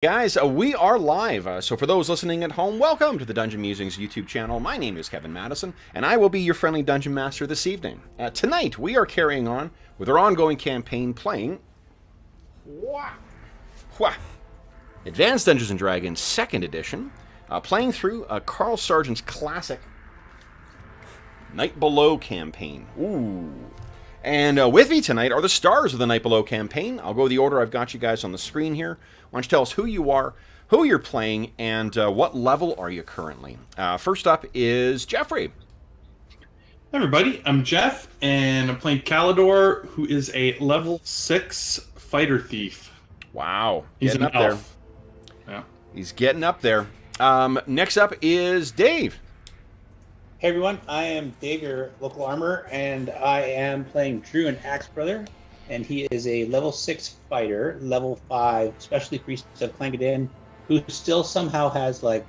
Guys, we are live, so for those listening at home, welcome to the Dungeon Musings YouTube channel. My name is Kevin Madison, and I will be your friendly Dungeon Master this evening. Tonight, we are carrying on with our ongoing campaign playing Advanced Dungeons & Dragons 2nd Edition, playing through Carl Sargent's classic Night Below campaign. Ooh. And with me tonight are the stars of the Night Below campaign. I'll go the order I've got you guys on the screen here. Why don't you tell us who you are, who you're playing, and what level are you currently? First up is Jeffrey. Hey everybody, I'm Jeff, and I'm playing Calidor, who is a level 6 fighter thief. Wow. He's getting an up elf. there. Yeah. He's getting up there. Next up is Dave. Hey everyone, I am Dave, your local armor, and I am playing Druin Axebrother, and he is a level 6 fighter, level 5 specialty priest of Clangadin, who still somehow has like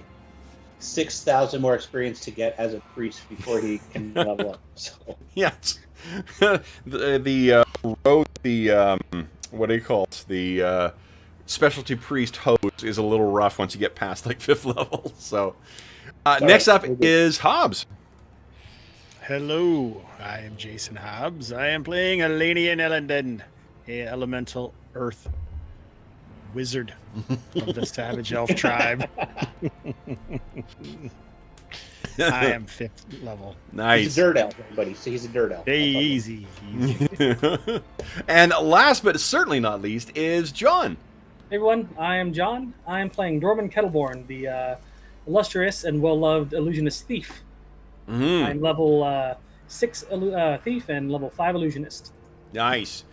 6,000 more experience to get as a priest before he can level up. So Yes. What do you call it? The specialty priest hose is a little rough once you get past like 5th level. So next up is Hobbs. Hello, I am Jason Hobbs. I am playing Elanion Elandin, a elemental earth wizard of the Savage Elf tribe. I am 5th level. Nice. he's a dirt elf, everybody. So he's a dirt elf. Easy. And last but certainly not least is John. Hey everyone, I am John. I am playing Dorman Kettleborn, the illustrious and well-loved illusionist thief. I'm level 6 thief and level 5 illusionist. Nice.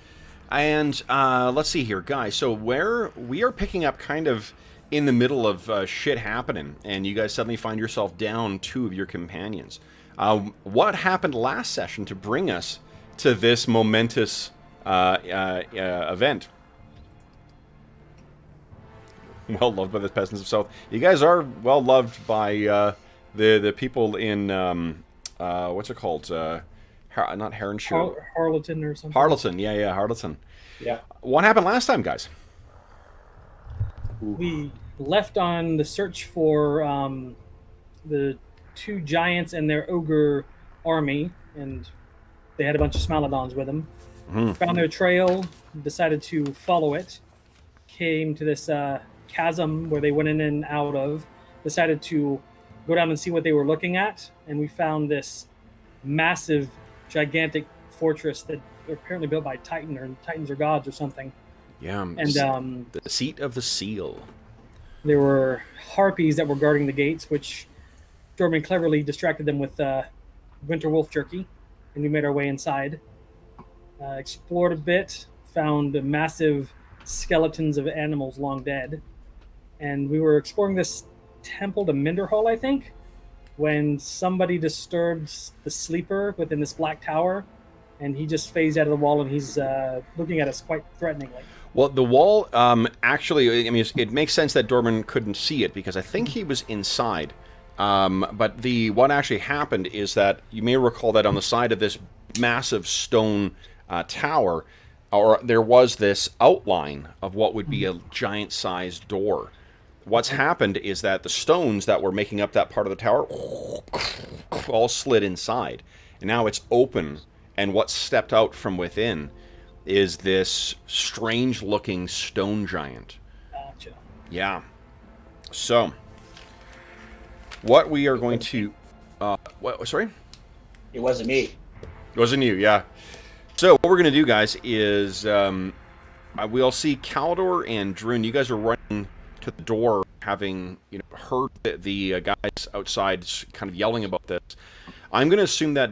And let's see here, guys. So we are picking up kind of in the middle of shit happening, and you guys suddenly find yourself down 2 of your companions. What happened last session to bring us to this momentous event? Well loved by the peasants of South. You guys are well loved by the people in what's it called? Not Heronshaw. Harleton or something. Harleton, yeah, Harleton. Yeah. What happened last time, guys? We left on the search for the 2 giants and their ogre army, and they had a bunch of Smaladons with them. Found their trail, decided to follow it, came to this chasm where they went in and out of, decided to go down and see what they were looking at, and we found this massive, gigantic fortress that apparently built by Titan, or Titans or gods or something. Yeah, And the seat of the seal. there were harpies that were guarding the gates, which Dorman cleverly distracted them with winter wolf jerky, and we made our way inside. Explored a bit, found massive skeletons of animals long dead, and we were exploring this temple to Minderhall, I think, when somebody disturbed the sleeper within this black tower, and he just phased out of the wall, and he's looking at us quite threateningly. Well, the wall, actually, I mean, it makes sense that Dorman couldn't see it, because I think he was inside. But what actually happened is that, you may recall that on the side of this massive stone tower, there was this outline of what would be a giant-sized door. What's happened is that the stones that were making up that part of the tower all slid inside. And now it's open, and what stepped out from within is this strange-looking stone giant. Gotcha. Yeah. So, what we are going to... sorry? It wasn't me. It wasn't you, yeah. So, what we're going to do, guys, is we'll see Calidor and Druin. You guys are running to the door, having heard the guys outside kind of yelling about this. I'm going to assume that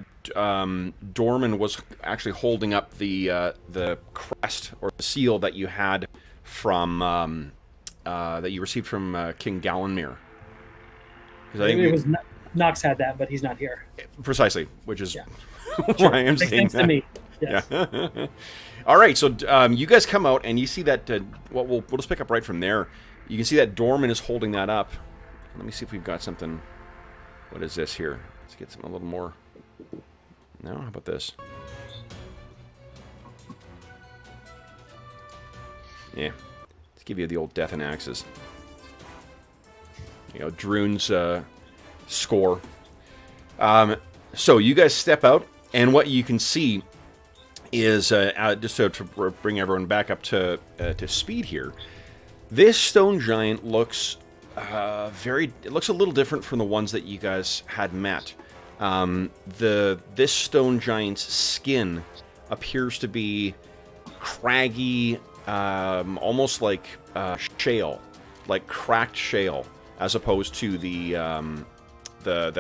Dorman was actually holding up the crest or the seal that you had from that you received from King Galenmere. I think it was Knox had that, but he's not here. Precisely, which is why I am saying Thanks that. to me. Yes. Yeah. All right, so you guys come out and you see that. We'll just pick up right from there. You can see that Dorman is holding that up. Let me see if we've got something. What is this here? Let's get something a little more. No, how about this? Yeah, let's give you the old death and axes. Druin's score. So you guys step out, and what you can see is just to bring everyone back up to speed here. This stone giant looks it looks a little different from the ones that you guys had met. This stone giant's skin appears to be craggy, almost like shale, like cracked shale, as opposed to the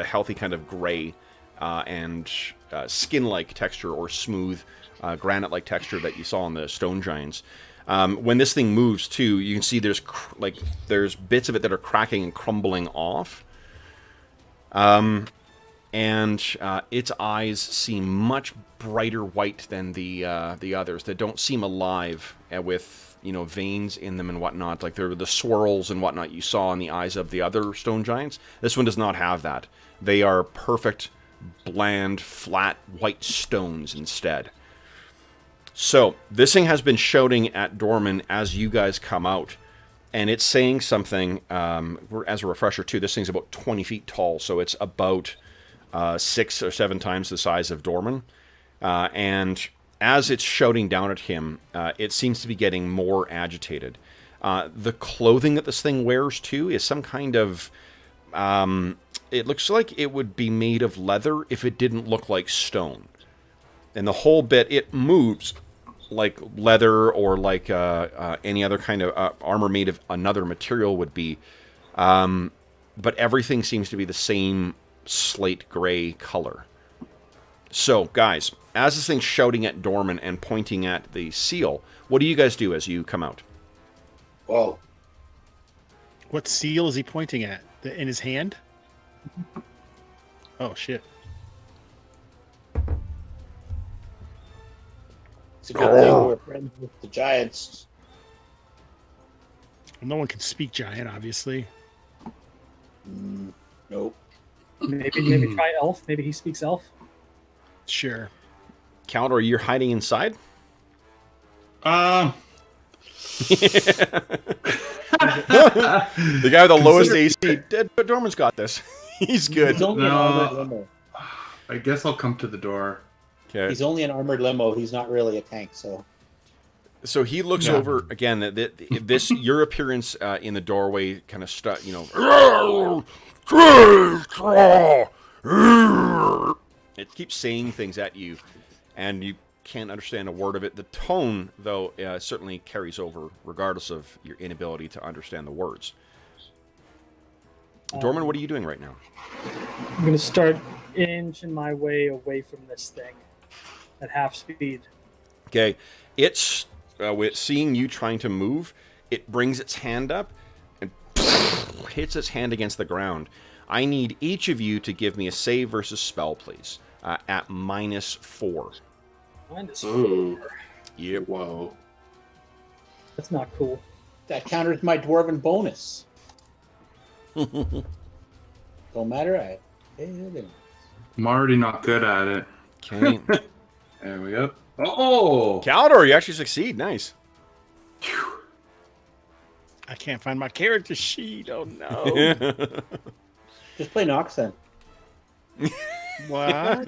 healthy kind of gray and skin-like texture or smooth granite-like texture that you saw on the stone giants. When this thing moves too, you can see there's bits of it that are cracking and crumbling off. And its eyes seem much brighter white than the others that don't seem alive with veins in them and whatnot, like the swirls and whatnot you saw in the eyes of the other stone giants. This one does not have that. They are perfect, bland, flat, white stones instead. So this thing has been shouting at Dorman as you guys come out, and it's saying something. As a refresher too, this thing's about 20 feet tall, so it's about 6 or 7 times the size of Dorman. And as it's shouting down at him, it seems to be getting more agitated. The clothing that this thing wears too is some kind of... it looks like it would be made of leather if it didn't look like stone. And the whole bit, it moves like leather or like any other kind of armor made of another material would be. But everything seems to be the same slate gray color. So, guys, as this thing's shouting at Dorman and pointing at the seal, what do you guys do as you come out? Whoa. What seal is he pointing at? In his hand? Oh, shit. It's a good thing we're friends with the giants. Well, no one can speak giant, obviously. Nope. Maybe try elf. Maybe he speaks elf. Sure. Caldor, you're hiding inside? Uh, The guy with the lowest AC. Dorman's got this. He's good. He's only an armored limo. I guess I'll come to the door. Okay. He's only an armored limo. He's not really a tank, so... So he looks over again. This your appearance in the doorway kind of it keeps saying things at you, and you can't understand a word of it. The tone, though, certainly carries over, regardless of your inability to understand the words. Dorman, what are you doing right now? I'm going to start inching my way away from this thing at half speed. Okay, it's with seeing you trying to move, it brings its hand up and hits its hand against the ground. I need each of you to give me a save versus spell, please, at -4. Ooh. -4. Yep. Whoa. That's not cool. That counters my dwarven bonus. Don't matter. I'm already not good at it. Okay. There we go. Oh! Caldor, you actually succeed. Nice. I can't find my character sheet. Oh, no. Just play Knox then. What? What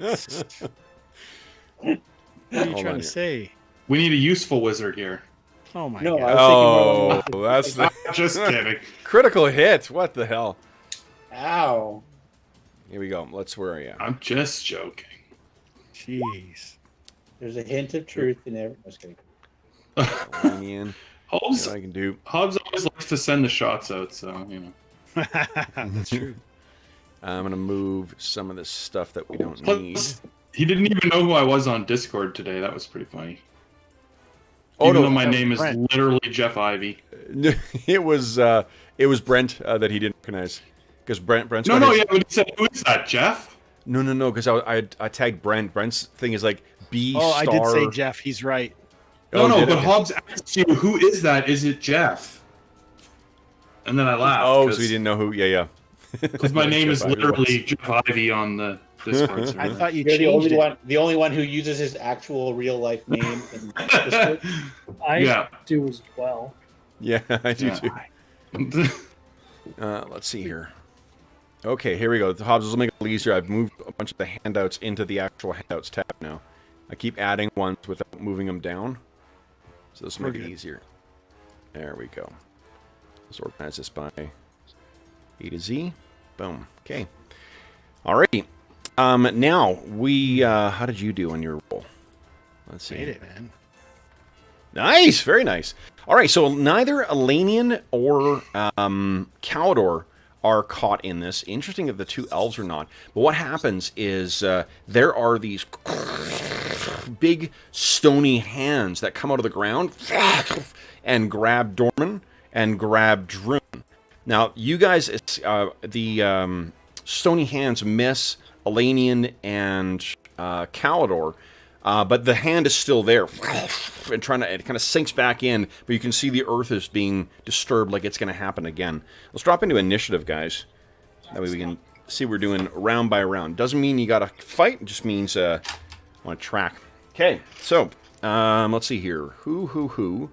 are you Hold trying on to say? We need a useful wizard here. Oh, my No, God. I was thinking more that's the Just kidding. critical hit. What the hell? Ow. Here we go. Where are you? I'm just joking. Jeez. There's a hint of truth in every... I was kidding. Elanion. Hobbs, What I can do. Hobbs always likes to send the shots out, so, you know. That's true. I'm gonna move some of this stuff that we don't need. Plus, he didn't even know who I was on Discord today. That was pretty funny. Oh, Even no, though my that was name is Brent. literally Jeff Ivy. It was Brent that he didn't recognize because Brent's No, got his- yeah, but he said, who is that, Jeff? no, because I tagged Brent. Brent's thing is like B Oh, star. I did say Jeff. He's right. Oh, No, did but it? Hobbs asked you, who is that? Is it Jeff? And then I laughed. Oh, so he didn't know who? Yeah. Because my name is Jeff Ivy literally was. Jeff Ivy on the Discord server. I thought you You're changed the only one who uses his actual real life name. In I Yeah. do as well. Yeah, I do Yeah. too. Let's see here. Okay, here we go. The Hobbs will make it a little easier. I've moved a bunch of the handouts into the actual handouts tab now. I keep adding ones without moving them down. So this will make it easier. There we go. Let's organize this by A to Z. Boom. Okay. Alrighty. Now, we... how did you do on your roll? Let's see. Made it, man. Nice! Very nice. Alright, so neither Elanion or Calidor are caught in this. Interesting that the two elves are not. But what happens is there are these big stony hands that come out of the ground and grab Dorman and grab Druin. Now, you guys, the stony hands miss Elanion and Calidor, but the hand is still there and it kind of sinks back in, but you can see the earth is being disturbed like it's going to happen again. Let's drop into initiative, guys. That way we can see we're doing round by round. Doesn't mean you got to fight, it just means I want to track. Okay, so let's see here. Who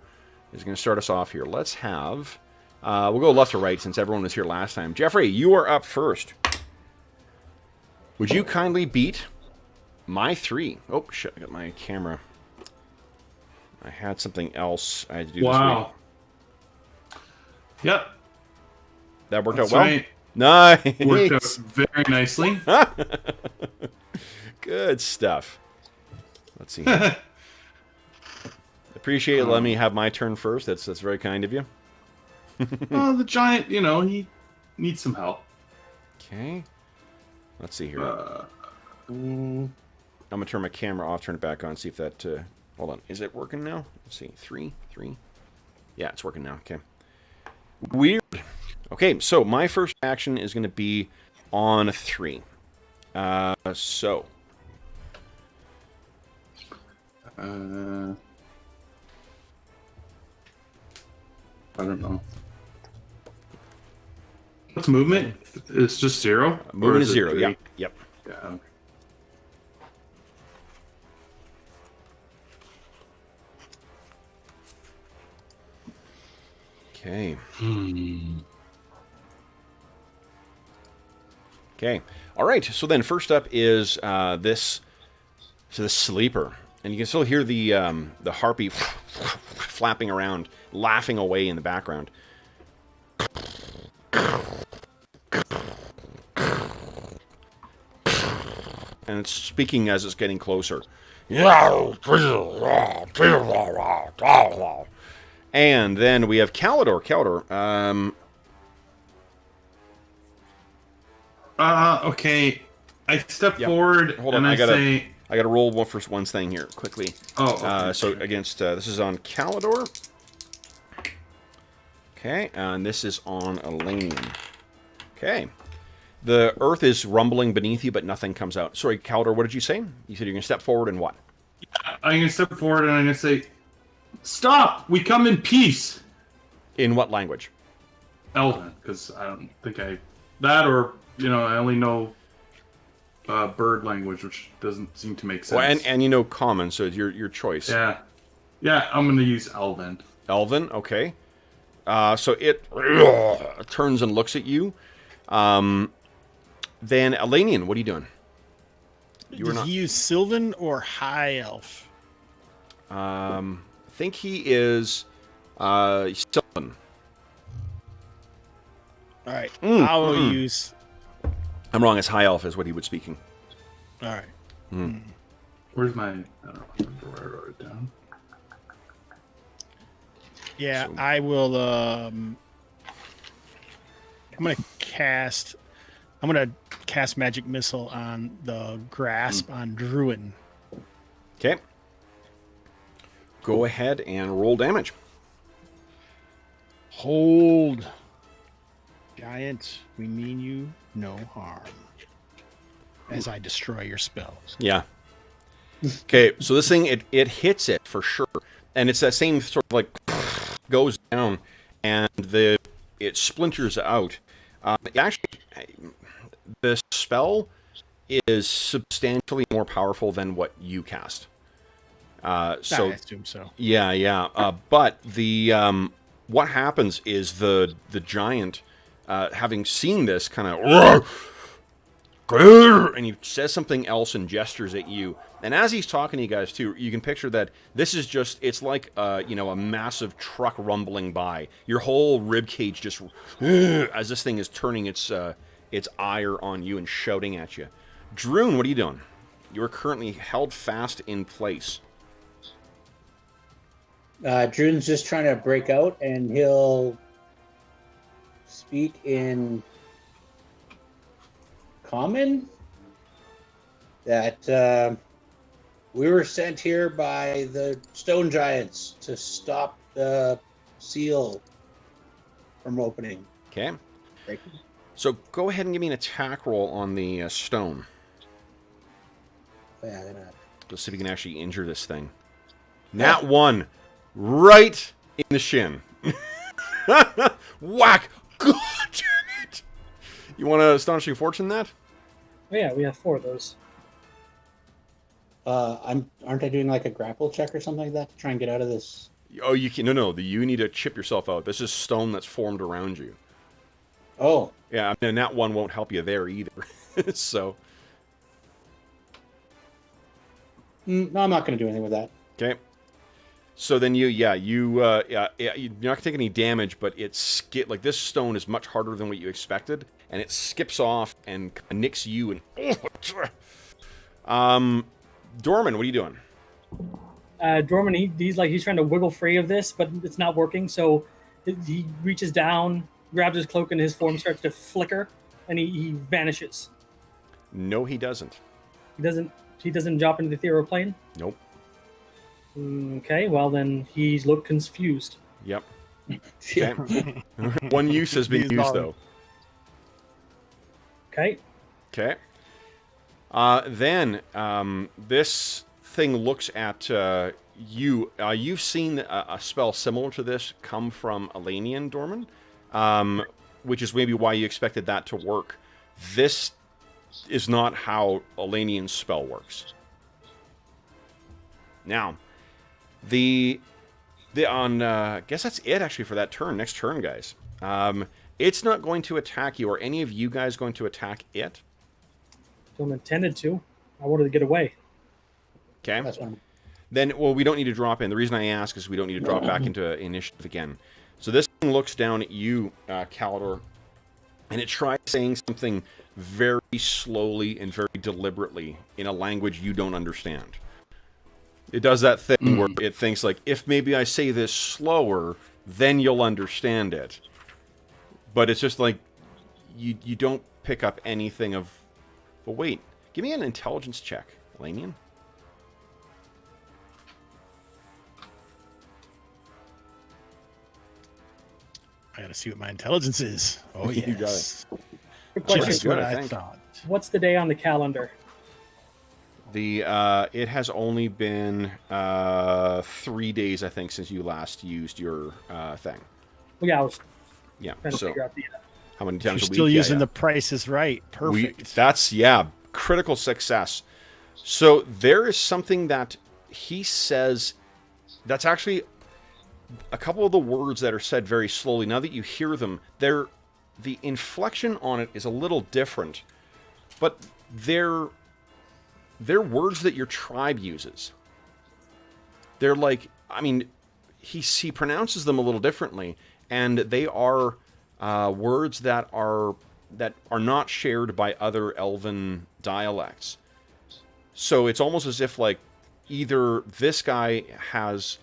is going to start us off here? Let's have... we'll go left to right since everyone was here last time. Jeffrey, you are up first. Would you kindly beat my 3? Oh, shit, I got my camera. I had something else I had to do this week. Wow. Yep. That worked That's out well? right. Nice! Worked out very nicely. Good stuff. Let's see here. Appreciate it letting me have my turn first. That's very kind of you. Well, the giant, he needs some help. Okay. Let's see here. I'm going to turn my camera off, turn it back on, see if that... hold on. Is it working now? Let's see. 3. Yeah, it's working now. Okay. Weird. Okay, so my first action is going to be on 3. So... I don't know. What's movement? It's just 0? movement is it 0, 3? yeah. Yep. Yeah. Okay. Okay. Okay. All right. So then, first up is this sleeper, and you can still hear the harpy flapping around, laughing away in the background. And it's speaking as it's getting closer. And then we have Calidor. Okay. I step forward. Hold on, and I gotta roll one thing here quickly. Oh. Okay. So against this is on Calidor. Okay, and this is on Elanion. Okay. The earth is rumbling beneath you, but nothing comes out. Sorry, Calidor, what did you say? You said you're gonna step forward and what? I'm gonna step forward and I'm gonna say, "Stop! We come in peace." In what language? Elven, because I don't think I only know bird language, which doesn't seem to make sense. Well, and you know common, so it's your choice. Yeah, I'm gonna use Elven. Elven, okay. So it turns and looks at you. Then Elanion, what are you doing? Did he use Sylvan or High Elf? I think he is Sylvan. All right, I'll use. I'm wrong. It's High Elf is what he was speaking. All right. Where's my? I don't remember where I wrote it down. Yeah, I will. I'm gonna cast Magic Missile on the Grasp on Druin. Okay. Go ahead and roll damage. Hold. Giant, we mean you no harm. As I destroy your spells. Yeah. Okay, so this thing, it hits it for sure. And it's that same sort of like goes down and it splinters out. Actually, the spell is substantially more powerful than what you cast. I assume so. Yeah. But the what happens is the giant having seen this, kind of, and he says something else and gestures at you. And as he's talking to you guys too, you can picture that this is just, it's like, you know, a massive truck rumbling by. Your whole rib cage just, as this thing is turning its ire on you and shouting at you. Druin, what are you doing? You are currently held fast in place. Druin's just trying to break out, and he'll speak in common that we were sent here by the stone giants to stop the seal from opening. Okay. So go ahead and give me an attack roll on the stone. Yeah, they're not. Let's see if you can actually injure this thing. Nat 1. Right in the shin. Whack! God damn it! You want to astonishing fortune that? Oh, yeah, we have 4 of those. Aren't I doing like a grapple check or something like that to try and get out of this? Oh, you can. No. You need to chip yourself out. This is stone that's formed around you. Oh. Yeah, and that one won't help you there either. So. No, I'm not going to do anything with that. Okay. So then you're not gonna take any damage, but like this stone is much harder than what you expected, and it skips off and nicks you. And Dorman, what are you doing? Dorman, he's trying to wiggle free of this, but it's not working. So he reaches down, grabs his cloak, and his form starts to flicker, and he vanishes. No, he doesn't. He doesn't drop into the ethereal plane? Nope. Okay, well then he's looked confused. Yep. Okay. One use has been used, though. Okay. Okay. Then this thing looks at you. You've seen a spell similar to this come from Elanion, Dorman, which is maybe why you expected that to work. This is not how Elanion's spell works. Now, I guess that's it actually for that turn. Next turn, guys. It's not going to attack you. Are any of you guys going to attack it? Don't intended to. I wanted to get away. Okay. That's fine. Then, well, we don't need to drop in. The reason I ask is we don't need to drop back into initiative again. So this thing looks down at you, Calidor, and it tries saying something very slowly and very deliberately in a language you don't understand. It does that thing where it thinks like, if maybe I say this slower, then you'll understand it. But it's just like, you don't pick up anything of... But wait, give me an intelligence check, Elanion. I gotta see what my intelligence is. Oh, yes. You got it. Quick Just question. good, what I I think. thought. What's the day on the calendar? It has only been 3 days, I think, since you last used your thing. Well, yeah, I was Yeah. trying to So figure out the... how many You're times a week? still Yeah, using yeah. the Price is Right. Perfect. That's critical success. So there is something that he says that's actually a couple of the words that are said very slowly. Now that you hear them, the inflection on it is a little different, but they're words that your tribe uses. They're like, I mean, he pronounces them a little differently, and they are words that are not shared by other Elven dialects. So it's almost as if like either this guy has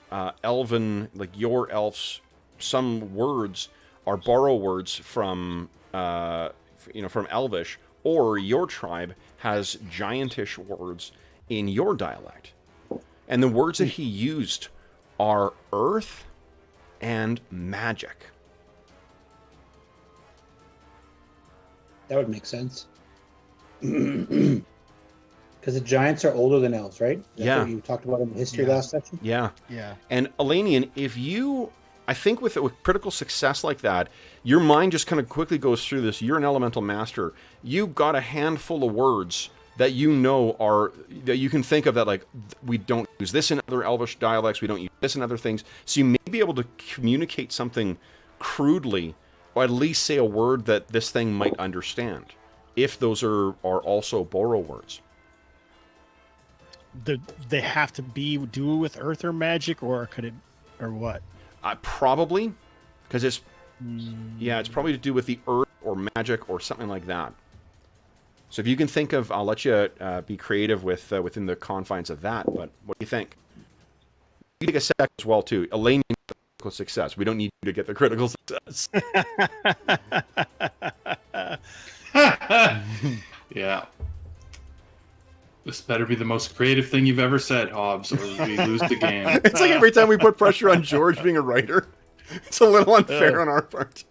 Elven, like your elves, some words are borrow words from from Elvish, or your tribe has giantish words in your dialect. And the words that he used are earth and magic. That would make sense. Because the giants are older than elves, right? That's what you talked about in the history last section? Yeah. Yeah. And Elanion, I think with critical success like that, your mind just kind of quickly goes through this. You're an elemental master. You've got a handful of words that you know that you can think of that, like, we don't use this in other Elvish dialects, we don't use this in other things. So you may be able to communicate something crudely or at least say a word that this thing might understand, if those are also Boro words. They have to do with earth or magic, or could it, or what? Probably, because it's it's probably to do with the earth or magic or something like that. So if you can think of, I'll let you be creative with within the confines of that. But what do you think? You take a sec as well too. Elanion critical success. We don't need you to get the critical success. Yeah. This better be the most creative thing you've ever said, Hobbs, or we lose the game. It's like every time we put pressure on George being a writer, it's a little unfair on our part.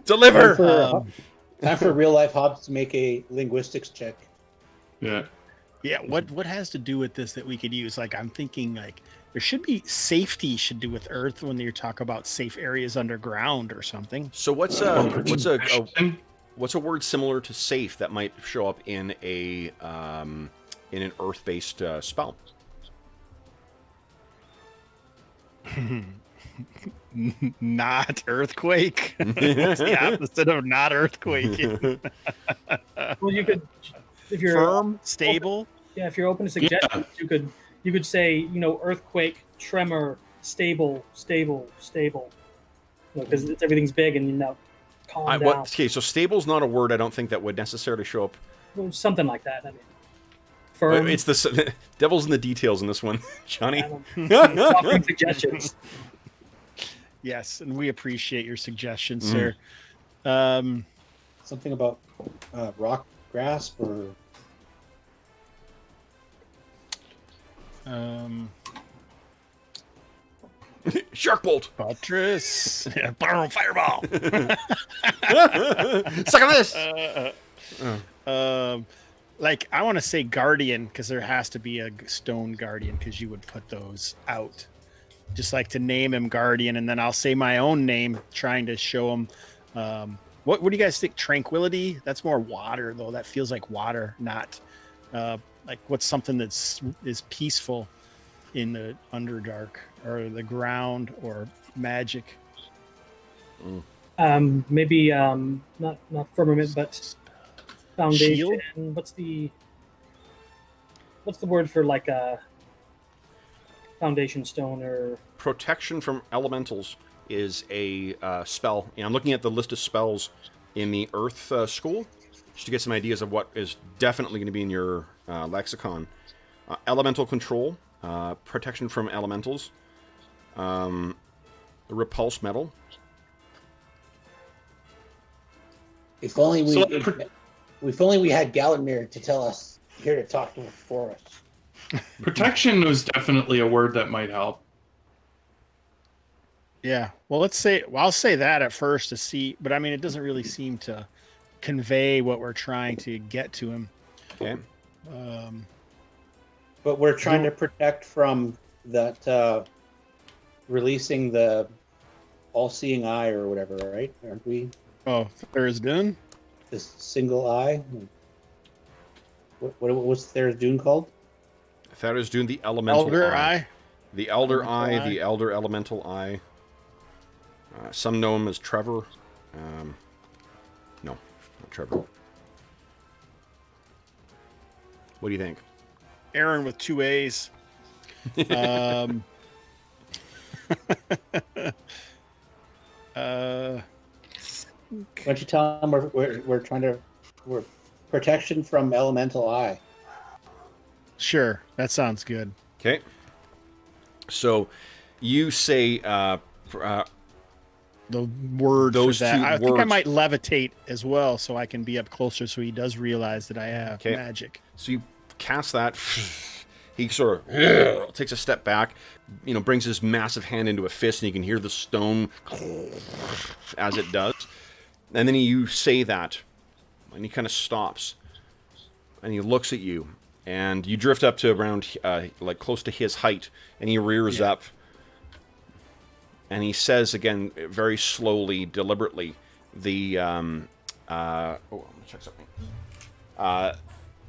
Deliver! Time for real life Hobbs to make a linguistics check. Yeah. Yeah, what has to do with this that we could use? Like, I'm thinking, like, there should be safety should do with Earth when you talk about safe areas underground or something. So what's a word similar to safe that might show up in an Earth-based spell? Not earthquake. What's the opposite of not earthquake? Well, you could, if you're Firm, stable. Yeah, if you're open to suggestions, you could say, earthquake, tremor, stable. Because everything's big and calm down. Okay, so stable's not a word I don't think that would necessarily show up. Well, something like that. I mean, firm. It's the devil's in the details in this one, Johnny. Offering suggestions. Yes, and we appreciate your suggestions, Mm. sir. Something about rock grasp or Shark bolt. Buttress. Boom, fireball. Suck on this. Like, I want to say guardian because there has to be a stone guardian because you would put those out. Just like to name him guardian, and then I'll say my own name, trying to show him. What do you guys think? Tranquility? That's more water, though. That feels like water, not like what's something is peaceful in the Underdark or the ground or magic. Maybe not firmament, but foundation. Shield? What's the word for like a foundation stone or Protection from elementals is a spell. I'm looking at the list of spells in the Earth school just to get some ideas of what is definitely going to be in your lexicon. Elemental control, protection from elementals, repulse metal. if only we had Galamir to tell us here to talk for us. Protection was definitely a word that might help. Yeah. Well, I'll say that at first to see, but I mean, it doesn't really seem to convey what we're trying to get to him. Okay. But we're trying to protect from that releasing the all-seeing eye or whatever, right? Aren't we? Oh, Thursdune? This single eye. What's Thursdune called? Thursdune, the elemental Elder Eye? The Elder Elemental Eye, Eye. the Elder Elemental Eye. Some know him as Trevor. No, not Trevor. What do you think? Aaron with 2 A's. Why don't you tell them we're protection from elemental eye. Sure, that sounds good. Okay. So, you say The word Those for that. two I think I words. might levitate as well, so I can be up closer, so he does realize that I have Okay. magic. So you cast that. He sort of takes a step back, brings his massive hand into a fist, and you can hear the stone as it does. And then you say that, and he kind of stops, and he looks at you, and you drift up to around, like close to his height, and he rears up, and he says again, very slowly, deliberately, the I'm gonna check something.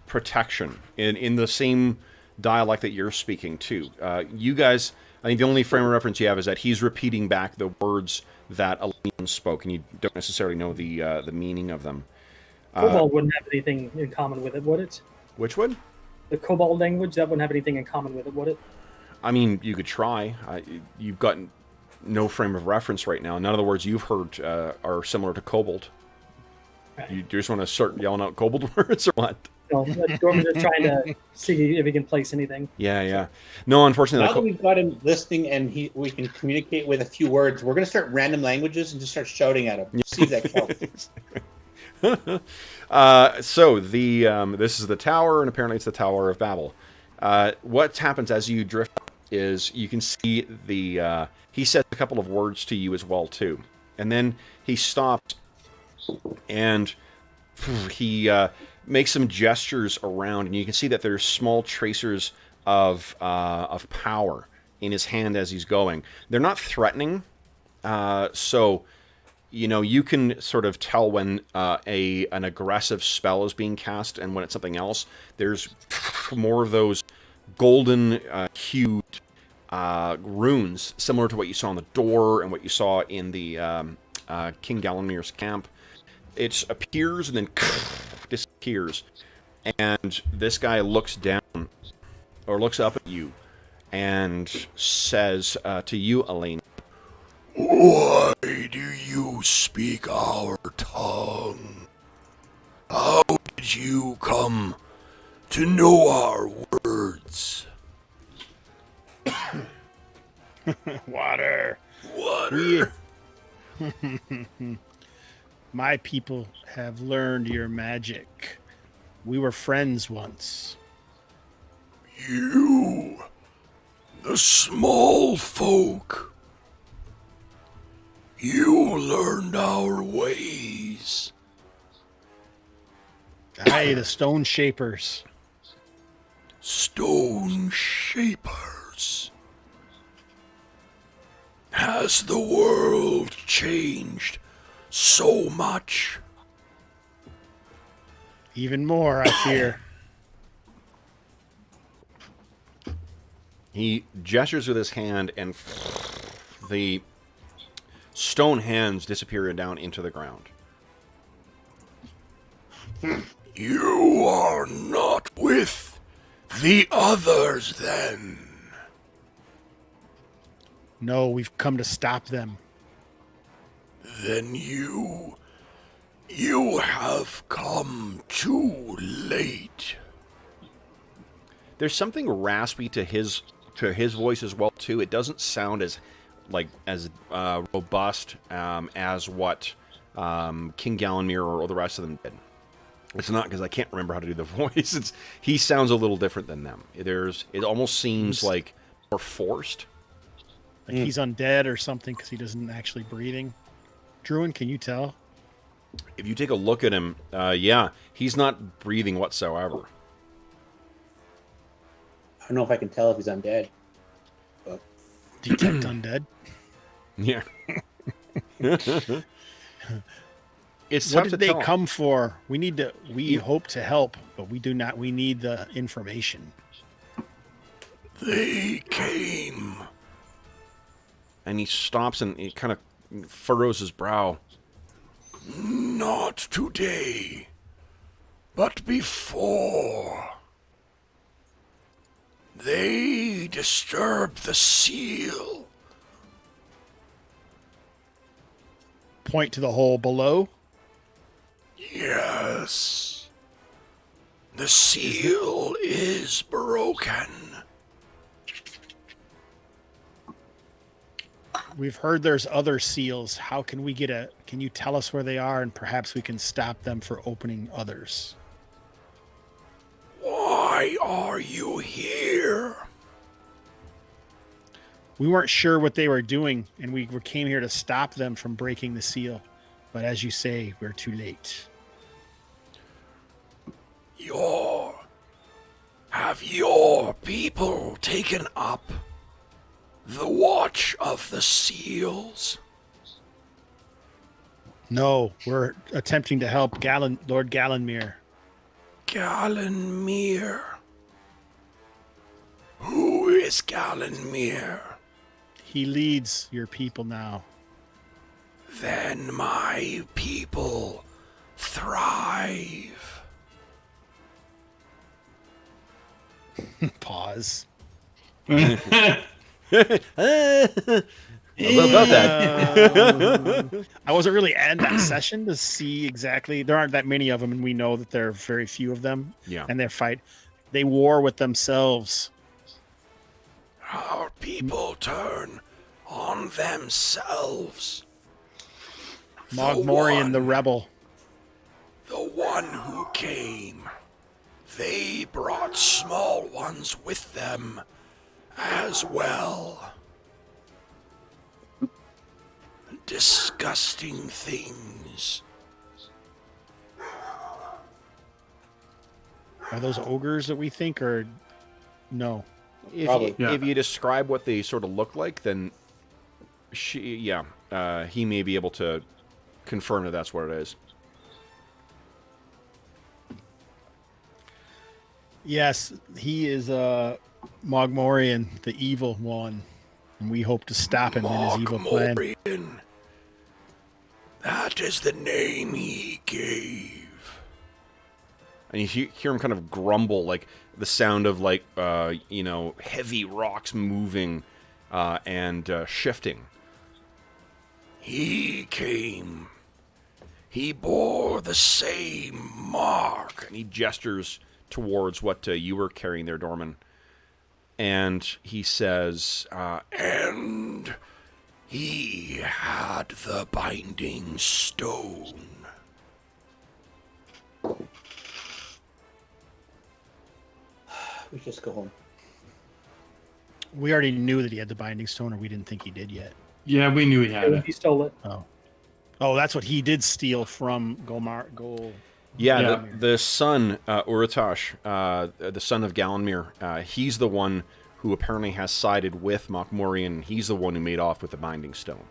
Protection in the same dialect that you're speaking to. You guys, I think the only frame of reference you have is that he's repeating back the words that Elanion spoke, and you don't necessarily know the meaning of them. Kobold wouldn't have anything in common with it, would it? Which one? The Kobold language, that wouldn't have anything in common with it, would it? I mean, you could try. You've got no frame of reference right now. None of the words you've heard are similar to Kobold. Right. You just want to start yelling out Kobold words or what? No, Dorman's just trying to see if he can place anything. Yeah. No, unfortunately, Now that we've got him listening and we can communicate with a few words, we're going to start random languages and just start shouting at him. See if that counts. So this is the tower, and apparently it's the Tower of Babel. What happens as you drift is you can see he says a couple of words to you as well too, and then he stops and he makes some gestures around, and you can see that there's small tracers of power in his hand as he's going. They're not threatening, so you can sort of tell when an aggressive spell is being cast and when it's something else. There's more of those golden hued runes, similar to what you saw on the door and what you saw in the King Galenmir's camp. It appears and then disappears, and this guy looks down or looks up at you and says to you, Elaine, "Why do you speak our tongue? How did you come to know our words?" Water. My people have learned your magic. We were friends once. You, the small folk, you learned our ways. Aye, the stone shapers. Stone shapers. Has the world changed so much? Even more, I fear. He gestures with his hand, and the stone hands disappear down into the ground. You are not with the others, then? No, we've come to stop them. Then you have come too late. There's something raspy to his voice as well too. It doesn't sound as robust as what King Galenmir or the rest of them did. It's not because I can't remember how to do the voice. He sounds a little different than them. It almost seems like more forced. Like he's undead or something because he doesn't actually breathing. Druin, can you tell? If you take a look at him, yeah, he's not breathing whatsoever. I don't know if I can tell if he's undead. But... Detect undead? Yeah. It's what tough did to they tell. come for? We hope to help, but we do not. We need the information. They came. And he stops and he kind of furrows his brow. Not today, but before. They disturbed the seal. Point to the hole below. Yes. The seal is broken. We've heard there's other seals. How can we can you tell us where they are, and perhaps we can stop them for opening others? Why are you here? We weren't sure what they were doing, and we came here to stop them from breaking the seal. But as you say, we're too late. Have your people taken up the watch of the seals? No, we're attempting to help Lord Galenmir. Galenmir? Who is Galenmir? He leads your people now. Then my people thrive. Pause. What about that? I wasn't really at that session to see exactly. There aren't that many of them, and we know that there are very few of them. Yeah. And they war with themselves. Our people turn on themselves. Mogmorian, the rebel. The one who came. They brought small ones with them as well. Disgusting things. Are those ogres that we think, or no? Probably. Yeah. If you describe what they sort of look like, then he may be able to confirm that that's what it is. Yes, he is Mogmorian, the evil one, and we hope to stop him in his evil plan. Mogmorian. That is the name he gave. And you hear him kind of grumble, like the sound of heavy rocks moving and shifting. He came. He bore the same mark. And he gestures towards what you were carrying there, Dorman. And he says, and he had the binding stone. We just go home. We already knew that he had the binding stone, or we didn't think he did yet. Yeah, we knew he had it. He stole it. Oh, that's what he did steal from Gol. Yeah, Yeah. the son, Uratosh, the son of Galenmir, he's the one who apparently has sided with Mogmorian. He's the one who made off with the Binding Stone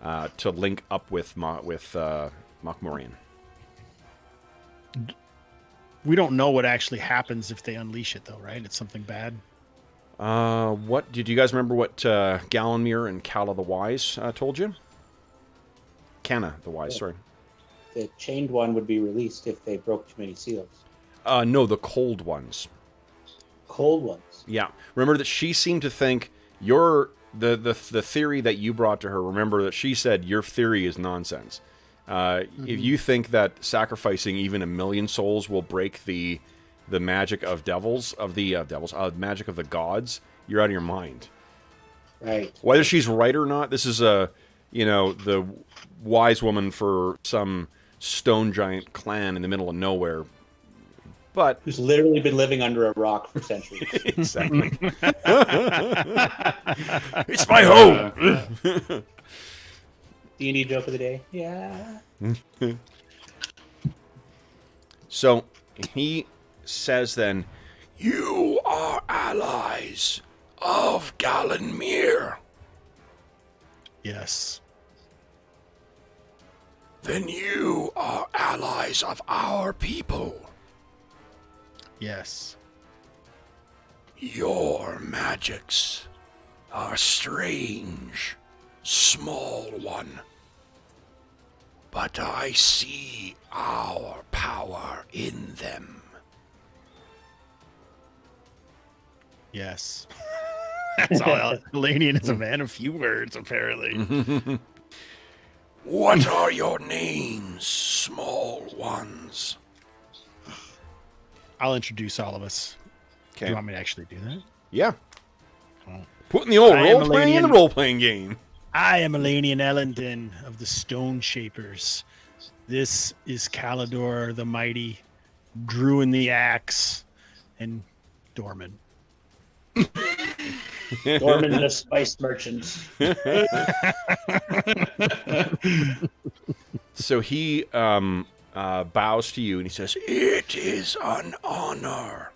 to link up with Mogmorian. We don't know what actually happens if they unleash it, though, right? It's something bad. What did you guys remember? What Galenmir and Calla the Wise told you? Canna the Wise, sorry. The chained one would be released if they broke too many seals. No, the cold ones. Cold ones. Yeah, remember that she seemed to think the theory that you brought to her. Remember that she said your theory is nonsense. If you think that sacrificing even 1,000,000 souls will break the magic of magic of the gods, you're out of your mind. Right. Whether she's right or not, this is the wise woman for some stone giant clan in the middle of nowhere. But Who's literally been living under a rock for centuries. exactly, it's my home. D&D joke of the day. Yeah. So he says then, you are allies of Galenmir. Yes. Then you are allies of our people. Yes. Your magics are strange, small one. But I see our power in them. Yes. That's all. Elanion is a man of few words, apparently. What are your names, small ones? I'll introduce all of us. Do Okay. you want me to actually do that? Yeah. Oh. Putting the old I am role-playing in the Elanion. role-playing game. I am Elanion Elandin of the Stone Shapers. This is Calidor the Mighty, Druin the Axe, and Dorman. Dorman the Spice Merchant. So he bows to you and he says, it is an honor,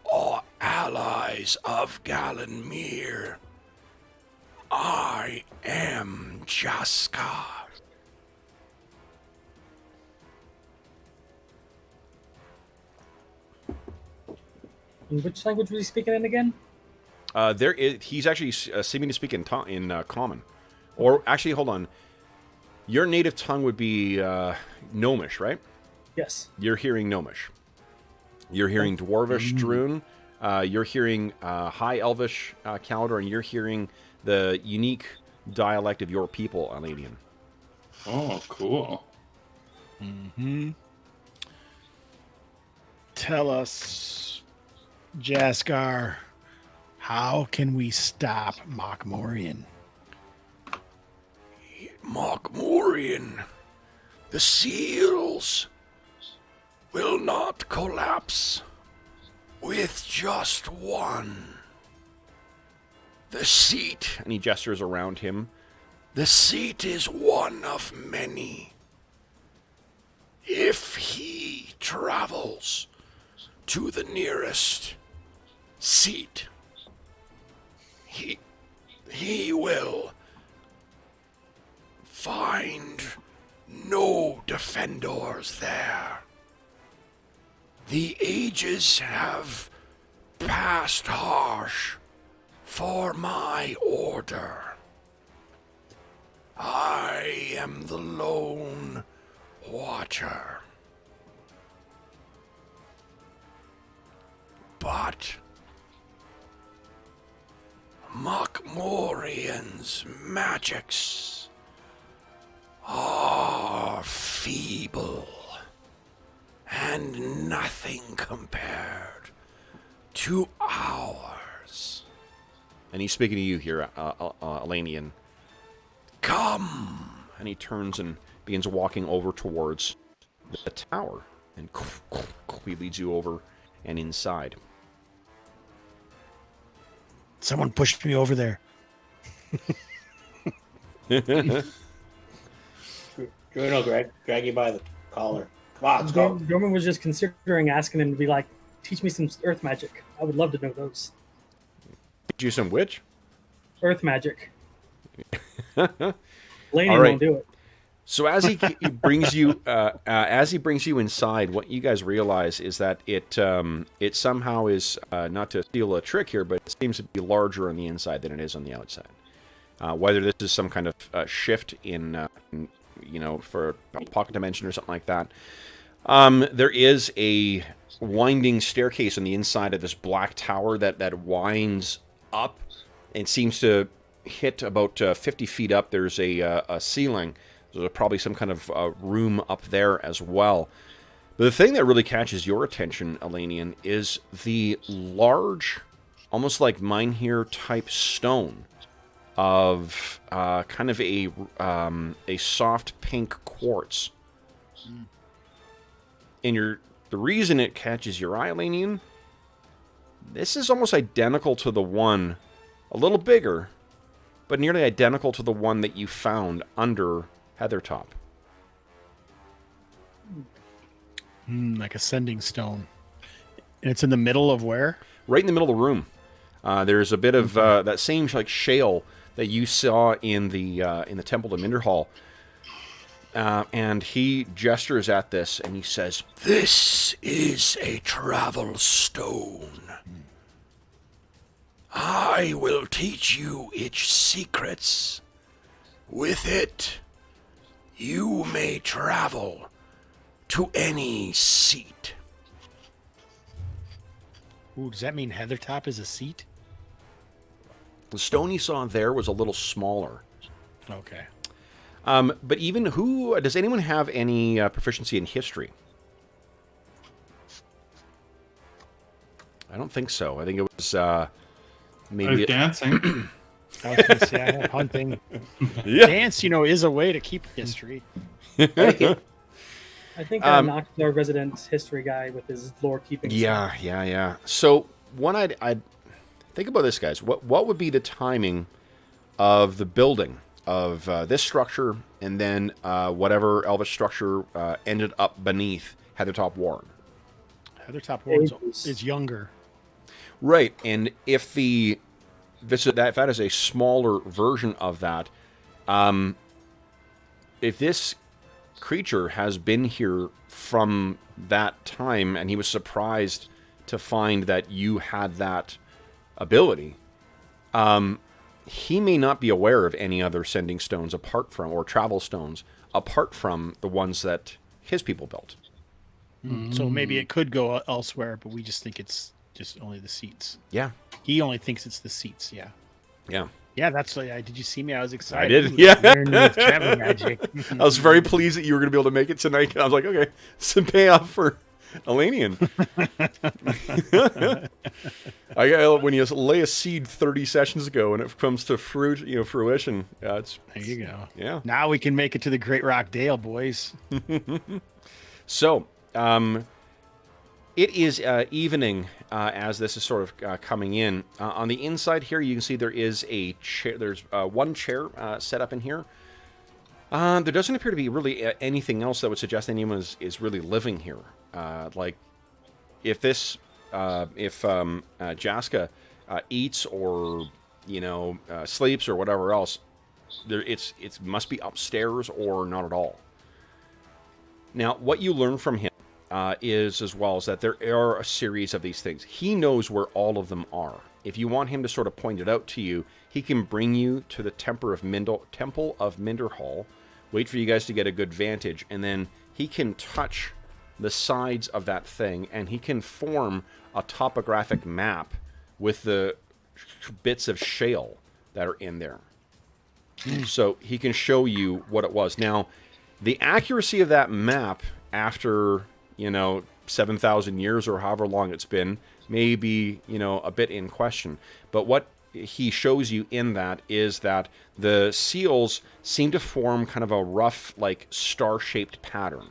all allies of Galenmir. I am Jaska. And which language was he speaking in again? He's actually seeming to speak in common. Or, actually, hold on. Your native tongue would be Gnomish, right? Yes. You're hearing Gnomish. You're hearing Dwarvish Druin. You're hearing High Elvish Calidor, and you're hearing the unique dialect of your people, Elanion. Oh, cool. Tell us, Jaskar, how can we stop Mokmorian? Mokmorian, the seals will not collapse with just one. The seat, and he gestures around him, the seat is one of many. If he travels to the nearest seat, he will find no defenders there. The ages have passed harsh for my order. I am the lone watcher. But Mokmorian's magics are feeble and nothing compared to ours. And he's speaking to you here, Elanion. Come! And he turns and begins walking over towards the tower. And he leads you over and inside. Someone pushed me over there. Druin will drag you by the collar. Come on, let's go. Dorman was just considering asking him to be like, teach me some earth magic. I would love to know those. Teach you some witch? Earth magic. Elanion right. won't do it. So as he brings you, inside, what you guys realize is that it somehow is not to steal a trick here, but it seems to be larger on the inside than it is on the outside. Whether this is some kind of shift in for a pocket dimension or something like that. There is a winding staircase on the inside of this black tower that winds up and seems to hit about 50 feet up. There's a ceiling. There's probably some kind of room up there as well. But the thing that really catches your attention, Elanion, is the large, almost like Mynheer type stone of kind of a soft pink quartz. And the reason it catches your eye, Elanion, this is almost identical to the one, a little bigger, but nearly identical to the one that you found under Heathertop. Like a sending stone. And it's in the middle of where? Right in the middle of the room. There's a bit of that same like shale that you saw in the Temple to Minderhall. And he gestures at this and he says, "This is a travel stone. I will teach you its secrets. With it, you may travel to any seat." Ooh, does that mean Heathertop is a seat? The stone you saw there was a little smaller. Okay. But even does anyone have any proficiency in history? I don't think so. I think it was maybe dancing. I was going to say, I have hunting. Yeah. Dance, is a way to keep history. I think Knox is our resident history guy with his lore keeping. Yeah. So when I'd think about this, guys, what would be the timing of the building of this structure and then whatever Elvish structure ended up beneath Heathertop Warren? Heathertop Warren is younger. Right, and if that is a smaller version of that, if this creature has been here from that time and he was surprised to find that you had that ability, He may not be aware of any other sending stones apart from, or travel stones, apart from the ones that his people built. So maybe it could go elsewhere, but we just think it's just only the seats. Yeah. He only thinks it's the seats. Yeah. Yeah. Yeah, that's like, did you see me? I was excited. I did. Ooh, Yeah. learn with travel magic. I was very pleased that you were going to be able to make it tonight. I was like, okay, some payoff for Elanion. When you lay a seed 30 sessions ago and it comes to fruition, it's There you go. yeah. Now we can make it to the Great Rock Dale, boys. So, it is evening as this is sort of coming in. On the inside here, you can see there is a chair. There's one chair set up in here. There doesn't appear to be really anything else that would suggest anyone is really living here. Like, if Jaska eats or sleeps or whatever else, it must be upstairs or not at all. Now, what you learn from him is that there are a series of these things. He knows where all of them are. If you want him to sort of point it out to you, he can bring you to the Temple of Minderhall, wait for you guys to get a good vantage, and then he can touch the sides of that thing, and he can form a topographic map with the bits of shale that are in there. So he can show you what it was. Now, the accuracy of that map after, 7,000 years or however long it's been may be, a bit in question. But what he shows you in that is that the seals seem to form kind of a rough, like, star-shaped pattern.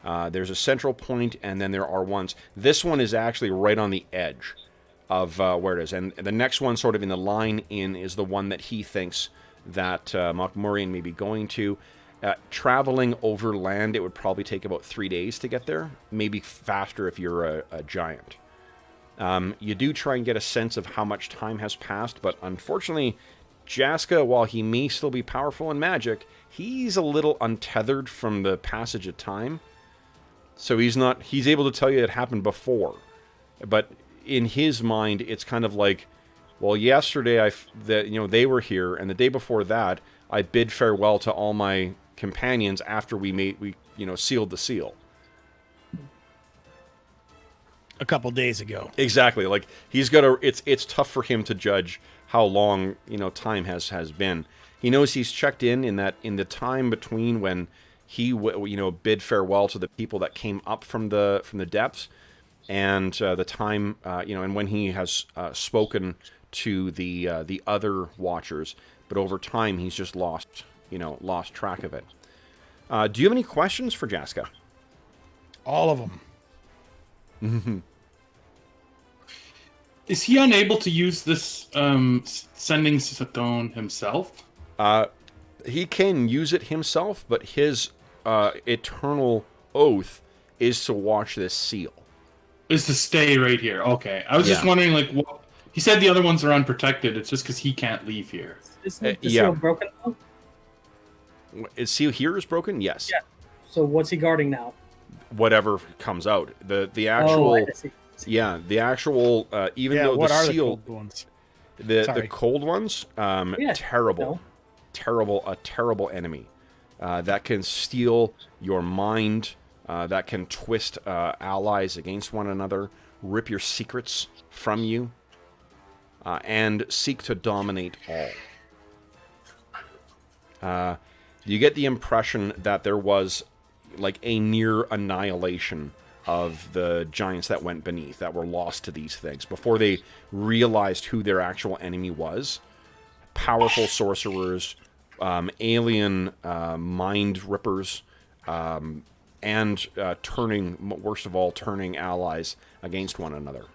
There's a central point, and then there are ones. This one is actually right on the edge of where it is. And the next one sort of in the line in is the one that he thinks that Mokmurian may be going to. Traveling over land, it would probably take about 3 days to get there. Maybe faster if you're a giant. You do try and get a sense of how much time has passed, but unfortunately, Jaska, while he may still be powerful in magic, he's a little untethered from the passage of time. So he's able to tell you it happened before. But in his mind, it's kind of like, well, yesterday they were here, and the day before that, I bid farewell to all my companions after we sealed the seal. A couple days ago. Exactly. Like, he's got it's tough for him to judge how long, time has been. He knows he's checked in the time between when he bid farewell to the people that came up from the depths, and the time and when he has spoken to the other watchers. But over time, he's just lost track of it. Do you have any questions for Jaska? All of them. Mm-hmm. Is he unable to use this sending stone himself? He can use it himself, but his eternal oath is to watch this seal. Is to stay right here. Okay. I was just wondering, like, what... He said the other ones are unprotected. It's just because he can't leave here. Isn't the seal broken now? Is seal here is broken? Yes. Yeah. So what's he guarding now? Whatever comes out. The actual... I see. Yeah, the actual... even though what the are seal... the cold ones? The cold ones, terrible. No. A terrible enemy. That can steal your mind, that can twist allies against one another, rip your secrets from you, and seek to dominate all. You get the impression that there was like a near annihilation of the giants that went beneath, that were lost to these things, before they realized who their actual enemy was. Powerful sorcerers, alien mind rippers, and worst of all, turning allies against one another.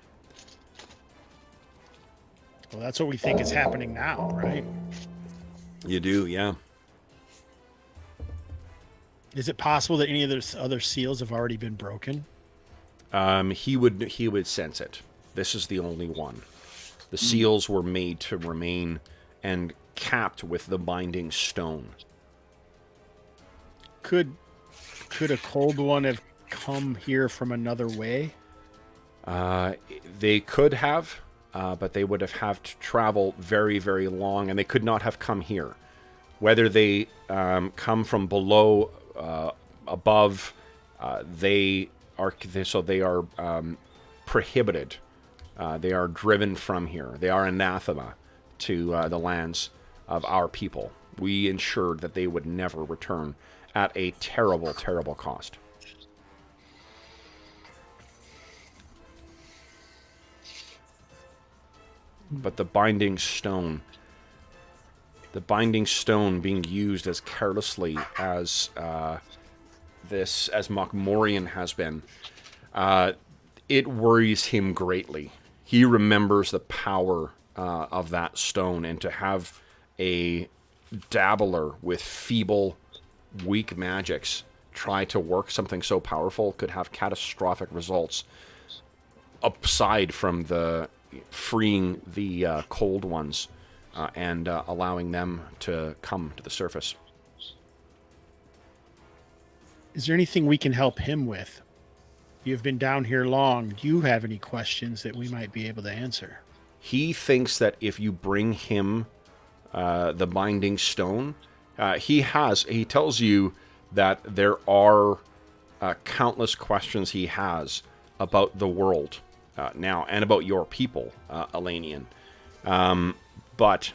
Well, that's what we think is happening now, right? You do, yeah. Is it possible that any of those other seals have already been broken? He would sense it. This is the only one. The seals were made to remain and capped with the binding stone. Could a cold one have come here from another way? They could have. but they would have to travel very, very long, and they could not have come here. Whether they come from below, above, they are prohibited. They are driven from here. They are anathema to the lands of our people. We ensured that they would never return at a terrible, terrible cost. But the binding stone being used as carelessly as as Mokmorian has been, it worries him greatly. He remembers the power of that stone, and to have a dabbler with feeble, weak magics try to work something so powerful could have catastrophic results, aside from the freeing the cold ones and allowing them to come to the surface. Is there anything we can help him with? You've been down here long. Do you have any questions that we might be able to answer? He thinks that if you bring him the binding stone, he tells you that there are countless questions he has about the world now, and about your people, Elanion. But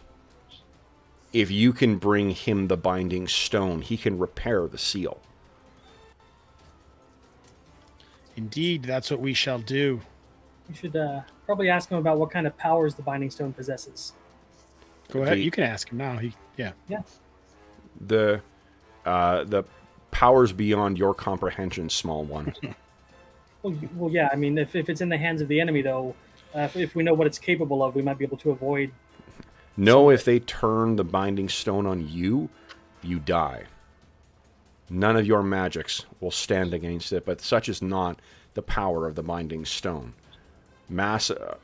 if you can bring him the binding stone, he can repair the seal. Indeed, that's what we shall do. You should probably ask him about what kind of powers the Binding Stone possesses. Go ahead. You can ask him now. Yeah. The powers beyond your comprehension, small one. Well, yeah. I mean, if it's in the hands of the enemy, though, if we know what it's capable of, we might be able to avoid. No, if they turn the binding stone on you, you die. None of your magics will stand against it, but such is not the power of the binding stone. Massive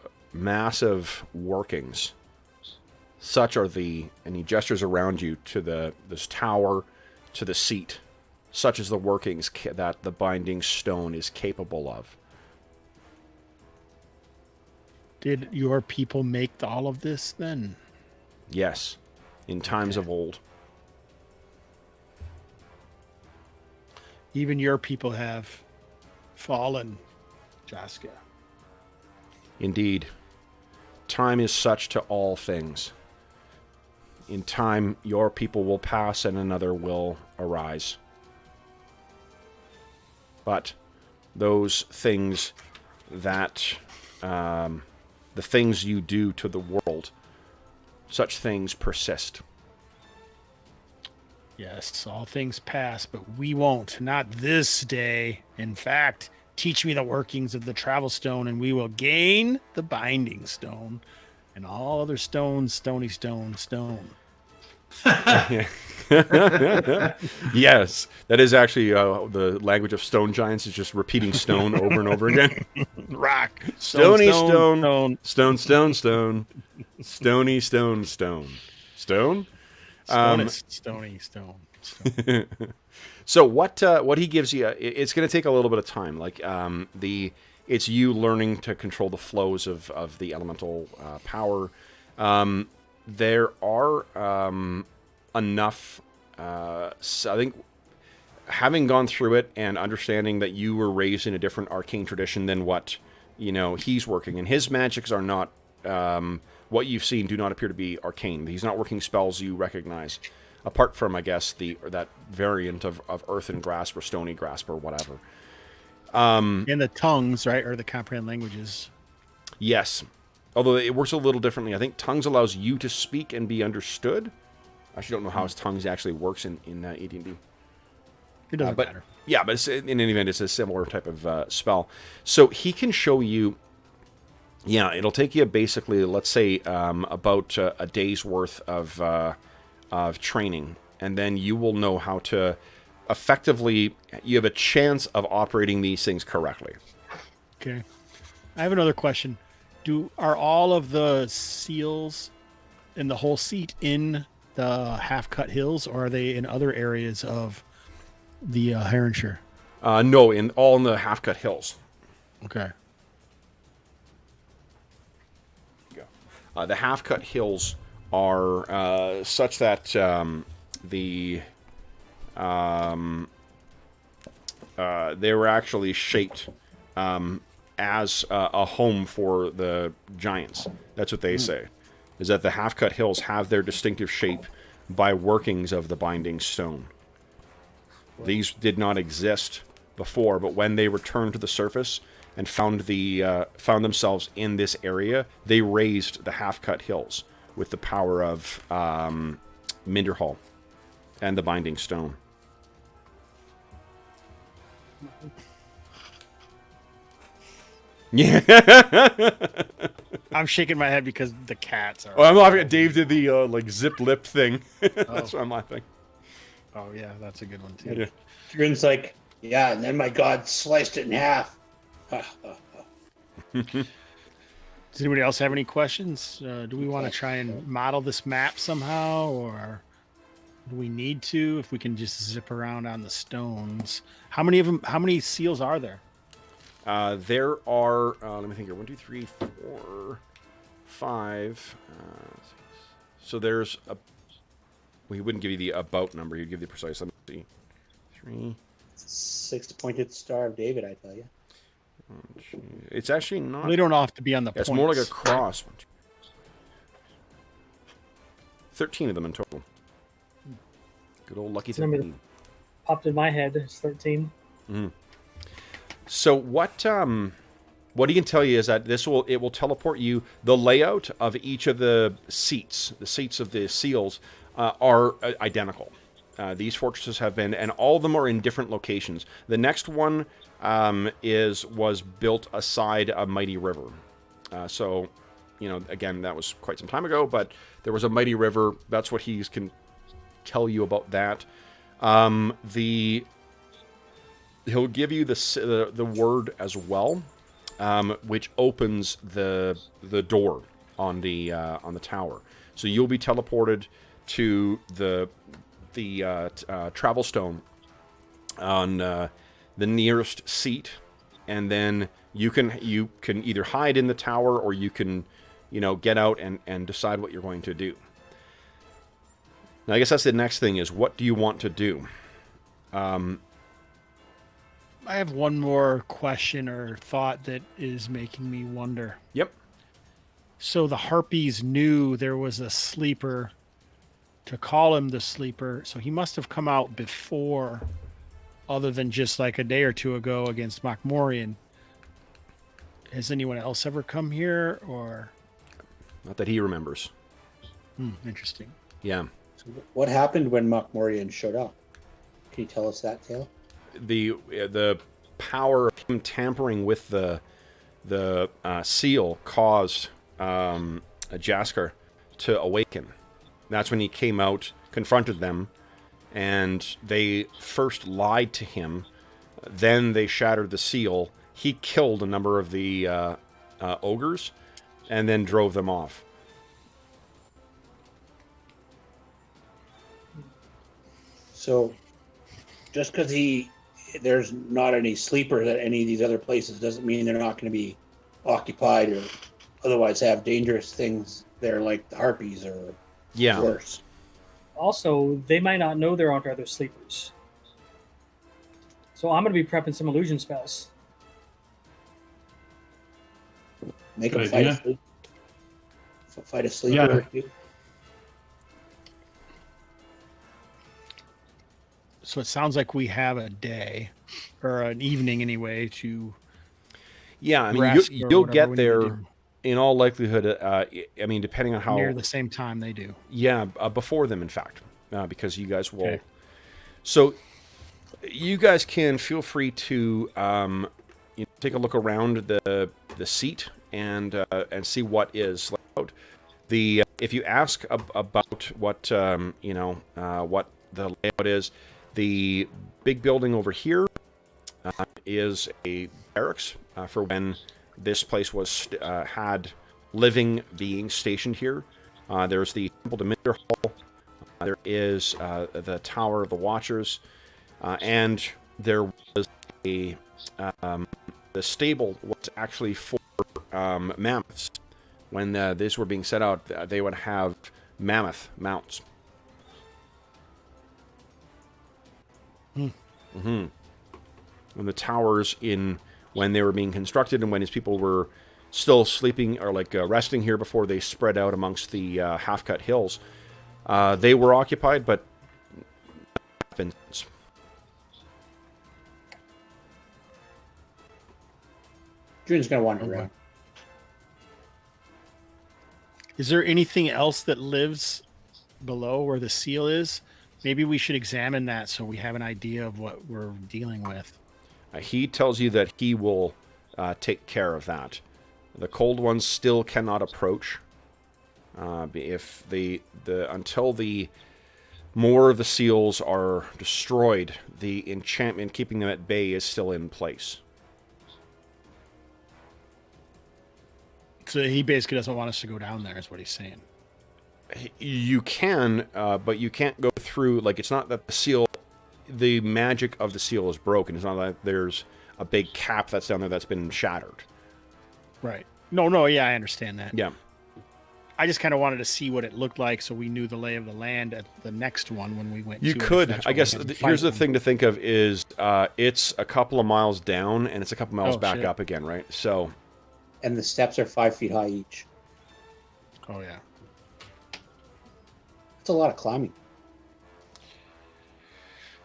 workings. Such are and he gestures around you to this tower, to the seat. Such is the workings that the binding stone is capable of. Did your people make all of this then? Yes, in times of old. Even your people have fallen, Jaska. Indeed. Time is such to all things. In time, your people will pass and another will arise. But those things that, the things you do to the world, such things persist. Yes, all things pass, but we won't. Not this day. In fact, teach me the workings of the travel stone, and we will gain the binding stone, and all other stones, stony stone. Yes, that is actually the language of stone giants, is just repeating stone over and over again. Rock. Stony stone. Stone. Stony stone. Stone? Stony stone. So what he gives you, it's going to take a little bit of time. Like it's you learning to control the flows of the elemental power. There are enough. So I think having gone through it and understanding that you were raised in a different arcane tradition than what he's working, and his magics are not. What you've seen do not appear to be arcane. He's not working spells you recognize, apart from, I guess, that variant of Earthen Grasp or Stony Grasp or whatever. And the tongues, right, or the comprehend languages. Yes, although it works a little differently. I think tongues allows you to speak and be understood. I actually don't know how his tongues actually works in AD&D. It doesn't matter. Yeah, but in any event, it's a similar type of spell. So he can show you. Yeah, it'll take you basically, let's say, about a day's worth of training, and then you will know how to effectively. You have a chance of operating these things correctly. Okay, I have another question. Are all of the seals in the whole seat in the half-cut hills, or are they in other areas of the Heronshire? No, all in the half-cut hills. Okay. The half-cut hills are such that they were actually shaped as a home for the giants. That's what they say, is that the half-cut hills have their distinctive shape by workings of the binding stone. These did not exist before, but when they returned to the surface and found themselves in this area, they raised the half-cut hills with the power of Minderhall and the binding stone. Yeah. I'm shaking my head because the cats are. Oh, I'm laughing at Dave did the like zip lip thing. That's what I'm laughing. Oh yeah, that's a good one too. Yeah. Druin's like, yeah, and then my god sliced it in half. Does anybody else have any questions? Do we want to try and model this map somehow, or do we need to? If we can just zip around on the stones, how many of them? How many seals are there? There are. Let me think here. 1, 2, 3, 4, 5. So there's a. Well, he wouldn't give you the about number. He'd give you the precise. Let me see. 3. 6-pointed Star of David, I tell you. It's actually not. They don't have to be on the. It's points. more like a cross. 13 of them in total. Good old lucky Number 13. Popped in my head. It's 13. So what he can tell you is that it will teleport you. The layout of each of the seats of the seals are identical. These fortresses have been, and all of them are in different locations. The next one was built aside a mighty river. So, again, that was quite some time ago, but there was a mighty river. That's what he can tell you about that. He'll give you the word as well, which opens the door on the tower. So you'll be teleported to the travel stone on the nearest seat, and then you can either hide in the tower, or you can get out and decide what you're going to do. Now I guess that's the next thing, is what do you want to do? I have one more question or thought that is making me wonder. Yep. So the Harpies knew there was a sleeper to call him the sleeper, so he must have come out before, other than just like a day or two ago against Mokmorian. Has anyone else ever come here, or? Not that he remembers. Interesting. Yeah. So what happened when Mokmorian showed up? Can you tell us that tale? The power of him tampering with the seal caused Jaskar to awaken. That's when he came out, confronted them, and they first lied to him. Then they shattered the seal. He killed a number of the ogres, and then drove them off. So, just because there's not any sleepers at any of these other places doesn't mean they're not going to be occupied or otherwise have dangerous things there, like the harpies or worse. Also, they might not know there aren't other sleepers. So I'm going to be prepping some illusion spells. Make them Good fight idea. a sleep. Fight a sleeper. Yeah. So it sounds like we have a day, or an evening anyway, to. Yeah, I mean, rest or you'll whatever get we need to there do. in all likelihood. I mean, depending on how Near the same time they do. Yeah, before them, in fact, because you guys will. Okay. So, you guys can feel free to take a look around the seat and see what is layout. If you ask about what what the layout is, the big building over here is a barracks for when this place was had living beings stationed here. There's the Temple to Minder Hall. There is the Tower of the Watchers, and there was the stable was actually for mammoths. when these were being set out, they would have mammoth mounts. When the towers when they were being constructed and when his people were still sleeping or like resting here before they spread out amongst the half-cut hills, they were occupied, but Druin's gonna wander around. Is there anything else that lives below where the seal is? Maybe we should examine that so we have an idea of what we're dealing with. He tells you that he will take care of that. The cold ones still cannot approach. If until the more of the seals are destroyed, the enchantment keeping them at bay is still in place. So he basically doesn't want us to go down there, is what he's saying. You can, but you can't go through. Like, it's not that the magic of the seal is broken. It's not that there's a big cap that's down there that's been shattered. Right. No, yeah, I understand that. Yeah. I just kind of wanted to see what it looked like so we knew the lay of the land at the next one when we went You to it, could. if that's I what guess we're gonna here's fight the them. thing to think of is it's a couple of miles down and it's a couple miles back shit. up again, right? So, And the steps are 5 feet high each. Oh, yeah. It's a lot of climbing.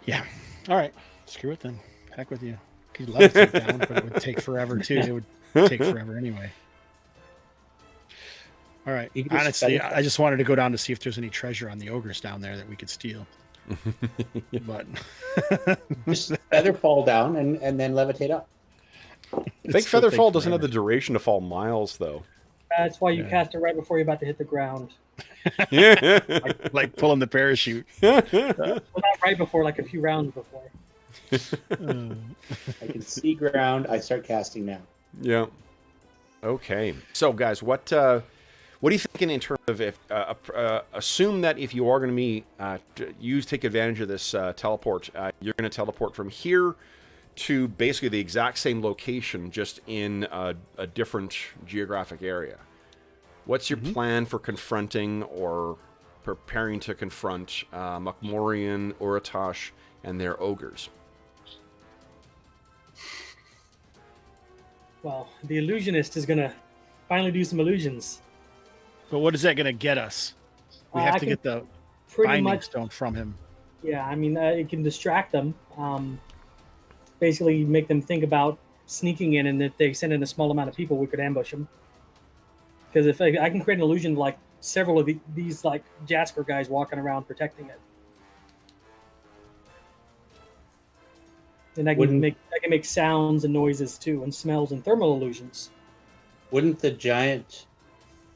Yeah. All right. Screw it then. Heck with you. You'd love to take down, but it would take forever, too. It would take forever anyway. All right. You can just Honestly, spend it. I just wanted to go down to see if there's any treasure on the ogres down there that we could steal. But Just feather fall down and then levitate up. I think Featherfall doesn't have the duration to fall miles, though. That's why you Yeah. cast it right before you're about to hit the ground. like pulling the parachute. Well, not right before, like a few rounds before. I can see ground. I start casting now. Yeah. Okay. So, guys, what are you thinking in terms of if assume that if you are going to be take advantage of this teleport, you're going to teleport from here to basically the exact same location, just in a different geographic area. What's your plan for confronting or preparing to confront Mokmorian, Uratosh, and their ogres? Well, the illusionist is going to finally do some illusions. But what is that going to get us? We have I to can get the pretty binding much, stone from him. yeah, I mean, it can distract them. Basically make them think about sneaking in, and if they send in a small amount of people, we could ambush them. Because if I can create an illusion of like several of these like Jasper guys walking around protecting it. And I can make sounds and noises too, and smells and thermal illusions. Wouldn't the giant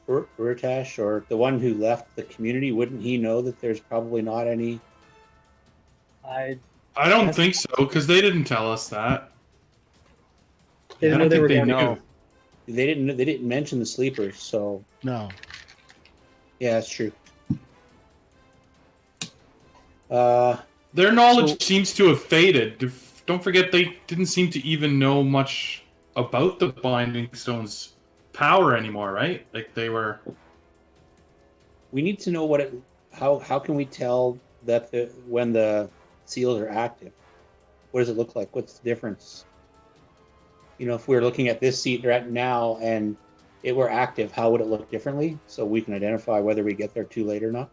Urtash, or the one who left the community, wouldn't he know that there's probably not any? I I don't think so, because they didn't tell us that. They didn't I know don't they think were they down knew. there. They didn't mention the sleepers, so No. yeah, that's true. Their knowledge seems to have faded. Don't forget, they didn't seem to even know much about the Binding Stone's power anymore, right? Like, they were... We need to know what it. How can we tell that when the seals are active? What does it look like? What's the difference? You know, if we're looking at this seat right now and it were active, how would it look differently? So we can identify whether we get there too late or not.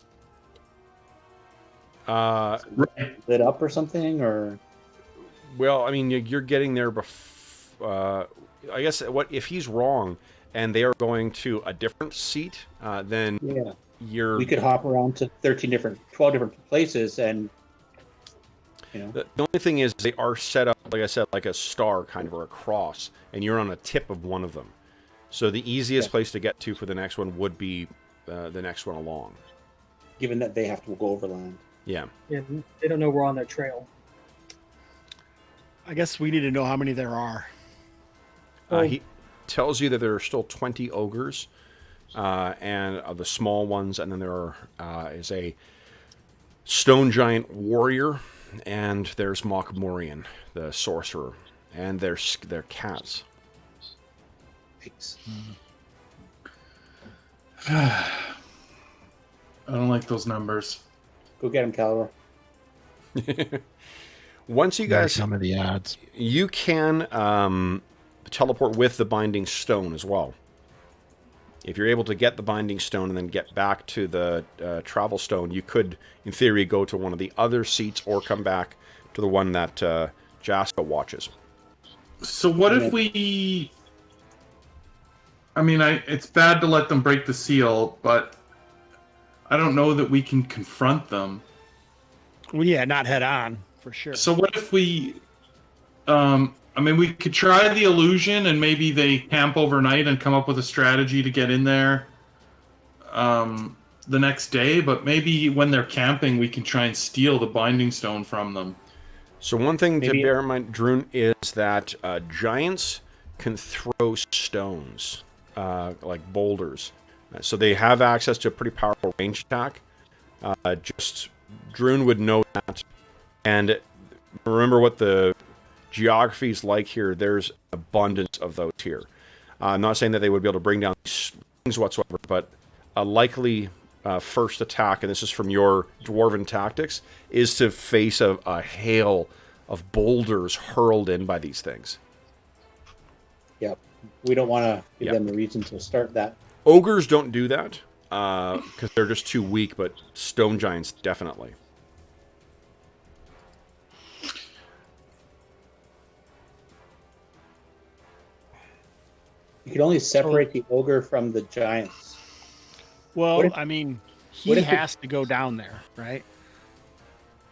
Right. Lit up or something, or Well, I mean, you're getting there before. I guess what if he's wrong and they are going to a different seat? Then yeah, you're. we could hop around to 12 different places, and you know, The only thing is they are set up, like I said, like a star kind of or a cross, and you're on a tip of one of them. So the easiest place to get to for the next one would be the next one along. given that they have to go overland. Yeah. And they don't know we're on their trail. I guess we need to know how many there are. He tells you that there are still 20 ogres, and the small ones, and then there is a stone giant warrior, and there's Mokmorian, the sorcerer, and their cats. Thanks. I don't like those numbers. Go get him, Caliber. Once you There are guys, some of the ads. you can teleport with the binding stone as well. If you're able to get the binding stone and then get back to the travel stone, you could, in theory, go to one of the other seats or come back to the one that Jaska watches. So what if we... I mean, it's bad to let them break the seal, but I don't know that we can confront them. Well, yeah, not head on for sure. So what if we... I mean, we could try the illusion, and maybe they camp overnight and come up with a strategy to get in there the next day. But maybe when they're camping, we can try and steal the binding stone from them. So one thing Maybe- to bear in mind, Druin, is that giants can throw stones, like boulders. So they have access to a pretty powerful range attack. Druin would know that. And remember what the geography is like here. There's abundance of those here. I'm not saying that they would be able to bring down these things whatsoever, but a likely first attack, and this is from your dwarven tactics, is to face a hail of boulders hurled in by these things. Yep. We don't want to give Yep. them a reason to start that. Ogres don't do that because they're just too weak, but stone giants definitely. You can only separate the ogre from the giants. Well, What if- I mean, he what if has to go down there, right?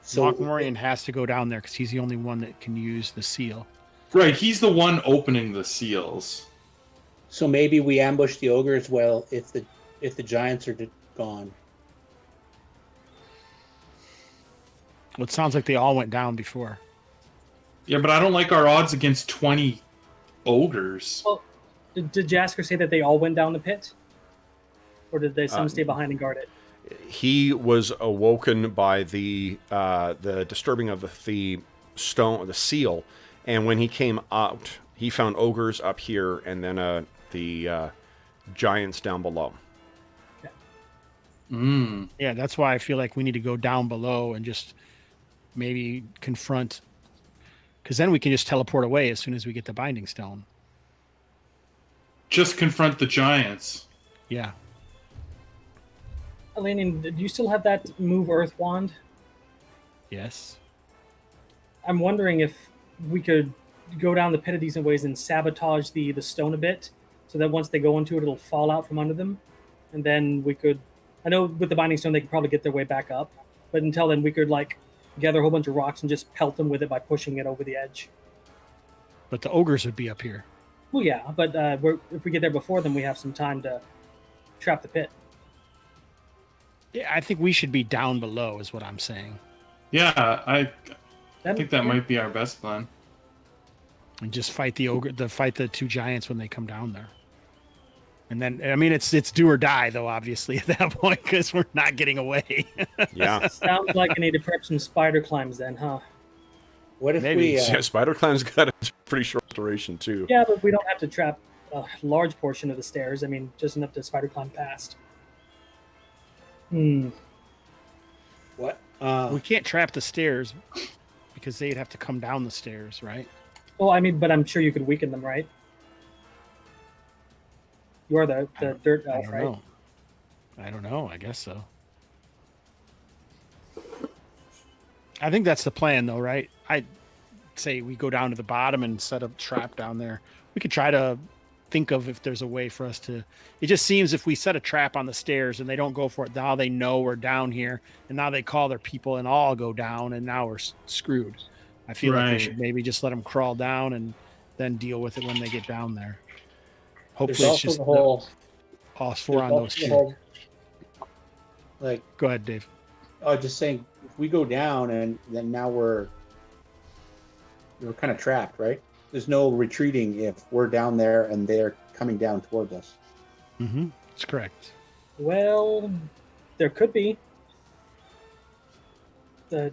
So Morian has to go down there because he's the only one that can use the seal. Right, he's the one opening the seals. So maybe we ambush the ogres. Well, if the giants are gone. Well, it sounds like they all went down before. Yeah, but I don't like our odds against 20 ogres. Well, did Jasker say that they all went down the pit? Or did they some stay behind and guard it? He was awoken by the disturbing of the stone, the seal, and when he came out, he found ogres up here and then the giants down below. Mm. Yeah, that's why I feel like we need to go down below and just maybe confront, because then we can just teleport away as soon as we get the binding stone. Just confront the giants. Yeah. Elanion, do you still have that move Earth Wand? Yes. I'm wondering if we could go down the pit of decent ways and sabotage the stone a bit, so that once they go into it, it'll fall out from under them, and then we could. I know with the binding stone they could probably get their way back up, but until then we could like gather a whole bunch of rocks and just pelt them with it by pushing it over the edge. But the ogres would be up here. Well, yeah, but if we get there before them, we have some time to trap the pit. Yeah, I think we should be down below, is what I'm saying, Yeah, I think that might be our best plan. and just fight the two giants when they come down there. And then, I mean, it's do or die, though, obviously, at that point, because we're not getting away. Yeah. Sounds like I need to prep some spider climbs then, huh? What if Maybe. we? Yeah, Spider Climb's got a pretty short duration, too. Yeah, but we don't have to trap a large portion of the stairs. I mean, just enough to spider climb past. What? We can't trap the stairs because they'd have to come down the stairs, right? Well, I mean, but I'm sure you could weaken them, right? You are the dirt I elf, don't right? know. I don't know. I guess so. I think that's the plan, though, right? I'd say we go down to the bottom and set a trap down there. We could try to think of if there's a way for us to... It just seems if we set a trap on the stairs and they don't go for it, now they know we're down here, and now they call their people and all go down, and now we're screwed. I feel like we Right. should maybe just let them crawl down and then deal with it when they get down there. There's Hopefully it's also just the whole. us four on there's those also the two. whole, like, Go ahead, Dave. I was just saying, if we go down and then now we're kind of trapped, right? There's no retreating if we're down there and they're coming down towards us. Mm-hmm. That's correct. Well, there could be. If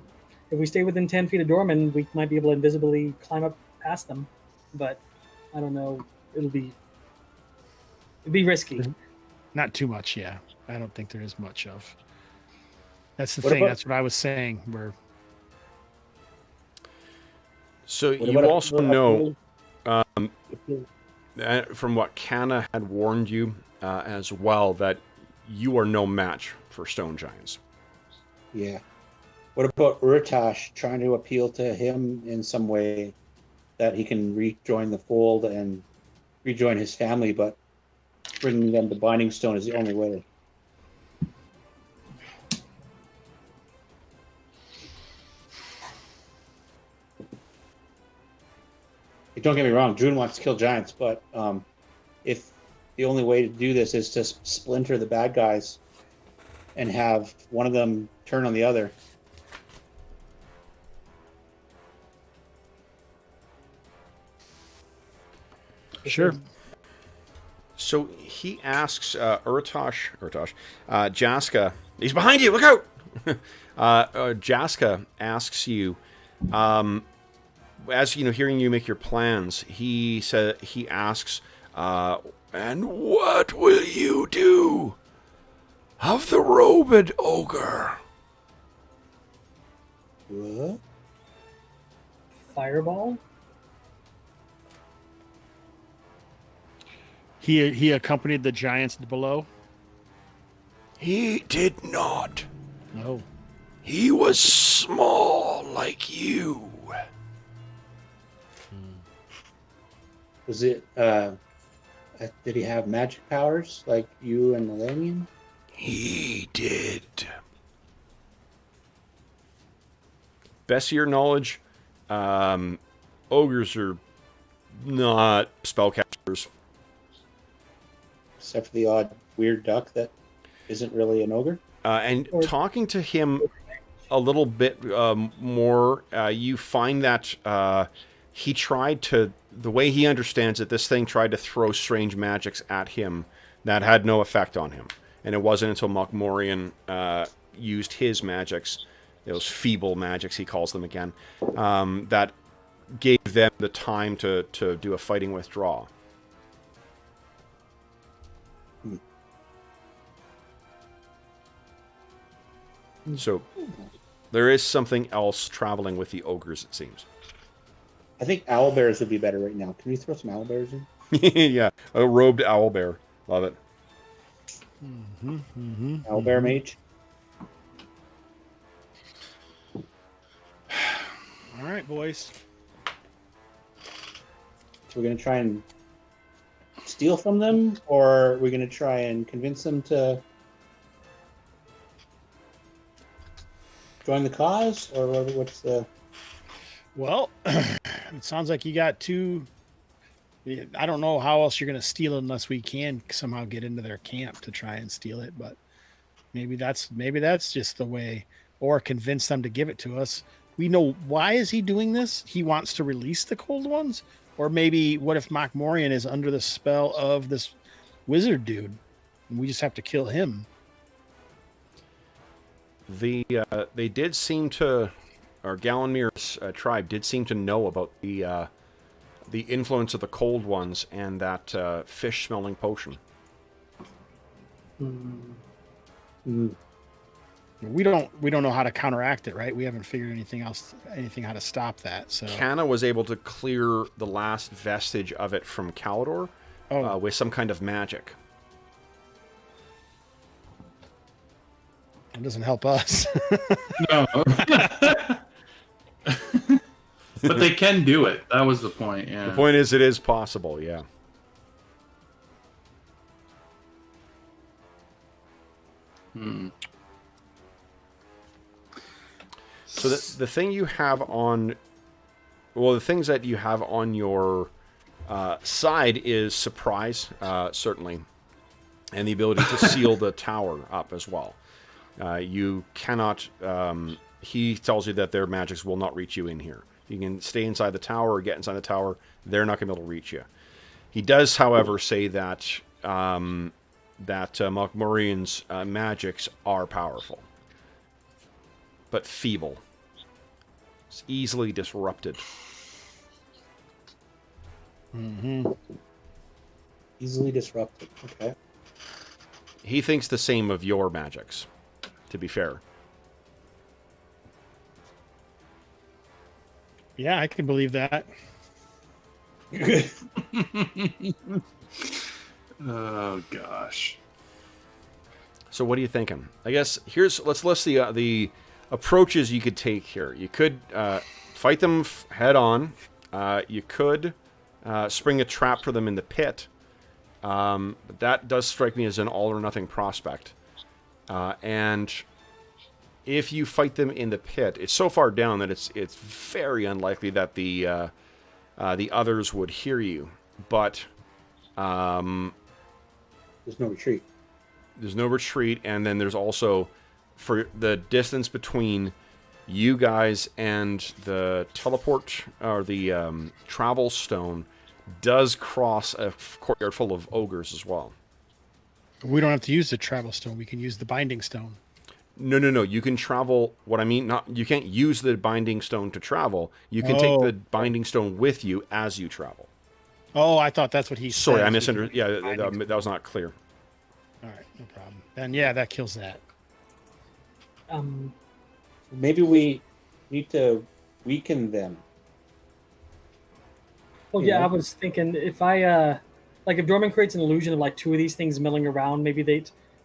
we stay within 10 feet of Dorman, we might be able to invisibly climb up past them. But I don't know. It'd be risky. Not too much, yeah. I don't think there is much of. That's the What thing. about- That's what I was saying. So What you about also know, from what Canna had warned you as well, that you are no match for stone giants. Yeah. What about Urtash trying to appeal to him in some way that he can rejoin the fold and rejoin his family, but bringing them to Binding Stone is the only way. Don't get me wrong, Druin wants to kill giants, but if the only way to do this is to splinter the bad guys and have one of them turn on the other. Sure. So he asks Jaska, he's behind you, look out! Jaska asks you, as you know, hearing you make your plans, he asks, and what will you do of the robed ogre? What? Fireball? He accompanied the giants below. He did not. No. He was small like you. Was it, did he have magic powers like you and Elanion? He did. Best of your knowledge, ogres are not spellcasters. Except for the odd weird duck that isn't really an ogre? And talking to him a little bit more, you find that he tried to, the way he understands it, this thing tried to throw strange magics at him that had no effect on him. And it wasn't until Mokmorian used his magics, those feeble magics he calls them again, that gave them the time to do a fighting withdrawal. So there is something else traveling with the ogres, it seems. I think owlbears would be better right now. Can we throw some owlbears in? Yeah, a robed owlbear. Love it. Owlbear mage? All right, boys. So we're going to try and steal from them, or we're going to try and convince them to join the cause, or what's the... Well, it sounds like you got two. I don't know how else you're going to steal it unless we can somehow get into their camp to try and steal it, but maybe that's just the way, or convince them to give it to us. We know why is he doing this? He wants to release the cold ones, or maybe what if Mokmorian is under the spell of this wizard dude, and we just have to kill him? They did seem to, or Galenmir's tribe did seem to know about the influence of the cold ones and that fish-smelling potion. We don't know how to counteract it, right? We haven't figured anything how to stop that. So Canna was able to clear the last vestige of it from Calador with some kind of magic. it doesn't help us. No. But they can do it. That was the point. Yeah. The point is, it is possible, yeah. So the thing you have on... Well, the things that you have on your side is surprise, certainly. And the ability to seal the tower up as well. You cannot... he tells you that their magics will not reach you in here. You can stay inside the tower or get inside the tower. They're not going to be able to reach you. He does, however, say that Mokmorian's magics are powerful, but feeble. It's easily disrupted. Easily disrupted. Okay. He thinks the same of your magics, to be fair. Yeah, I can believe that. Oh gosh. So what are you thinking? I guess let's list the approaches you could take here. You could fight them head on. You could spring a trap for them in the pit. But that does strike me as an all or nothing prospect. And if you fight them in the pit, it's so far down that it's very unlikely that the others would hear you. But There's no retreat. there's no retreat, and then there's also, for the distance between you guys and the teleport or the travel stone does cross a courtyard full of ogres as well. We don't have to use the travel stone. We can use the binding stone. No. You can travel. What I mean, you can't use the binding stone to travel. You can take the binding stone with you as you travel. Oh, I thought that's what he said. Sorry, I misunderstood. Yeah, that was not clear. All right, no problem. Then yeah, that kills that. Maybe we need to weaken them. Well, yeah, I was thinking if I if Dorman creates an illusion of like two of these things milling around, maybe they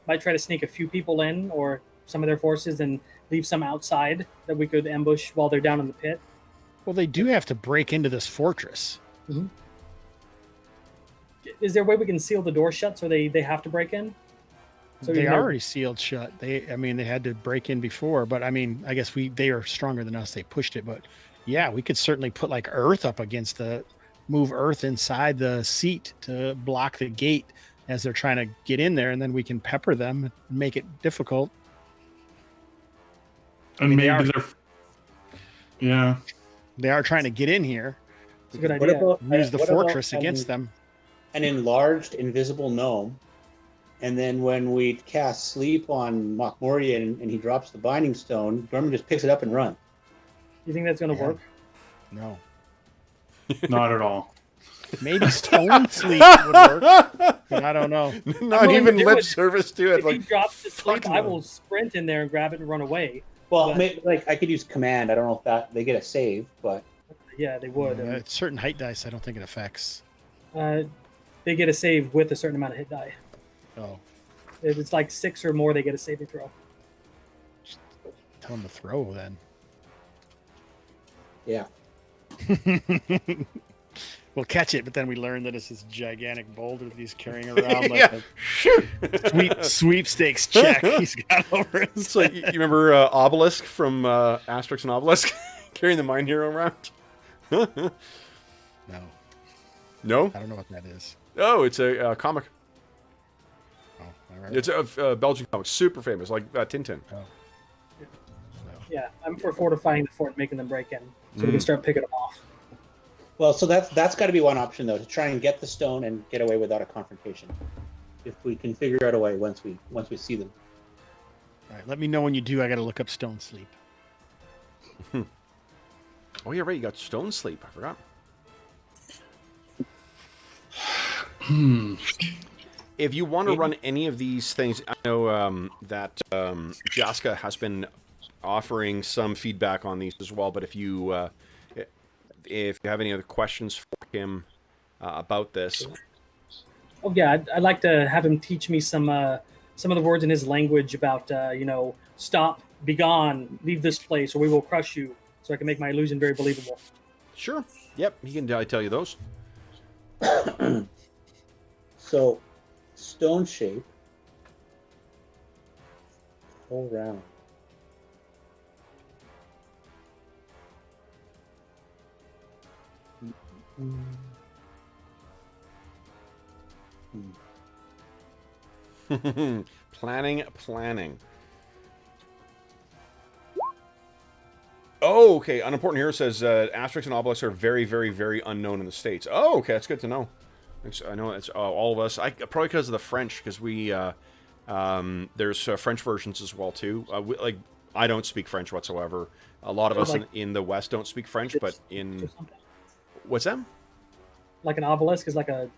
might try to sneak a few people in or some of their forces and leave some outside that we could ambush while they're down in the pit. Well, they do have to break into this fortress. Mm-hmm. Is there a way we can seal the door shut so they have to break in? So they already sealed shut. They had to break in before, but I mean, I guess they are stronger than us. They pushed it, but yeah, we could certainly put like earth up against move earth inside the seat to block the gate as they're trying to get in there, and then we can pepper them and make it difficult. And maybe they are trying to get in here. It's a good idea. Use the fortress against them. An enlarged invisible gnome, and then when we cast sleep on Moria and he drops the binding stone, Dorman just picks it up and runs. You think that's going to work? No. Not at all. Maybe stone sleep would work, but I don't know. Not even lip service to it. If he drops the sleep, I will sprint in there and grab it and run away. Well, maybe, I could use command. I don't know if that they get a save, but yeah, they would. Certain height dice, I don't think it affects. They get a save with a certain amount of hit die. Oh. If it's like 6 or more, they get a saving throw. Just tell them to throw then. Yeah. We'll catch it, but then we learn that it's this gigantic boulder that he's carrying around like a sweepstakes check he's got over it. It's like, you remember Obelisk from Asterix and Obelisk carrying the Mine Hero around? No. No? I don't know what that is. Oh, it's a comic. Oh, all right. It's a Belgian comic, super famous, like Tintin. Oh. Yeah, I'm for fortifying the fort, making them break in, so we can start picking them off. Well, so that's got to be one option though, to try and get the stone and get away without a confrontation. If we can figure out a way once we see them. All right, let me know when you do. I got to look up stone sleep. Oh yeah, right. You got stone sleep. I forgot. If you want to run any of these things, I know that Jaska has been offering some feedback on these as well. But if you have any other questions for him about this, oh yeah, I'd like to have him teach me some of the words in his language about stop, be gone, leave this place, or we will crush you, so I can make my illusion very believable. Sure. Yep, he can tell you those. So, stone shape, whole round. Planning. Oh, okay. Unimportant Hero says Asterix and Obelix are very, very, very unknown in the States. Oh, okay. That's good to know. I know it's all of us. Probably because of the French, because we there's French versions as well too. I don't speak French whatsoever. A lot of us in the West don't speak French, but in what's that? Like an obelisk is like a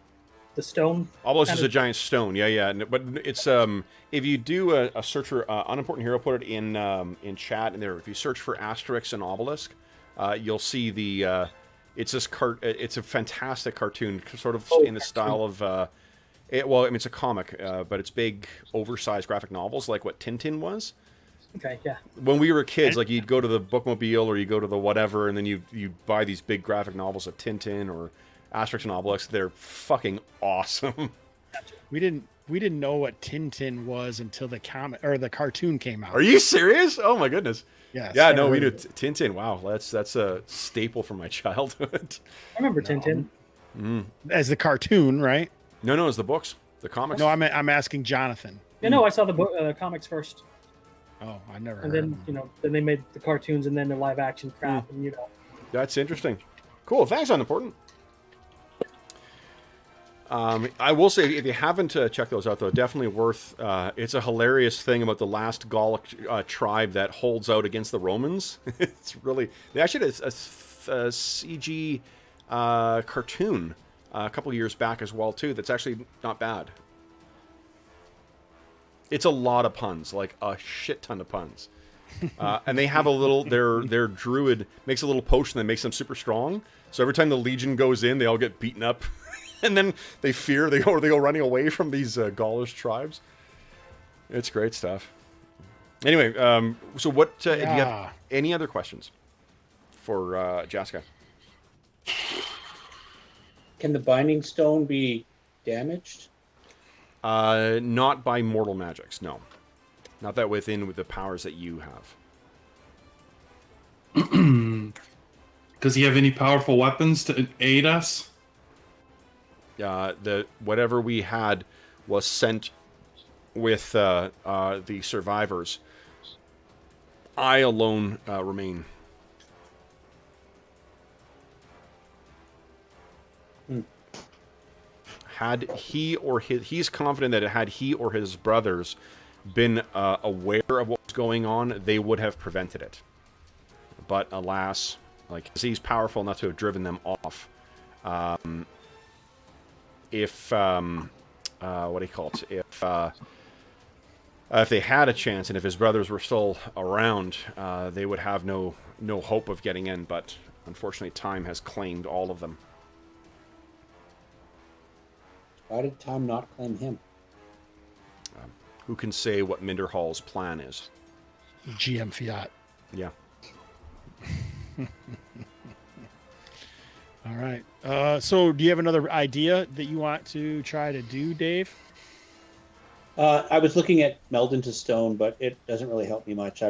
the stone. Obelisk kind is of- a giant stone. Yeah. But it's if you do a search for unimportant hero, put it in chat, and there if you search for Asterix and Obelisk, you'll see the it's this it's a fantastic cartoon, sort of in the style of well, I mean it's a comic, but it's big, oversized graphic novels like what Tintin was. Okay, yeah. When we were kids, like you'd go to the bookmobile or you go to the whatever, and then you buy these big graphic novels of Tintin or Asterix and Obelix. They're fucking awesome. We didn't know what Tintin was until the comic or the cartoon came out. Are you serious? Oh my goodness. Yes. Yeah, no, we knew Tintin. Wow, that's a staple from my childhood. I remember Tintin. As the cartoon, right? No, it's the books, the comics. No, I'm asking Jonathan. Yeah, no, I saw the comics first, Oh, I never. and heard then of him. then they made the cartoons, and then the live action crap, and That's interesting. Cool. Thanks, Unimportant. I will say, if you haven't checked those out, though, definitely worth. It's a hilarious thing about the last Gallic tribe that holds out against the Romans. It's really. They actually did a CG cartoon a couple years back as well, too. That's actually not bad. It's a lot of puns, like a shit ton of puns. And they have a little, their druid makes a little potion that makes them super strong. So every time the legion goes in, they all get beaten up. And then they go running away from these Gaulish tribes. It's great stuff. Anyway, so what, do you have any other questions for Jessica? Can the binding stone be damaged? Not by mortal magics, no. Not that with the powers that you have. Does he have any powerful weapons to aid us? The whatever we had was sent with the survivors. I alone remain. Had he or he's confident that had he or his brothers been aware of what was going on, they would have prevented it. But alas, like he's powerful enough to have driven them off. If what do you call it? If they had a chance, and if his brothers were still around, they would have no hope of getting in. But unfortunately, time has claimed all of them. Why did time not claim him? Who can say what Minderhall's plan is? GM Fiat. Yeah. All right. So do you have another idea that you want to try to do, Dave? I was looking at meld into stone, but it doesn't really help me much.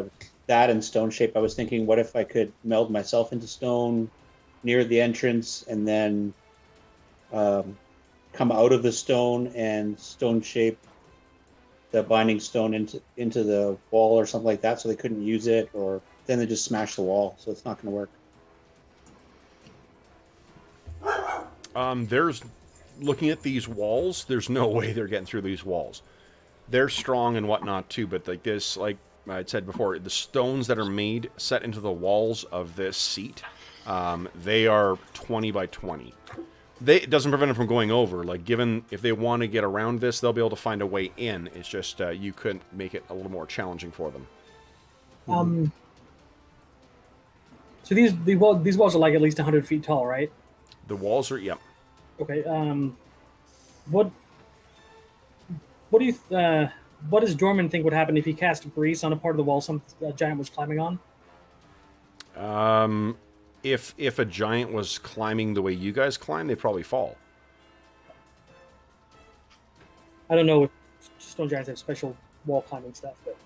That and stone shape. I was thinking, what if I could meld myself into stone near the entrance, and then come out of the stone and stone shape the binding stone into the wall or something like that, so they couldn't use it, or then they just smash the wall, so it's not going to work. There's looking at these walls. There's no way they're getting through these walls. They're strong and whatnot too, but like this, like I said before, the stones that are set into the walls of this seat, they are 20 by 20. It doesn't prevent them from going over. Like, given if they want to get around this, they'll be able to find a way in. It's just you could make it a little more challenging for them. So these walls are like at least 100 feet tall, right? The walls are, yep. Okay. What does Dorman think would happen if he cast grease on a part of the wall some giant was climbing on? If a giant was climbing the way you guys climb, they'd probably fall. I don't know if stone giants have special wall climbing stuff, but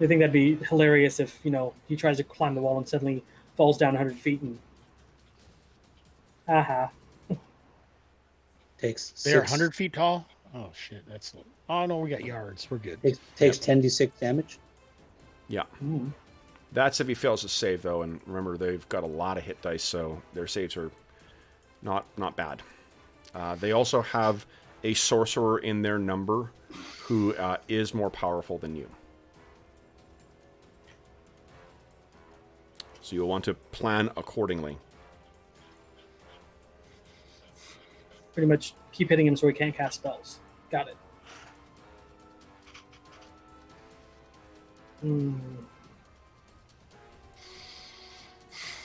I think that'd be hilarious if he tries to climb the wall and suddenly falls down 100 feet and Takes They're 100 feet tall? Oh, shit. That's... Oh, no, we got yards. We're good. Takes 10d6 damage. Yeah. That's if he fails to save, though, and remember, they've got a lot of hit dice, so their saves are not bad. They also have a sorcerer in their number who is more powerful than you. So you'll want to plan accordingly. pretty much keep hitting him so he can't cast spells. Got it.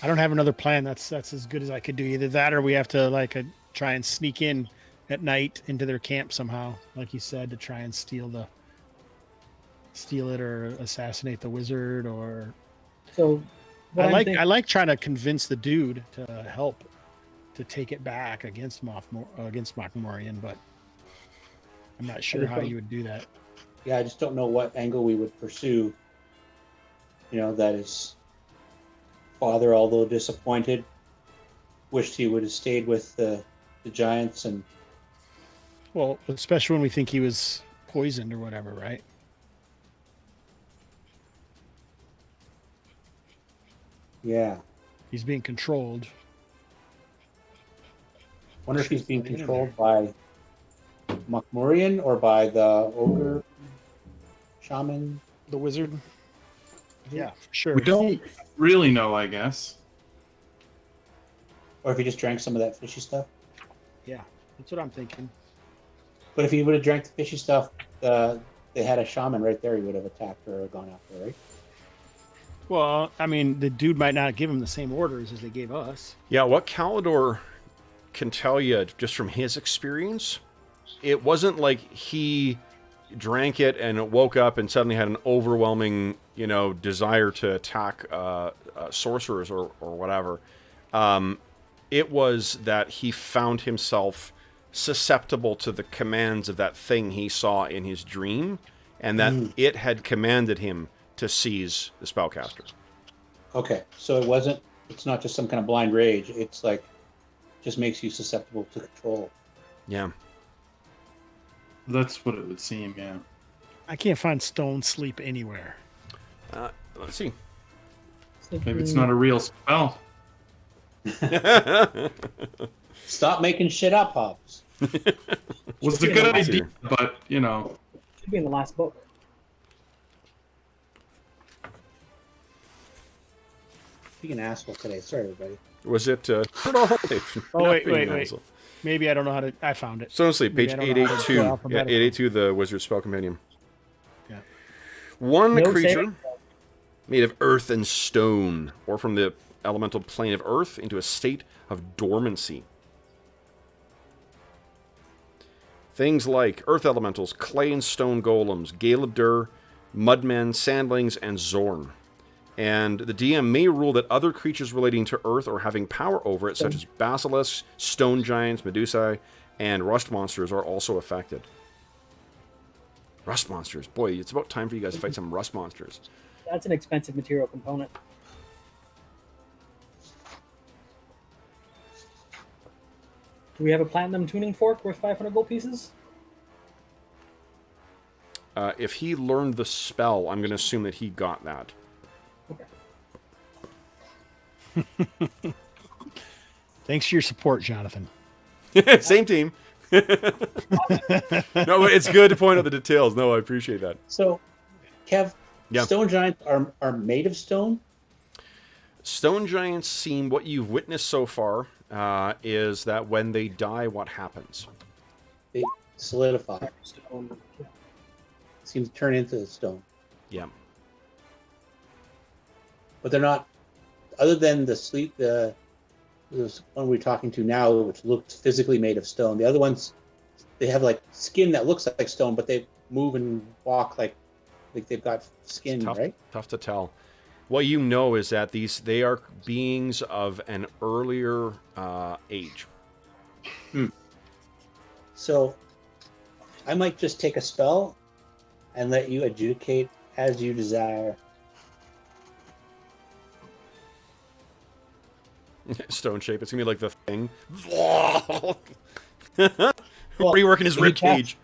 I don't have another plan. That's as good as I could do. Either that, or we have to like try and sneak in at night into their camp somehow, like you said, to try and steal it or assassinate the wizard. Or So I like trying to convince the dude to help to take it back against Mokmorian, but I'm not sure how you would do that. Yeah, I just don't know what angle we would pursue. You know, that his father, although disappointed, wished he would have stayed with the giants. And Well, especially when we think he was poisoned or whatever, right? yeah, He's being controlled. wonder if he's being controlled by Mokmorian or by the ogre shaman. The wizard. Yeah, for sure. We don't really know, I guess. Or if he just drank some of that fishy stuff. Yeah, that's what I'm thinking. But if he would have drank the fishy stuff, they had a shaman right there, he would have attacked her or gone after her, right? Well, I mean, the dude might not give him the same orders as they gave us. Yeah, what Calidor can tell you just from his experience, it wasn't like he drank it and woke up and suddenly had an overwhelming, desire to attack sorcerers or whatever. It was that he found himself susceptible to the commands of that thing he saw in his dream, and that it had commanded him to seize the spellcaster. Okay, so it's not just some kind of blind rage, it's like, just makes you susceptible to control. Yeah. That's what it would seem, yeah. I can't find stone sleep anywhere. Let's see. Maybe it's not a real spell. Stop making shit up, Hobbs. Was a good idea, but, Should be in the last book. Being an asshole today. Sorry, everybody. Was it... Oh, wait. Maybe I don't know how to... I found it. Stone Sleep, page Maybe I don't know how to 882. do Yeah, alphabetical. 882, the Wizard's Spell Compendium. Yeah. One No creature saving. made of earth and stone, or from the elemental plane of earth into a state of dormancy. Things like earth elementals, clay and stone golems, Galebdur, mudmen, sandlings, and Zorn. And the DM may rule that other creatures relating to earth or having power over it, such as basilisks, stone giants, medusae, and rust monsters, are also affected. Rust monsters. Boy, it's about time for you guys to fight some rust monsters. That's an expensive material component. Do we have a platinum tuning fork worth 500 gold pieces? If he learned the spell, I'm going to assume that he got that. Okay. Thanks for your support, Jonathan. Same team. No, but it's good to point out the details. No, I appreciate that. So, Kev, Yeah. stone giants are made of stone? Stone giants seem, what you've witnessed so far, is that when they die, what happens? They solidify. Stone. Yeah. Seem to turn into stone. Yeah. But they're not, other than the one we're talking to now, which looks physically made of stone. The other ones, they have like skin that looks like stone, but they move and walk like they've got skin, right? Tough to tell. What you know is that they are beings of an earlier age. So, I might just take a spell and let you adjudicate as you desire. Stone shape. It's going to be like the thing. Well, Reworking his rib cage.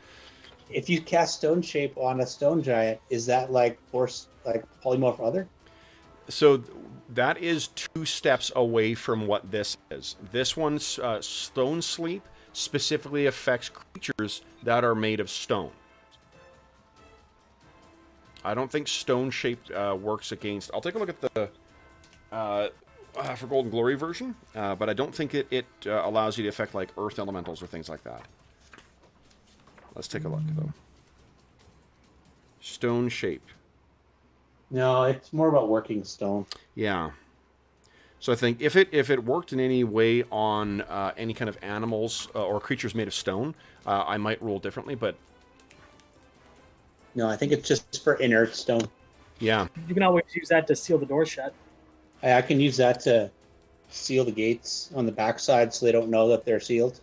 If you cast stone shape on a stone giant, is that like polymorph other? So that is 2 steps away from what this is. This one's stone sleep specifically affects creatures that are made of stone. I don't think stone shape works against... I'll take a look at the for Golden Glory version, but I don't think it allows you to affect like earth elementals or things like that. Let's take a look though. Stone shape. No, it's more about working stone. Yeah. So I think if it worked in any way on any kind of animals or creatures made of stone, I might rule differently. But No, I think it's just for inert stone. yeah, You can always use that to seal the door shut. I can use that to seal the gates on the backside so they don't know that they're sealed.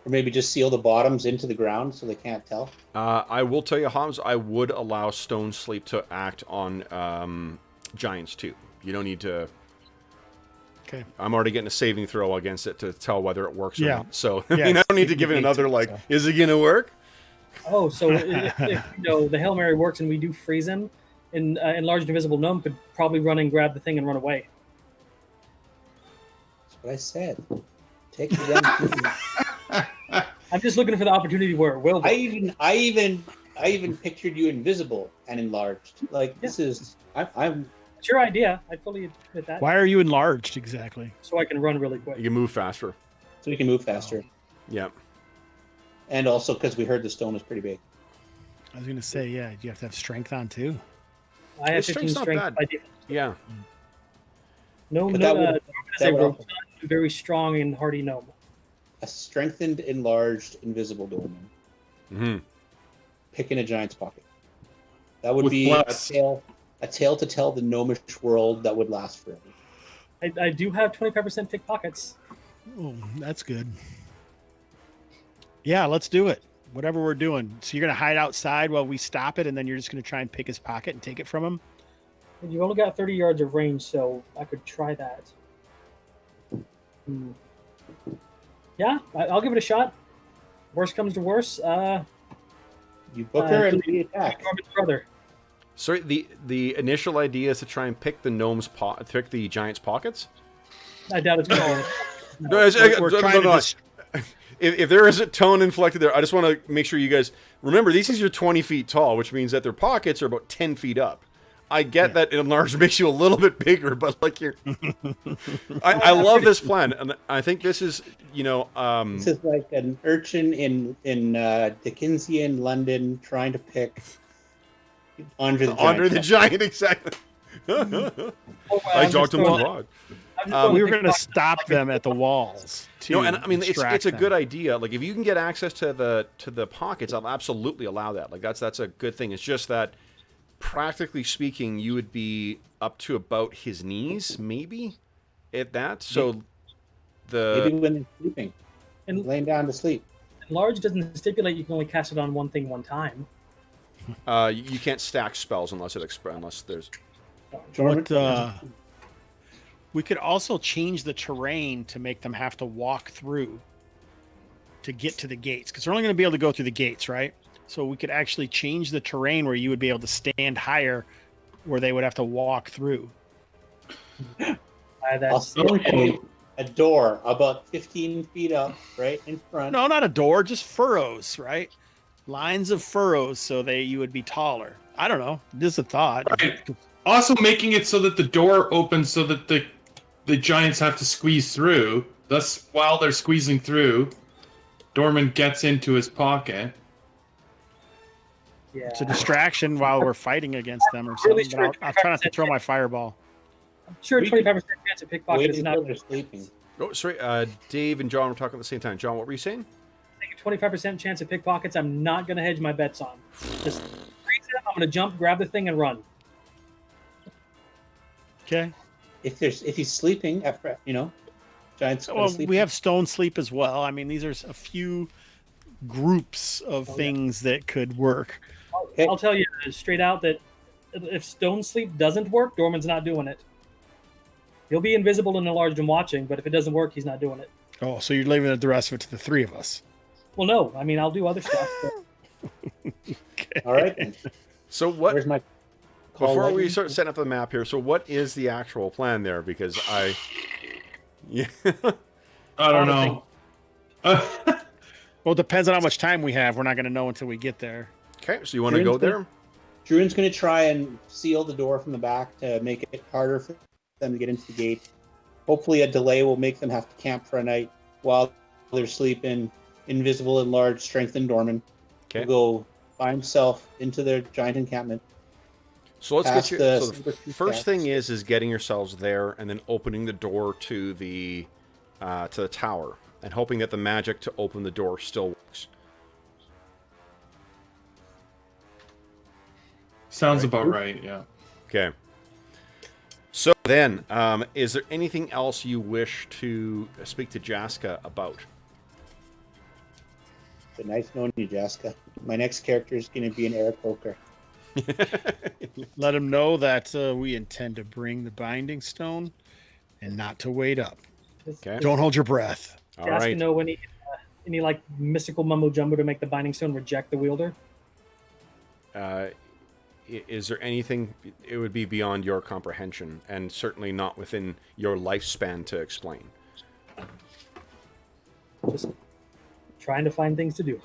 Or maybe just seal the bottoms into the ground so they can't tell. I will tell you, Hobbs, I would allow Stone Sleep to act on giants too. You don't need to. Okay. I'm already getting a saving throw against it to tell whether it works or Yeah. not. So I Yeah, mean, I don't need it's- to give it it another needs like, to, so. is it gonna work? Oh, so if the Hail Mary works and we do freeze him, and enlarged invisible gnome could probably run and grab the thing and run away. That's what I said. Take the damn. I'm just looking for the opportunity where it will. I even pictured you invisible and enlarged. Like this is I'm It's your idea. I fully admit that. Why are you enlarged exactly? So I can run really quick. You can move faster. so we can move faster. Yeah. And also because we heard the stone is pretty big. I was gonna say, yeah, you have to have strength on too. I have His 15 strength's not strength bad. by default. Yeah. No, But no, that would- is that a would robust, very strong and hardy gnome. A strengthened, enlarged, invisible doorman. Hmm. Pick in a giant's pocket. That would With be plus. a tale to tell the gnomish world that would last forever. I do have 25% pickpockets. Oh, that's good. Yeah, let's do it. Whatever we're doing. So you're gonna hide outside while we stop it, and then you're just gonna try and pick his pocket and take it from him. And you've only got 30 yards of range, so I could try that. Yeah, I'll give it a shot. Worst comes to worst, You book her and we attack. Norman's brother. So the initial idea is to try and pick pick the giant's pockets. I doubt it's going to No, it's- We're no, trying no, to no. If there is a tone inflected there, I just want to make sure you guys remember these things are 20 feet tall, which means that their pockets are about 10 feet up. I get that enlarged makes you a little bit bigger, but like you're, I love this plan, and I think this is This is like an urchin in Dickensian London trying to pick Andre the Giant. Andre the Giant exactly. I talked to him wrong. we were gonna stop them at the walls. Too, No, and I mean it's distract a them. good idea. Like if you can get access to the pockets, I'll absolutely allow that. Like that's a good thing. It's just that practically speaking, you would be up to about his knees, maybe, at that. So Maybe when they're sleeping, And laying down to sleep. large doesn't stipulate you can only cast it on one thing one time. you can't stack spells unless there's. Jordan, What, we could also change the terrain to make them have to walk through to get to the gates, because they're only going to be able to go through the gates, right? So we could actually change the terrain where you would be able to stand higher, where they would have to walk through. I'll That's still create a door about 15 feet up, right in front. No, not a door, just furrows, right? Lines of furrows, so you would be taller. I don't know. This is a thought. Right. Also making it so that the door opens so that the giants have to squeeze through. Thus, while they're squeezing through, Dorman gets into his pocket. yeah. It's a distraction while we're fighting against them or something. Really But I'll try not to throw my fireball. I'm sure 25% chance of pickpocket Wait is until not. they're sleeping. Oh, sorry. Dave and John were talking at the same time. John, what were you saying? I think a 25% chance of pickpockets. I'm not going to hedge my bets on. Just freeze it. I'm going to jump, grab the thing, and run. Okay. If he's sleeping, giants. go to Well, sleep. we have stone sleep as well. I mean, these are a few groups of things that could work. Okay. I'll tell you straight out that if stone sleep doesn't work, Dorman's not doing it. He'll be invisible and enlarged and watching, but if it doesn't work, he's not doing it. Oh, so you're leaving the rest of it to the three of us. Well, no. I mean, I'll do other stuff. But All right. Then. So what? Where's my call Before we lightning? start setting up the map here, so what is the actual plan there? Because yeah. I don't know. Well, it depends on how much time we have. We're not going to know until we get there. Okay, so you want to go there? Druin's going to try and seal the door from the back to make it harder for them to get into the gate. Hopefully, a delay will make them have to camp for a night while they're sleeping. Invisible, enlarged, strengthened Dorman Okay. will go by himself into their giant encampment. So let's Past get you. the So the silver tooth first cats. thing is getting yourselves there, and then opening the door to the tower, and hoping that the magic to open the door still works. Sounds about right, yeah. Okay. So then, is there anything else you wish to speak to Jaska about? But nice knowing you, Jaska. My next character is going to be an Eric Poker. Let him know that we intend to bring the binding stone and not to wait up. Okay. Don't hold your breath. All Jaska right. know any like mystical mumbo jumbo to make the binding stone reject the wielder. Is there anything? It would be beyond your comprehension, and certainly not within your lifespan to explain. Just trying to find things to do.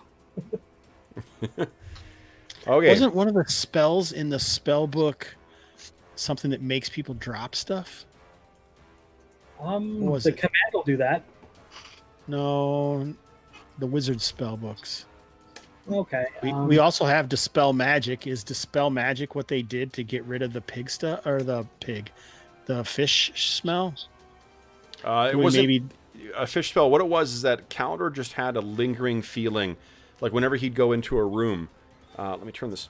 Okay. Wasn't one of the spells in the spell book something that makes people drop stuff? What was The it? command will do that. No, the wizard spell books. Okay. We also have dispel magic. Is dispel magic what they did to get rid of the pig stuff or the fish smell? It We wasn't maybe a fish spell. What it was is that Calder just had a lingering feeling, like whenever he'd go into a room. Let me turn this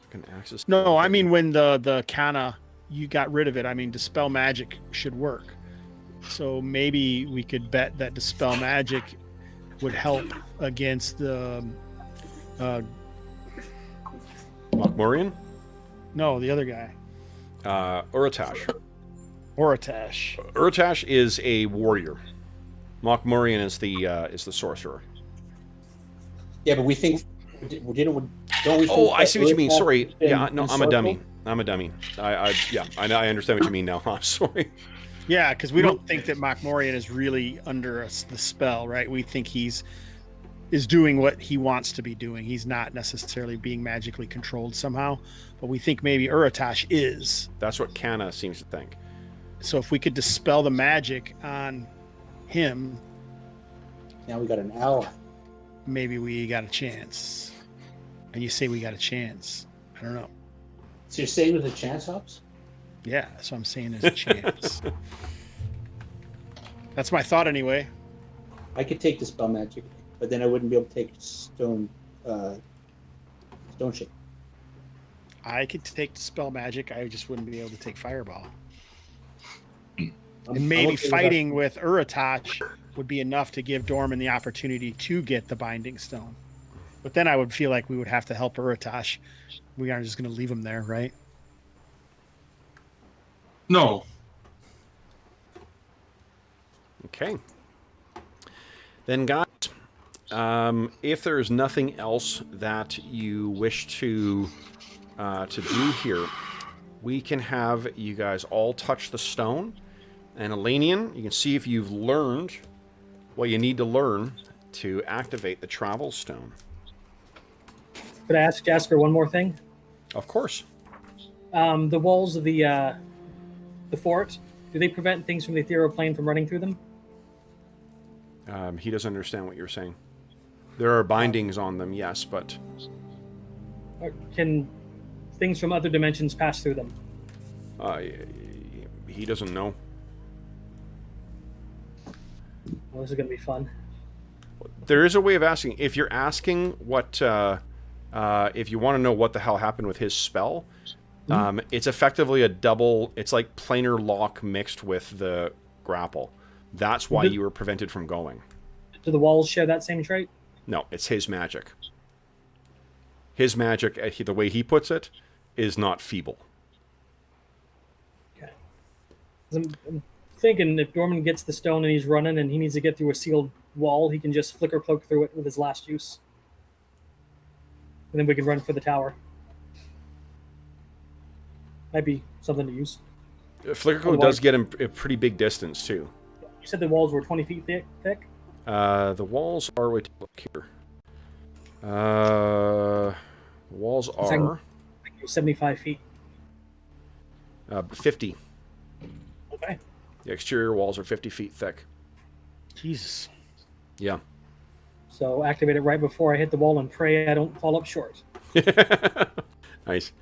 fucking axis. no. I mean when the kana you got rid of it. I mean dispel magic should work. So maybe we could bet that dispel magic would help against the. Morian, No, the other guy. Uratash. Oratash. Uratash is a warrior. Morian is the sorcerer. Yeah, but we think... Don't we Oh, think I see what you that mean. Earth Sorry. has been Yeah, no, I'm a encircled? dummy. I'm a dummy. I understand what you mean now. I'm sorry. Yeah, because we don't think that Morian is really under the spell, right? We think is doing what he wants to be doing. He's not necessarily being magically controlled somehow, but we think maybe Uratash is. That's what Kana seems to think. So if we could dispel the magic on him, Now we got an ally. maybe we got a chance. And you say we got a chance. I don't know. So you're saying with a chance, Hobbs? Yeah, that's what I'm saying. There's a chance. That's my thought anyway. I could take the spell magic, but then I wouldn't be able to take stone shape. I could take spell magic. I just wouldn't be able to take fireball. I'm And maybe okay with that. fighting with Uratash would be enough to give Dorman the opportunity to get the binding stone. But then I would feel like we would have to help Uratash. We aren't just going to leave him there, right? No. Okay. Then, guys, if there is nothing else that you wish to do here, we can have you guys all touch the stone. And Elanion, you can see if you've learned what you need to learn to activate the travel stone. Could I ask Jasper one more thing? Of course. The walls of the fort, do they prevent things from the ethereal plane from running through them? He doesn't understand what you're saying. There are bindings on them, yes, but Or can things from other dimensions pass through them? he doesn't know. Well, this is going to be fun. There is a way of asking. If you're asking what, if you want to know what the hell happened with his spell, it's effectively a double. It's like planar lock mixed with the grapple. That's why you were prevented from going. Do the walls share that same trait? No, it's his magic. His magic, the way he puts it, is not feeble. Okay. 'Cause I'm thinking if Dorman gets the stone and he's running and he needs to get through a sealed wall, he can just flicker cloak through it with his last use. And then we can run for the tower. Might be something to use. Flicker Code does get him a pretty big distance, too. You said the walls were 20 feet thick? The walls are... Wait, look here. The walls are... 75 feet. 50. Okay. The exterior walls are 50 feet thick. Jesus. Yeah. So activate it right before I hit the wall and pray I don't fall up short. Nice.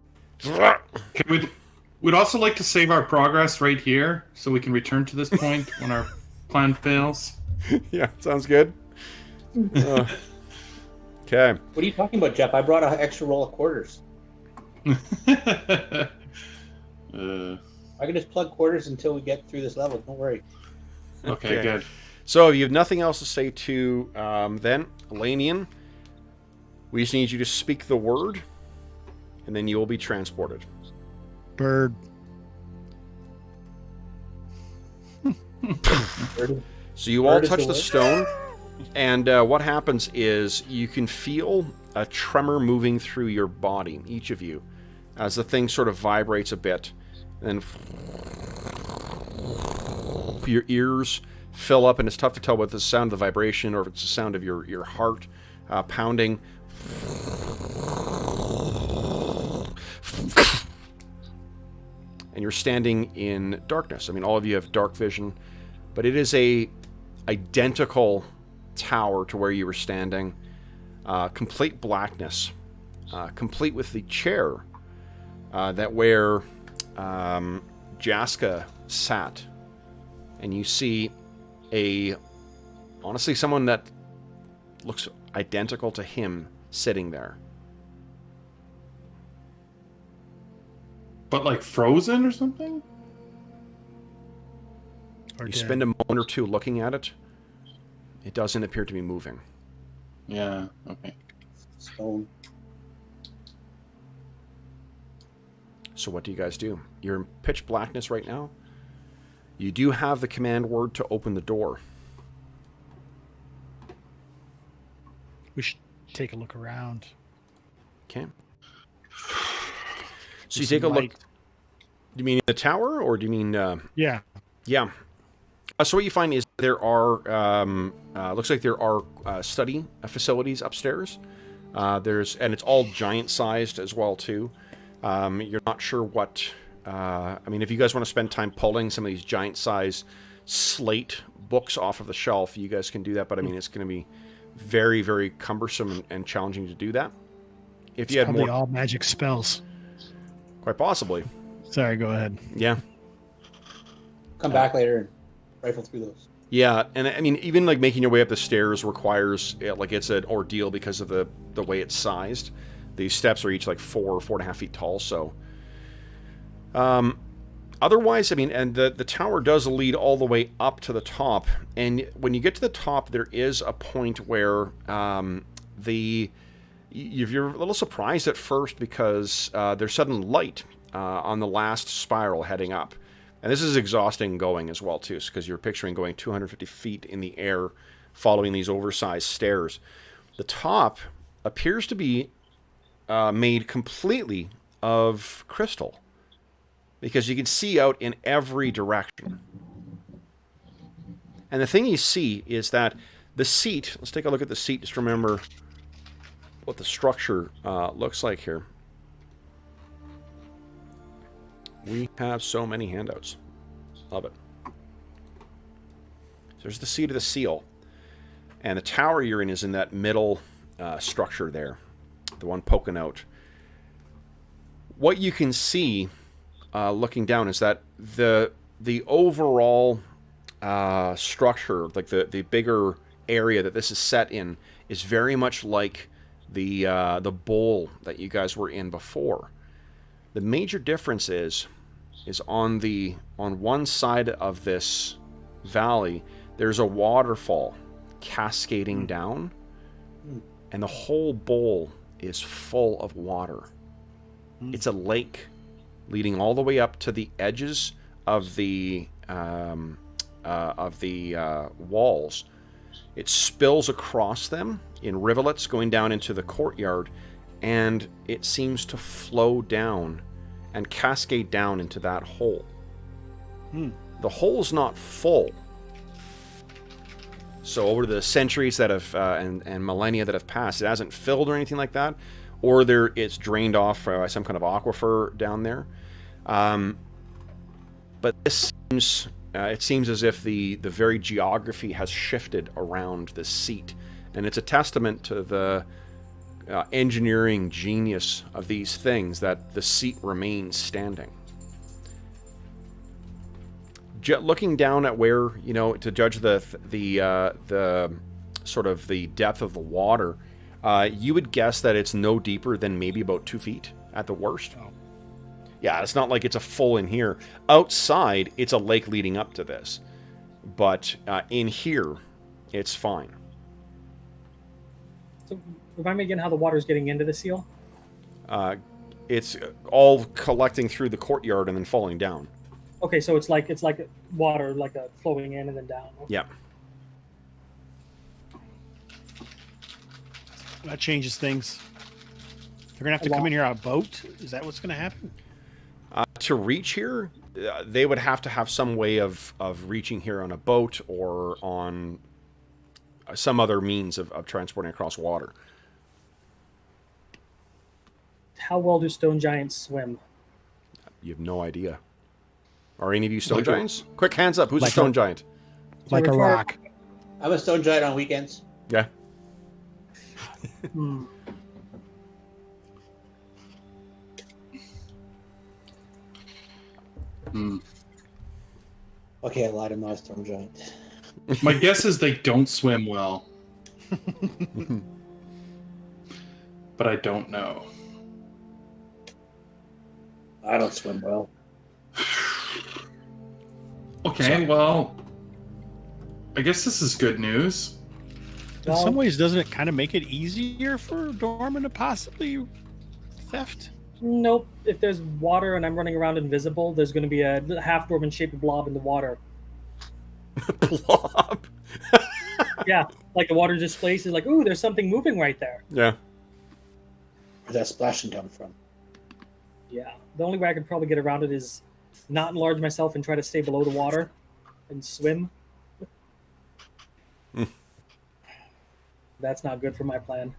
Okay, we'd also like to save our progress right here so we can return to this point when our plan fails. Yeah, sounds good. Okay. What are you talking about, Jeff? I brought an extra roll of quarters. uh, I can just plug quarters until we get through this level. Don't worry. okay, good. So you have nothing else to say to then, Elanion. We just need you to speak the word, and then you will be transported. Bird. So you all Bird is touch the the word? stone, and what happens is you can feel a tremor moving through your body, each of you, as the thing sort of vibrates a bit, and then your ears fill up, and it's tough to tell whether it's the sound of the vibration or if it's the sound of your heart pounding. And you're standing in darkness. I mean, all of you have dark vision, but it is a identical tower to where you were standing. Complete blackness, complete with the chair that where Jaska sat. And you see honestly, someone that looks identical to him sitting there. But like frozen or something? Or You dead. spend a moment or two looking at it. It doesn't appear to be moving. Yeah, okay. Stone. So what do you guys do? You're in pitch blackness right now. You do have the command word to open the door. We should take a look around. Okay. So See you take a some look. light. Do you mean the tower, or do you mean... Yeah. Yeah. So what you find is there are... looks like there are study facilities upstairs. And it's all giant-sized as well, too. You're not sure what... I mean, if you guys want to spend time pulling some of these giant-size slate books off of the shelf, you guys can do that. But, I mean, it's going to be very, very cumbersome and challenging to do that. If you had Probably more... all magic spells. Quite possibly. Sorry, go ahead. Yeah. Come back later and rifle through those. Yeah, and I mean, even like making your way up the stairs requires, like, it's an ordeal because of the way it's sized. These steps are each like 4.5 feet tall, so... otherwise, I mean, and the tower does lead all the way up to the top, and when you get to the top, there is a point where you're a little surprised at first because there's sudden light on the last spiral heading up. And this is exhausting going as well, too, because you're picturing going 250 feet in the air following these oversized stairs. The top appears to be made completely of crystal, because you can see out in every direction. And the thing you see is that the seat... Let's take a look at the seat, just remember what the structure looks like here. We have so many handouts. Love it. So there's the seat of the seal. And the tower you're in is in that middle structure there. The one poking out. What you can see looking down is that the overall structure, like the bigger area that this is set in, is very much like the bowl that you guys were in before. The major difference is on one side of this valley, there's a waterfall cascading down, and the whole bowl is full of water. It's a lake leading all the way up to the edges of the walls. It spills across them in rivulets going down into the courtyard, and it seems to flow down and cascade down into that hole. The hole's not full. So over the centuries that have and millennia that have passed, it hasn't filled or anything like that, or it's drained off by some kind of aquifer down there. But this it seems as if the very geography has shifted around this seat, and it's a testament to the engineering genius of these things that the seat remains standing. Looking down at where, to judge the sort of the depth of the water, you would guess that it's no deeper than maybe about 2 feet at the worst. Oh. Yeah, it's not like it's a full in here. Outside, it's a lake leading up to this. But in here, it's fine. So remind me again how the water's getting into the seal. It's all collecting through the courtyard and then falling down. Okay, so it's like water, like flowing in and then down. Okay. Yeah. That changes things. They're gonna have to come in here on a boat. Is that what's gonna happen? To reach here, they would have to have some way of reaching here on a boat or on some other means of transporting across water. How well do stone giants swim? You have no idea. Are any of you stone Like giants? Quick hands up. Who's a like stone a- giant? Like a rock. I'm a stone giant on weekends. Yeah. Hmm. Okay, I lied. I'm not a stone giant. My guess is they don't swim well. But I don't know. I don't swim well. Okay, well, I guess this is good news. In some ways, doesn't it kind of make it easier for Dorman to possibly theft? Nope. If there's water and I'm running around invisible, there's going to be a half Dorman shaped blob in the water. Blob. Yeah, like the water displaces. Like, ooh, there's something moving right there. Yeah. Where's that splashing come from? Yeah. The only way I could probably get around it is not enlarge myself and try to stay below the water and swim. That's not good for my plan.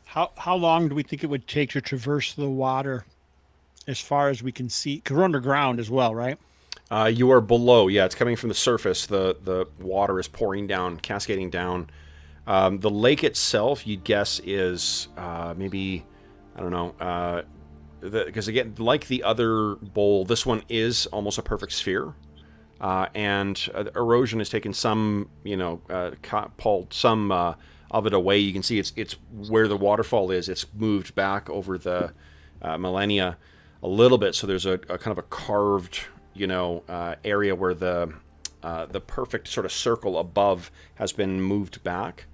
How long do we think it would take to traverse the water as far as we can see? Because we're underground as well, right? You are below. Yeah, it's coming from the surface. The water is pouring down, cascading down. The lake itself, you'd guess, is maybe, I don't know, because again, like the other bowl, this one is almost a perfect sphere. And erosion has taken some, pulled some of it away. You can see it's where the waterfall is. It's moved back over the millennia a little bit. So there's a kind of a carved, area where the perfect sort of circle above has been moved back.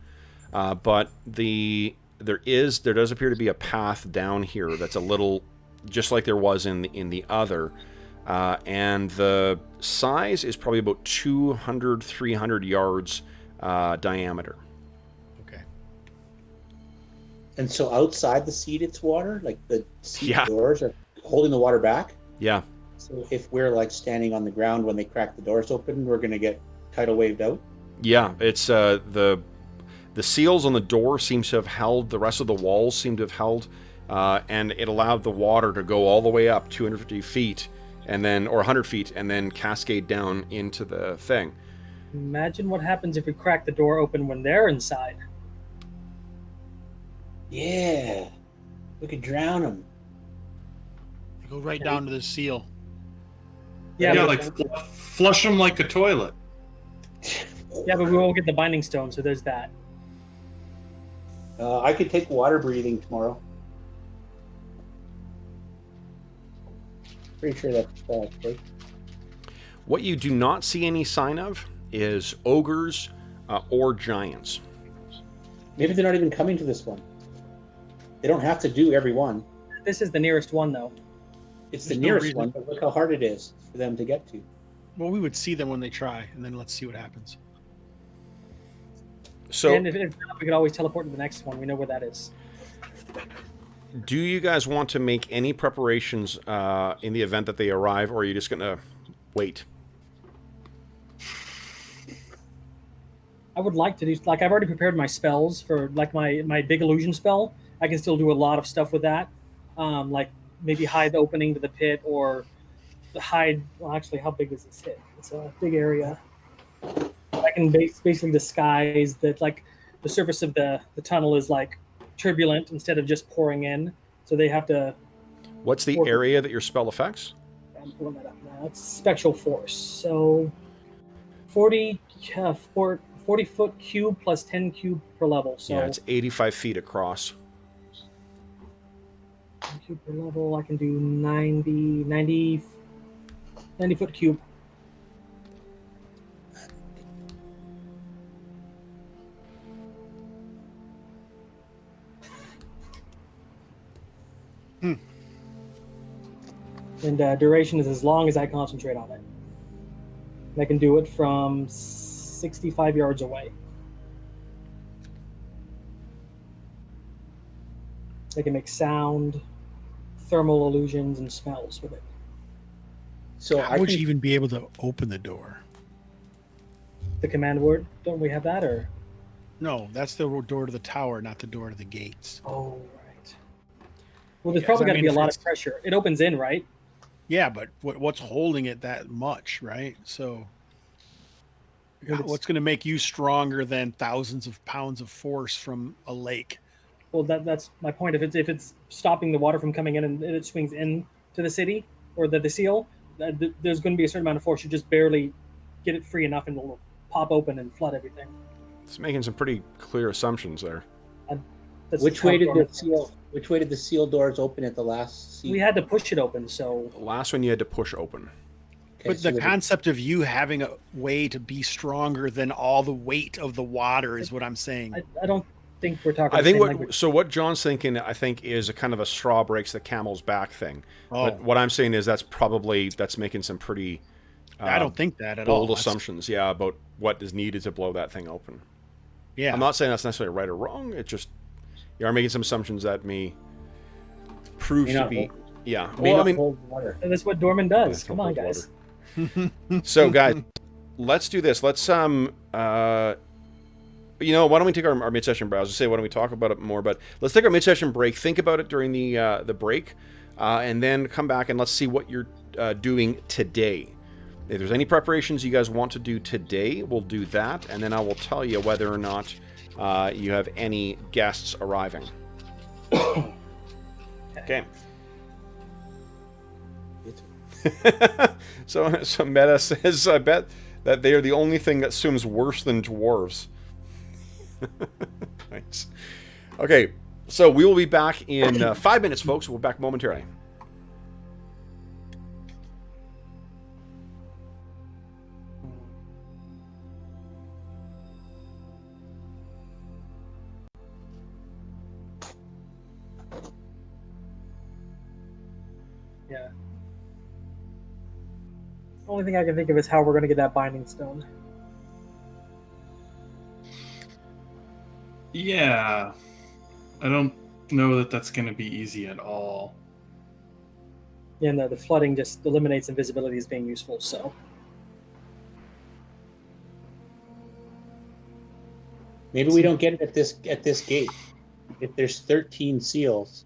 But there does appear to be a path down here that's a little just like there was in the other. And the size is probably about 200, 300 yards diameter. Okay. And so outside the seat, it's water? Like the seat Yeah. doors are holding the water back? Yeah. So if we're like standing on the ground when they crack the doors open, we're going to get tidal waved out? Yeah, it's the seals on the door seems to have held, the rest of the walls seem to have held, and it allowed the water to go all the way up 250 feet, and then, or 100 feet, and then cascade down into the thing. Imagine what happens if we crack the door open when they're inside. Yeah. We could drown them. Go right down to the seal. Yeah, Yeah, but, like flush them like a toilet. yeah, but we won't get the binding stone, so there's that. I could take water breathing tomorrow. Pretty sure that's okay. What you do not see any sign of is ogres or giants. Maybe they're not even coming to this one. They don't have to do every one. This is the nearest one, though. It's There's the no nearest reason- one, but look how hard it is for them to get to. Well, we would see them when they try, and then let's see what happens. So, And if not, we could always teleport to the next one. We know where that is. do you guys want to make any preparations in the event that they arrive, or are you just going to wait? I would like to do, like, I've already prepared my spells for, like, my big illusion spell. I can still do a lot of stuff with that. Like, maybe hide the opening to the pit, or hide. Well, actually, how big does this hit? It's a big area. I can basically disguise that, like, the surface of the tunnel is like turbulent instead of just pouring in. So they have to. What's the area that your spell affects? I'm pulling that up now. It's spectral force. So 40 foot cube plus 10 cube per level. So Yeah, it's 85 feet across. 10 cube per level. I can do 90 foot cube. And duration is as long as I concentrate on it. And I can do it from 65 yards away. I can make sound, thermal illusions, and smells with it. So How would you even be able to open the door? The command word, don't we have that? Or No, that's the door to the tower, not the door to the gates. oh, right. Well, there's Yes, probably I got to mean, be a if lot it's- of pressure. It opens in, right? Yeah, but what's holding it that much, right? So what's going to make you stronger than thousands of pounds of force from a lake? Well, that's my point. If it's stopping the water from coming in and it swings in to the city or the seal, there's going to be a certain amount of force. You just barely get it free enough and it'll pop open and flood everything. It's making some pretty clear assumptions there. That's which how way did Dorman- the seal doors open at the last seat? We had to push it open, so The last one you had to push open. Okay, But so the concept of you having a way to be stronger than all the weight of the water is what I'm saying. I don't think we're talking. I the think same what language. so what John's thinking, I think, is a kind of a straw breaks the camel's back thing. But what I'm saying is that's making some pretty I don't think that at all. bold assumptions, yeah, about what is needed to blow that thing open. Yeah. I'm not saying that's necessarily right or wrong. It just you are making some assumptions that may prove May to not be hold- yeah. may Well, not I mean, hold water. And that's what Dorman does. Yeah, Come on, hold guys. so guys, let's do this. Let's you know, why don't we take our mid-session break? I was gonna say, why don't we talk about it more? But let's take our mid-session break. Think about it during the break, and then come back and let's see what you're doing today. If there's any preparations you guys want to do today, we'll do that, and then I will tell you whether or not you have any guests arriving. Okay. So Meta says, I bet that they are the only thing that swims worse than dwarves. Nice. Okay, so we will be back in 5 minutes, folks. We'll be back momentarily. Yeah. The only thing I can think of is how we're going to get that binding stone. Yeah, I don't know that that's going to be easy at all. Yeah, and the flooding just eliminates invisibility as being useful. So Maybe we don't get it at this gate. If there's 13 seals,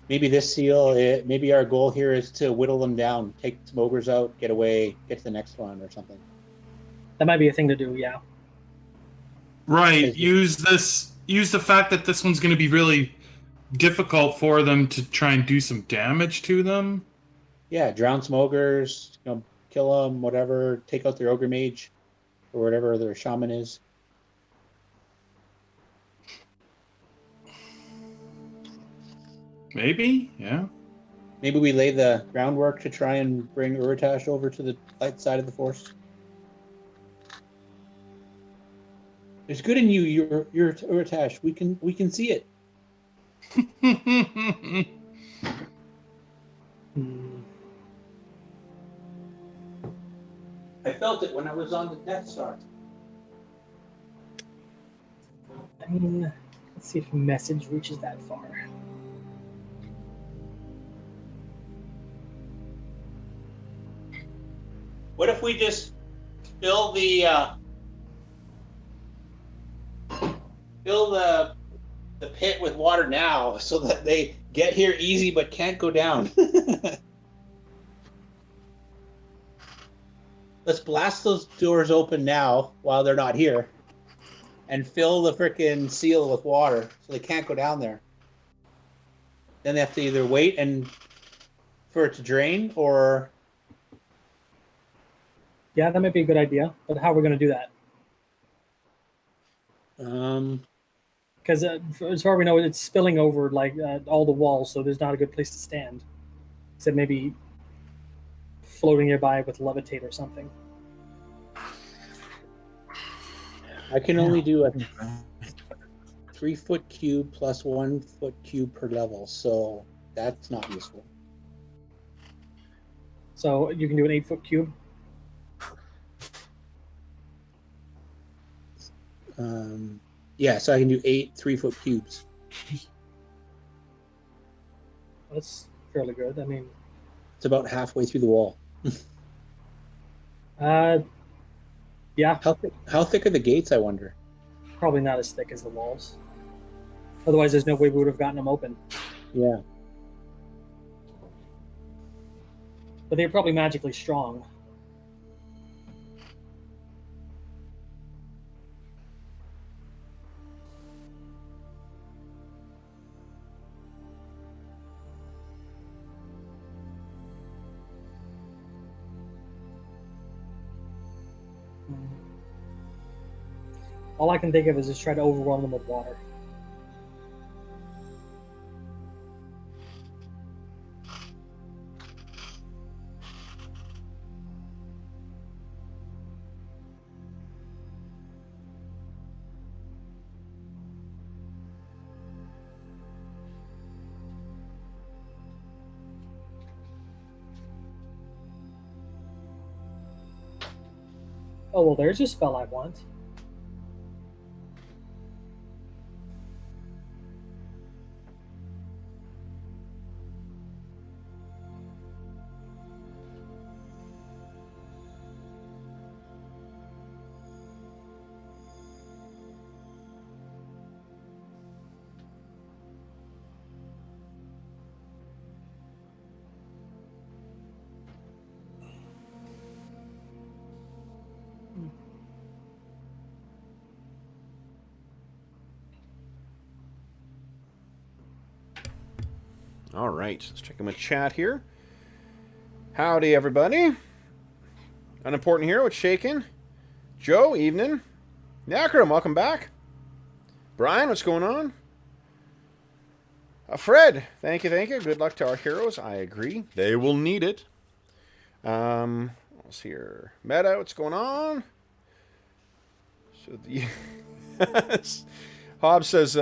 maybe this seal. Maybe our goal here is to whittle them down, take some ogres out, get away, get to the next one or something. that might be a thing to do. Yeah. Right. Use the fact that this one's going to be really difficult for them to try and do some damage to them. Yeah, drown some ogres, kill them, whatever. Take out their ogre mage or whatever their shaman is. Maybe, yeah. Maybe we lay the groundwork to try and bring Urtash over to the light side of the force. There's good in you, your Urtash. We can see it. I felt it when I was on the Death Star. I mean, let's see if message reaches that far. What if we just fill the pit with water now, so that they get here easy but can't go down? let's blast those doors open now while they're not here, and fill the frickin' seal with water so they can't go down there. Then they have to either wait and for it to drain, or Yeah, that might be a good idea. But how are we going to do that? Because as far as we know, it's spilling over like all the walls, so there's not a good place to stand. Except maybe floating nearby with levitate or something. I can only do a 3-foot cube plus 1 foot cube per level, so that's not useful. So you can do an 8-foot cube. Yeah, so I can do 8 3-foot cubes. That's fairly good. I mean, It's about halfway through the wall. yeah, How thick are the gates, I wonder? probably not as thick as the walls. Otherwise, there's no way we would have gotten them open. Yeah. But they're probably magically strong. All I can think of is just try to overwhelm them with water. Oh, well, there's a spell I want. All right, let's check in with chat here. Howdy, everybody. Unimportant here, what's shaking? Joe, evening. Nakram, welcome back. Brian, what's going on? Fred, thank you, thank you. Good luck to our heroes. I agree. They will need it. What's here? Meta, what's going on? So the Hobbs says,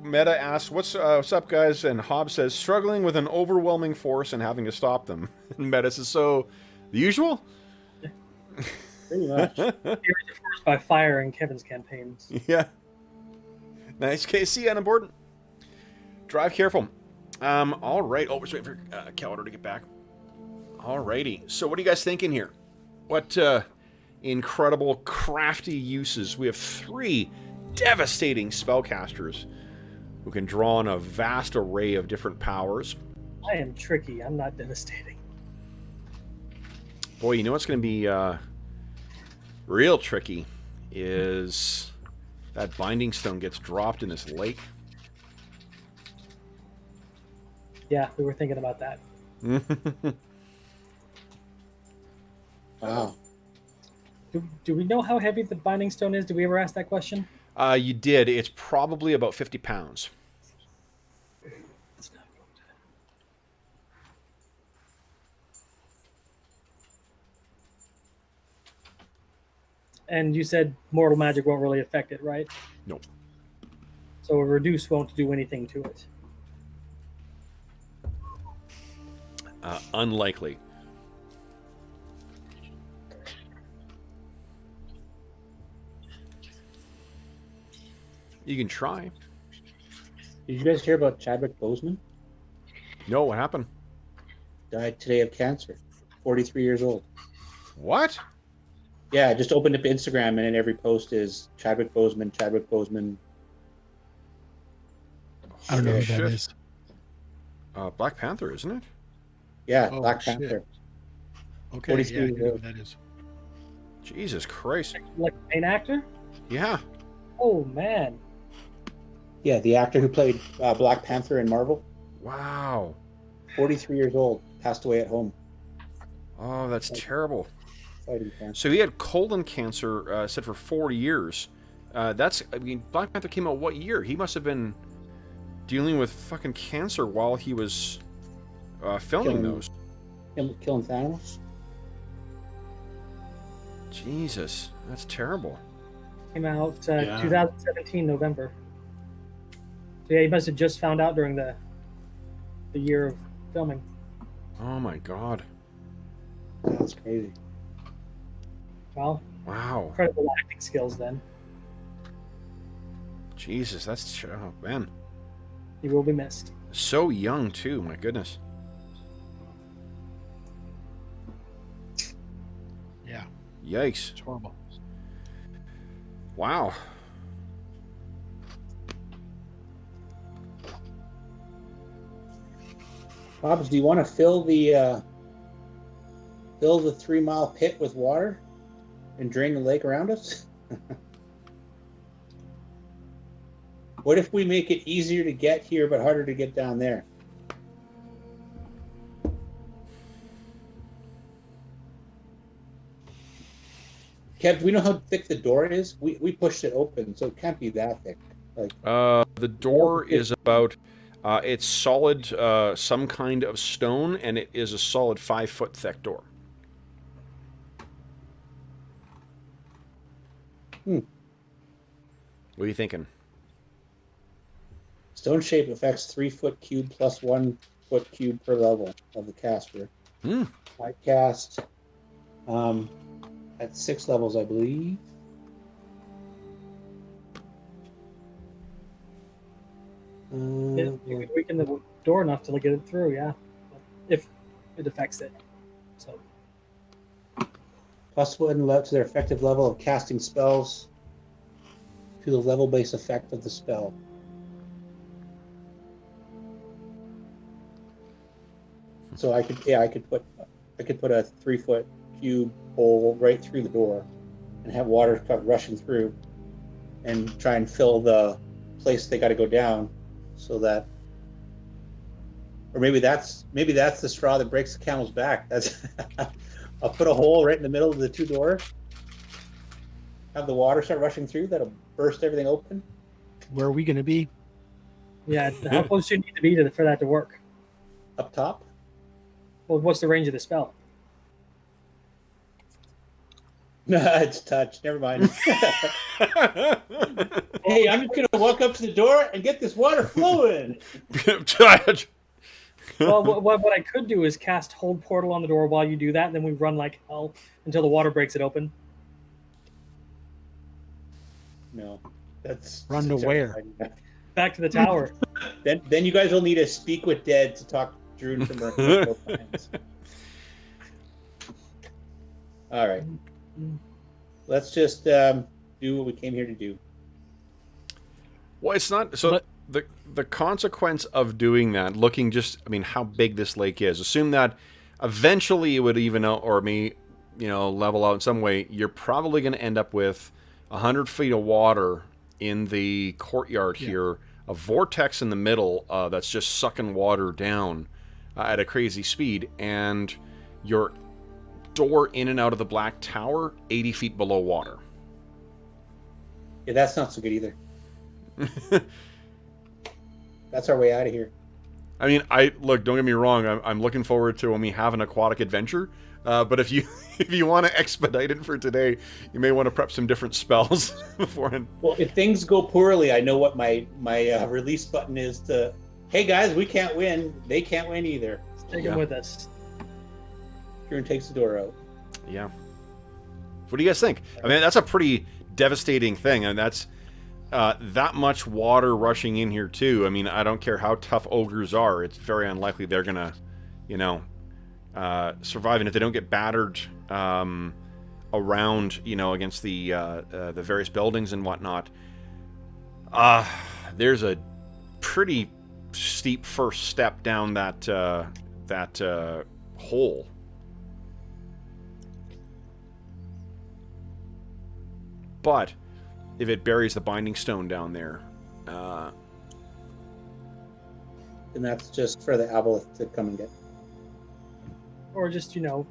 Meta asks, what's up, guys? And Hobbs says, struggling with an overwhelming force and having to stop them. And Meta says, so, the usual? Pretty much. Forced by fire in Kevin's campaigns. Yeah. Nice, KC, unimportant. Drive careful. All right. Oh, we're just waiting for Calder to get back. Alrighty. So what are you guys thinking here? What incredible, crafty uses. We have 3 devastating spellcasters who can draw on a vast array of different powers. I am tricky. I'm not devastating. Boy, you know what's going to be real tricky is that binding stone gets dropped in this lake. Yeah, we were thinking about that. Wow. Do we know how heavy the binding stone is? Did we ever ask that question? You did. It's probably about 50 pounds. Let's not go to that. And you said mortal magic won't really affect it, right? Nope. So a reduce won't do anything to it. Unlikely. You can try. Did you guys hear about Chadwick Boseman? No, what happened? Died today of cancer. 43 years old. What? Yeah, I just opened up Instagram and then every post is Chadwick Boseman, Chadwick Boseman. I don't know who that Shit. is. Black Panther, isn't it? Yeah, Oh, Black shit. Panther. Okay, 43 yeah, I years know who old. that is. Jesus Christ. Like a main actor? Yeah. Oh man. Yeah, the actor who played Black Panther in Marvel, Wow. 43 years old, passed away at home Oh, that's terrible. fighting cancer. So he had colon cancer, said for 4 years. Black Panther came out what year? He must have been dealing with fucking cancer while he was filming those. Killing Thanos. Jesus, that's terrible. Came out Yeah. 2017 November. So yeah, he must have just found out during the year of filming. Oh my god. That's crazy. Well, Wow. incredible acting skills then. Jesus, oh man. He will be missed. So young too, my goodness. Yeah, Yikes. it's horrible. Wow. Hobbs, do you want to fill the 3-mile pit with water and drain the lake around us? What if we make it easier to get here but harder to get down there? Kev, do we know how thick the door is? We pushed it open, so it can't be that thick. Like, The door is about, it's solid, some kind of stone, and it is a solid 5-foot thick door. What are you thinking? stone shape affects 3-foot cube plus 1-foot cube per level of the caster. I cast at 6 levels, I believe. You could weaken the door enough to get it through, yeah. If it affects it. So Plus 1 to their effective level of casting spells to the level-based effect of the spell. So I could put a 3-foot cube hole right through the door and have water come rushing through and try and fill the place they got to go down, so that, or maybe that's the straw that breaks the camel's back. That's I'll put a hole right in the middle of the 2 doors, have the water start rushing through, that'll burst everything open. Where are we going to be? yeah, how close do you need to be for that to work? Up top. Well, what's the range of the spell? It's touch. Never mind. Hey, I'm just gonna walk up to the door and get this water flowing. Well, what I could do is cast Hold Portal on the door while you do that, and then we run like hell until the water breaks it open. No, that's Run to where? Back to the tower. Then you guys will need to speak with Dead to talk Druin from her plans. All right, let's just do what we came here to do. Well, it's not so. The consequence of doing that, looking just, I mean, how big this lake is. Assume that eventually it would even out, or level out in some way. You're probably going to end up with 100 feet of water in the courtyard here, a vortex in the middle that's just sucking water down at a crazy speed, and your door in and out of the Black Tower 80 feet below water. Yeah, that's not so good either. That's our way out of here. I mean, don't get me wrong. I'm looking forward to when we have an aquatic adventure. But if you want to expedite it for today, you may want to prep some different spells beforehand. Well, if things go poorly, I know what my release button is to. Hey guys, we can't win. They can't win either. Let's take him with us. Druin takes the door out. Yeah. What do you guys think? I mean, that's a pretty devastating thing, and that's that much water rushing in here too. I mean, I don't care how tough ogres are; it's very unlikely they're gonna, survive. And if they don't get battered around, against the various buildings and whatnot, there's a pretty steep first step down that hole. But if it buries the binding stone down there, And that's just for the aboleth to come and get. Or just, another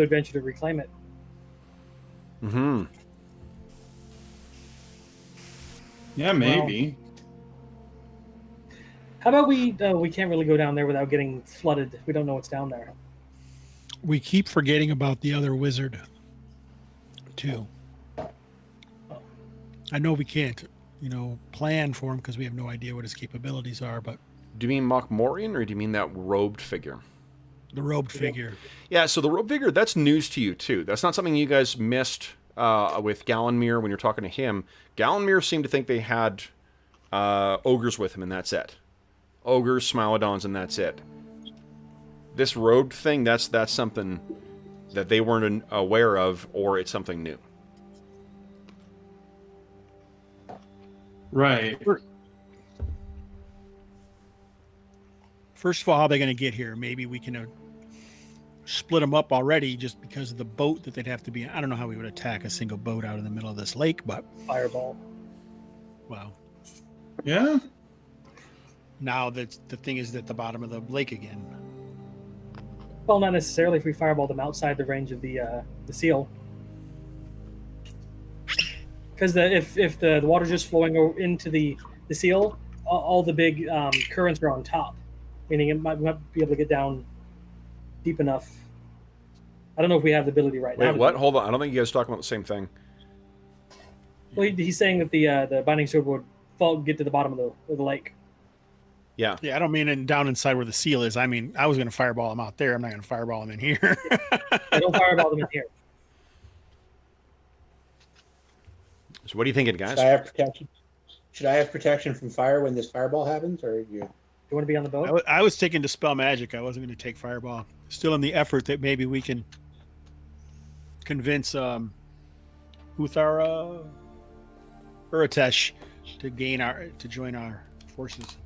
adventure to reclaim it. Yeah, maybe. How about we can't really go down there without getting flooded. We don't know what's down there. We keep forgetting about the other wizard, too. I know we can't, plan for him because we have no idea what his capabilities are, but do you mean Mokmorian, or do you mean that robed figure? the robed figure. Yeah, so the robed figure, that's news to you, too. That's not something you guys missed with Gallenmere when you're talking to him. Gallenmere seemed to think they had ogres with him, and that's it. Ogres, Smilodons, and that's it. This robed thing, that's something that they weren't aware of, or it's something new. Right. First of all, how are they going to get here? Maybe we can split them up already just because of the boat that they'd have to be in. I don't know how we would attack a single boat out in the middle of this lake, but... Fireball. Wow. Yeah. Now that the thing is at the bottom of the lake again. Well, not necessarily if we fireball them outside the range of the seal. Because if the water's just flowing into the seal, all the big currents are on top, meaning it might be able to get down deep enough. I don't know if we have the ability right now. Wait, what? Hold on. I don't think you guys are talking about the same thing. Well, he's saying that the binding sword would get to the bottom of the lake. Yeah. Yeah, I don't mean down inside where the seal is. I mean, I was going to fireball them out there. I'm not going to fireball them in here. I don't fireball them in here. So what are you thinking, guys? Should I have protection? Should I have protection from fire when this fireball happens, or you? You want to be on the boat? I was taking Dispel Magic. I wasn't going to take Fireball. Still in the effort that maybe we can convince Uthara Uratesh to join our forces.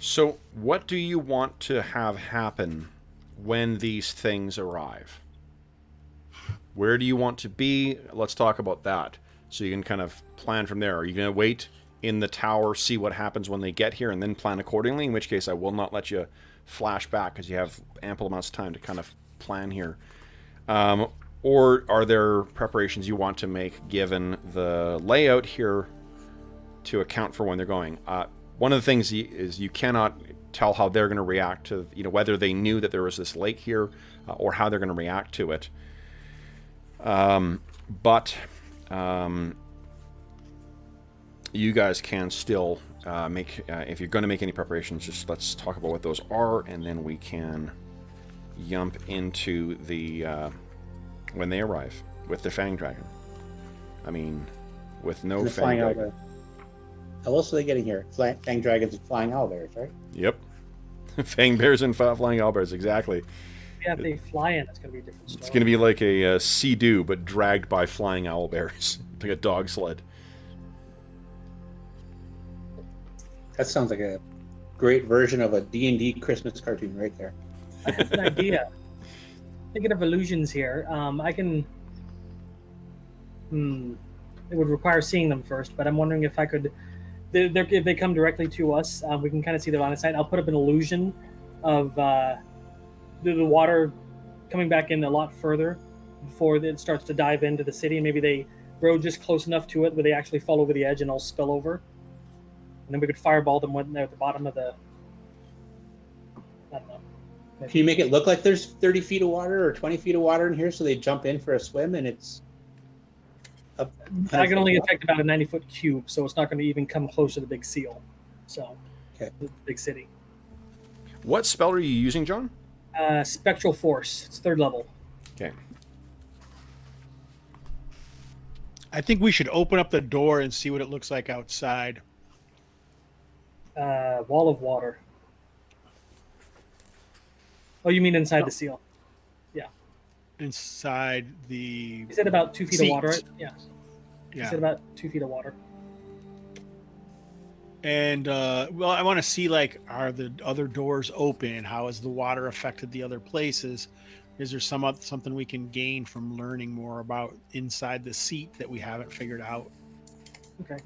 So what do you want to have happen when these things arrive? Where do you want to be? Let's talk about that. So you can kind of plan from there. Are you going to wait in the tower, see what happens when they get here, and then plan accordingly? In which case I will not let you flash back because you have ample amounts of time to kind of plan here. Or are there preparations you want to make given the layout here to account for when they're going? One of the things is you cannot tell how they're going to react to, whether they knew that there was this lake here or how they're going to react to it. But you guys can still make, if you're going to make any preparations, just let's talk about what those are, and then we can jump into the, when they arrive with the Fang Dragon. I mean, with no Fang Dragon. How else are they getting here? Fang dragons and flying owlbears, right? Yep. Fang bears and flying owlbears, exactly. Yeah, if they fly in, it's going to be a different story. It's going to be like a Sea-Doo, but dragged by flying owlbears. Like a dog sled. That sounds like a great version of a D&D Christmas cartoon right there. I have an idea. Thinking of illusions here. I can... It would require seeing them first, but I'm wondering if I could... If they come directly to us, we can kind of see their line of sight. I'll put up an illusion of the water coming back in a lot further before it starts to dive into the city, and maybe they row just close enough to it where they actually fall over the edge and all spill over. And then we could fireball them when they're at the bottom of the... I don't know. Maybe. Can you make it look like there's 30 feet of water or 20 feet of water in here so they jump in for a swim and it's... I can only affect about a 90-foot cube, so it's not going to even come close to the big seal. So, okay. The big city. What spell are you using, John? Spectral Force. It's 3rd level. Okay. I think we should open up the door and see what it looks like outside. Wall of water. Oh, you mean inside the seal? Yeah. Inside the... You said about 2 feet of water, right? Yeah. Yeah. You said about 2 feet of water. And well, I want to see like, are the other doors open? How has the water affected the other places? Is there something we can gain from learning more about inside the seat that we haven't figured out? Okay.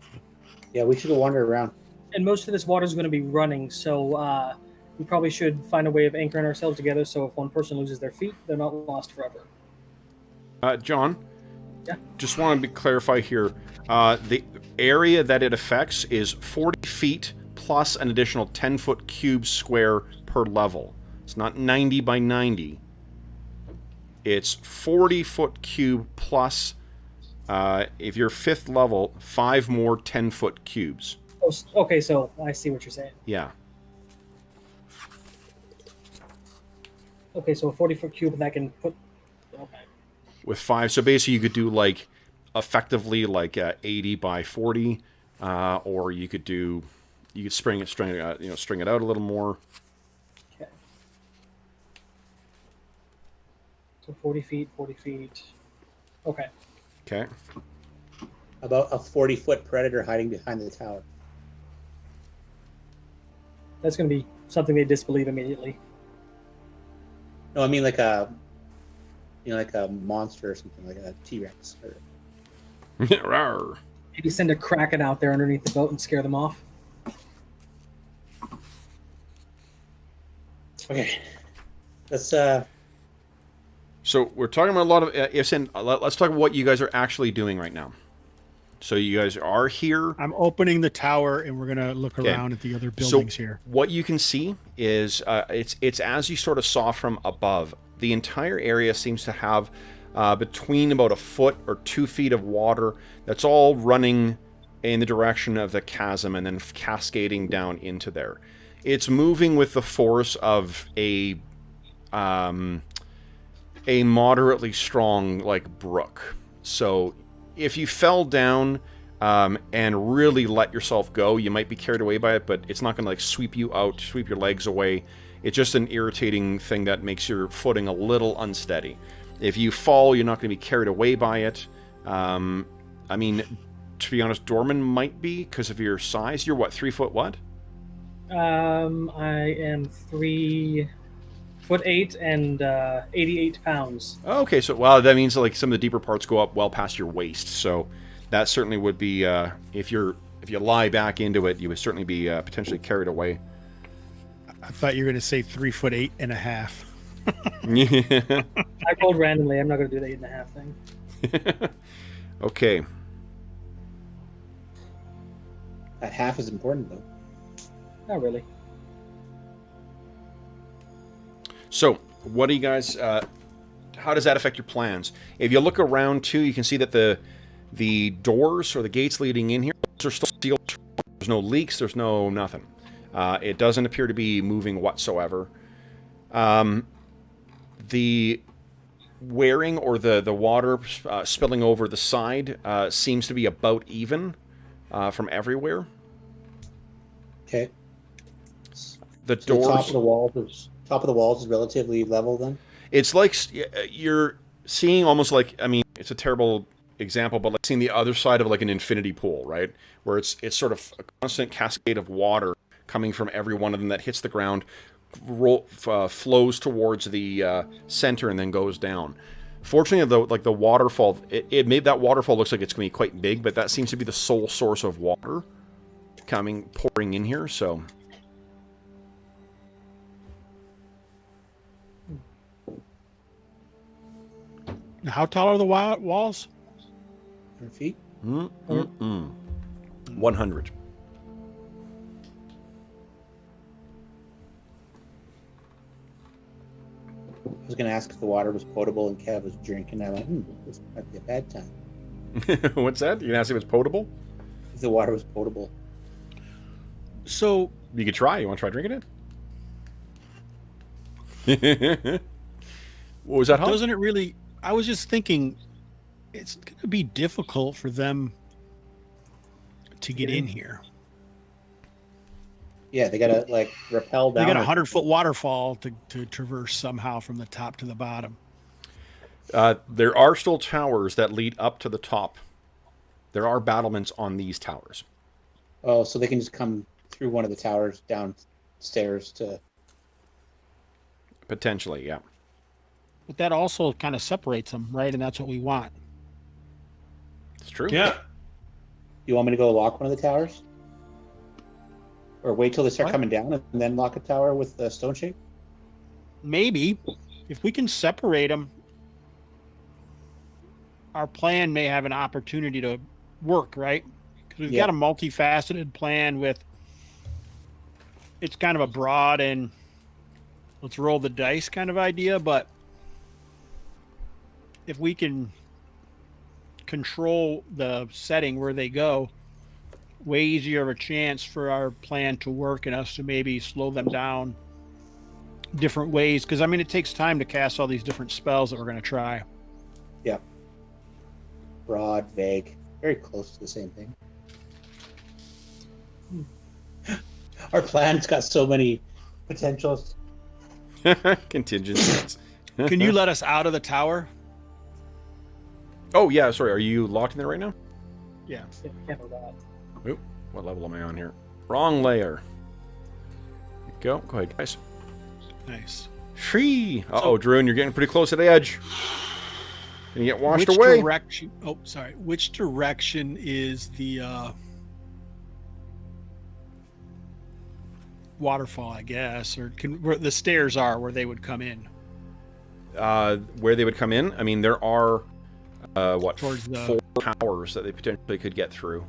Yeah, we should go wander around. And most of this water is going to be running, so we probably should find a way of anchoring ourselves together. So if one person loses their feet, they're not lost forever. John? Yeah? Just want to clarify here. The area that it affects is 40 feet plus an additional 10-foot cube square per level. It's not 90 by 90. It's 40-foot cube plus, if you're 5th level, 5 more 10-foot cubes. Oh, okay, so I see what you're saying. Yeah. Okay, so a 40-foot cube that can put... Okay. With 5. So basically you could do like, effectively like 80 by 40, or you could string it out a little more. Okay. So 40 feet, 40 feet. Okay. Okay. About a 40-foot predator hiding behind the tower. That's going to be something they disbelieve immediately. No, I mean like a monster or something, like a T-Rex. Or... Rawr. Maybe send a kraken out there underneath the boat and scare them off. Okay. Let's So we're talking about a lot of ifs and let's talk about what you guys are actually doing right now. So you guys are here. I'm opening the tower, and we're gonna look around at the other buildings here. What you can see is it's as you sort of saw from above. The entire area seems to have between about a foot or 2 feet of water that's all running in the direction of the chasm and then cascading down into there. It's moving with the force of a moderately strong like brook. So if you fell down and really let yourself go, you might be carried away by it, but it's not going to like sweep you out, sweep your legs away. It's just an irritating thing that makes your footing a little unsteady. If you fall, you're not going to be carried away by it. I mean, to be honest, Dorman might be because of your size. You're what, 3 foot what? I am 3'8" and 88 pounds. Okay, so well, that means like some of the deeper parts go up well past your waist. So that certainly would be if you lie back into it, you would certainly be potentially carried away. I thought you were going to say 3'8.5". Yeah. I rolled randomly. I'm not going to do the 8.5 thing. Okay. that half is important though. Not really. So, what do you guys? How does that affect your plans? If you look around too, you can see that the doors or the gates leading in here are still sealed. There's no leaks. There's no nothing. It doesn't appear to be moving whatsoever. The wearing or the water spilling over the side seems to be about even from everywhere. Okay. The So doors. top of the walls is relatively level then. It's like you're seeing almost like, I mean, it's a terrible example, but like seeing the other side of like an infinity pool, right? Where it's sort of a constant cascade of water coming from every one of them that hits the ground, flows towards the center and then goes down. Fortunately, though, like the waterfall, it made that waterfall looks like it's going to be quite big, but that seems to be the sole source of water pouring in here. So. How tall are the walls? 100 feet. 100. I was going to ask if the water was potable, and Kev was drinking. I went, this might be a bad time. What's that? You gonna ask if it's potable? If the water was potable. So You could try. You want to try drinking it? What was that? Hobbs? doesn't it really? I was just thinking, it's going to be difficult for them to get in here. Yeah, they got to like rappel down. They got a 100-foot waterfall to traverse somehow from the top to the bottom. There are still towers that lead up to the top. There are battlements on these towers. Oh, so they can just come through one of the towers downstairs to. Potentially, yeah. But that also kind of separates them, right? And that's what we want. It's true. Yeah. You want me to go lock one of the towers? Or wait till they start What? coming down and then lock a tower with the stone shape? Maybe if we can separate them, our plan may have an opportunity to work, right? Because we've got a multifaceted plan with. It's kind of a broad and let's roll the dice kind of idea, but if we can control the setting where they go, way easier of a chance for our plan to work and us to maybe slow them down different ways. Because, I mean, it takes time to cast all these different spells that we're going to try. Yeah. Broad, vague, very close to the same thing. Our plan's got so many potentials. Contingencies. Can you let us out of the tower? Oh, yeah, sorry. Are you locked in there right now? Yeah. Yeah, can't know that. Oop, what level am I on here? Wrong layer. Go ahead, guys. Nice. Free. Uh-oh, Druin, you're getting pretty close to the edge. Gonna get washed Which away. direction? Oh, sorry. Which direction is the waterfall? I guess, or where the stairs are, where they would come in. Where they would come in? I mean, there are Towards the- 4 towers that they potentially could get through.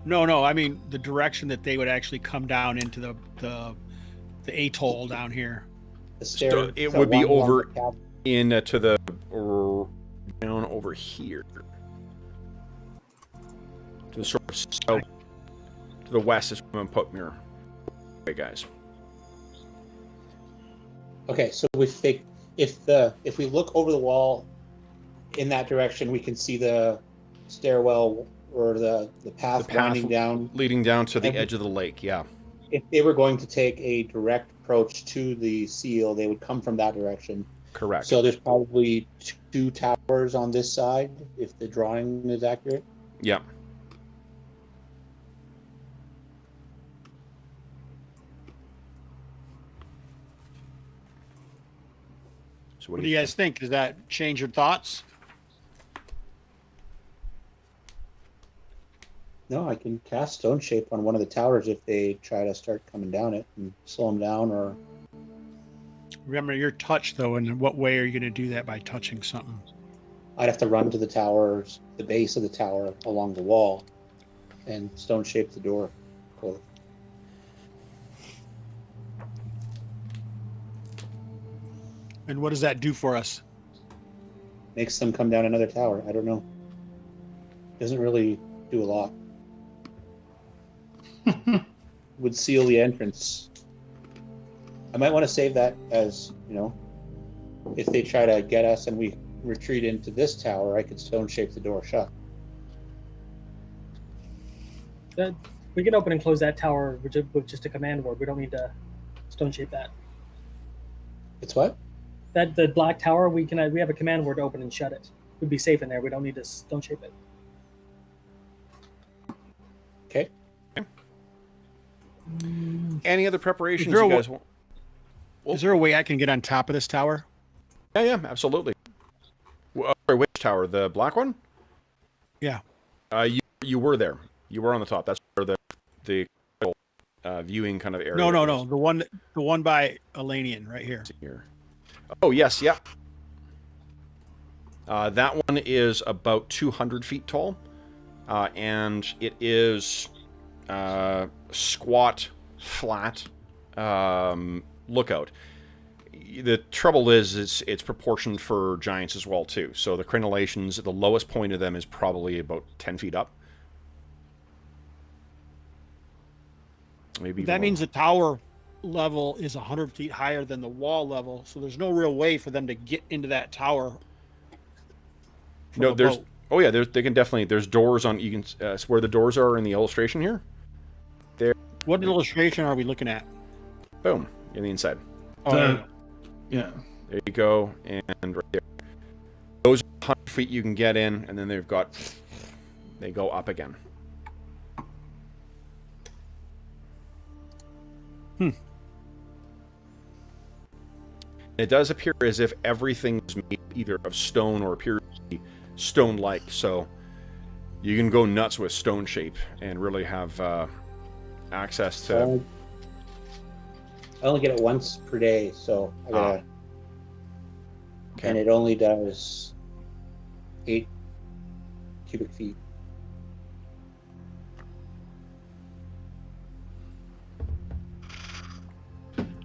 No. I mean the direction that they would actually come down into the atoll down here. The stairs. It so would be one along over the cap- in to the or down over here to the sort of south to the west is from Putmere. Okay, guys. Okay, so if we look over the wall in that direction, we can see the stairwell or the path winding down. leading down to the Okay. edge of the lake. Yeah, If they were going to take a direct approach to the seal, they would come from that direction. correct. So there's probably 2 towers on this side, if the drawing is accurate. Yeah. So What do you guys think? Does that change your thoughts? No, I can cast Stone Shape on one of the towers if they try to start coming down it and slow them down, or Remember your touch, though, and in what way are you going to do that by touching something? I'd have to run to the towers, the base of the tower along the wall, and Stone Shape the door. Cool. And what does that do for us? Makes them come down another tower. I don't know. Doesn't really do a lot. Would seal the entrance. I might want to save that as, if they try to get us and we retreat into this tower, I could Stone Shape the door shut. We can open and close that tower with just a command word. We don't need to stone shape that. It's what? The black tower, we have a command word to open and shut it. We'd be safe in there. We don't need to stone shape it. Okay. Any other preparations Is there you a guys want? Is there a way I can get on top of this tower? Yeah, absolutely. Sorry, which tower? The black one? Yeah. You were there. You were on the top. That's where the viewing kind of area. No. is. The one by Elanion right here. Here. Oh yes, yeah. That one is about 200 feet tall, and it is squat, flat lookout. The trouble is, it's proportioned for giants as well too. So the crenellations, the lowest point of them is probably about 10 feet up. Maybe That means the tower level is 100 feet higher than the wall level, so there's no real way for them to get into that tower. from a there's. boat. Oh yeah, they can definitely. There's doors on. You can where the doors are in the illustration here. What illustration are we looking at? Boom, in the inside. Yeah. There you go, and right there. Those are 100 feet you can get in, and then they go up again. It does appear as if everything is made either of stone or appears to be stone-like, so you can go nuts with stone shape and really have access to... I only get it once per day, so I gotta... Okay. And it only does 8 cubic feet.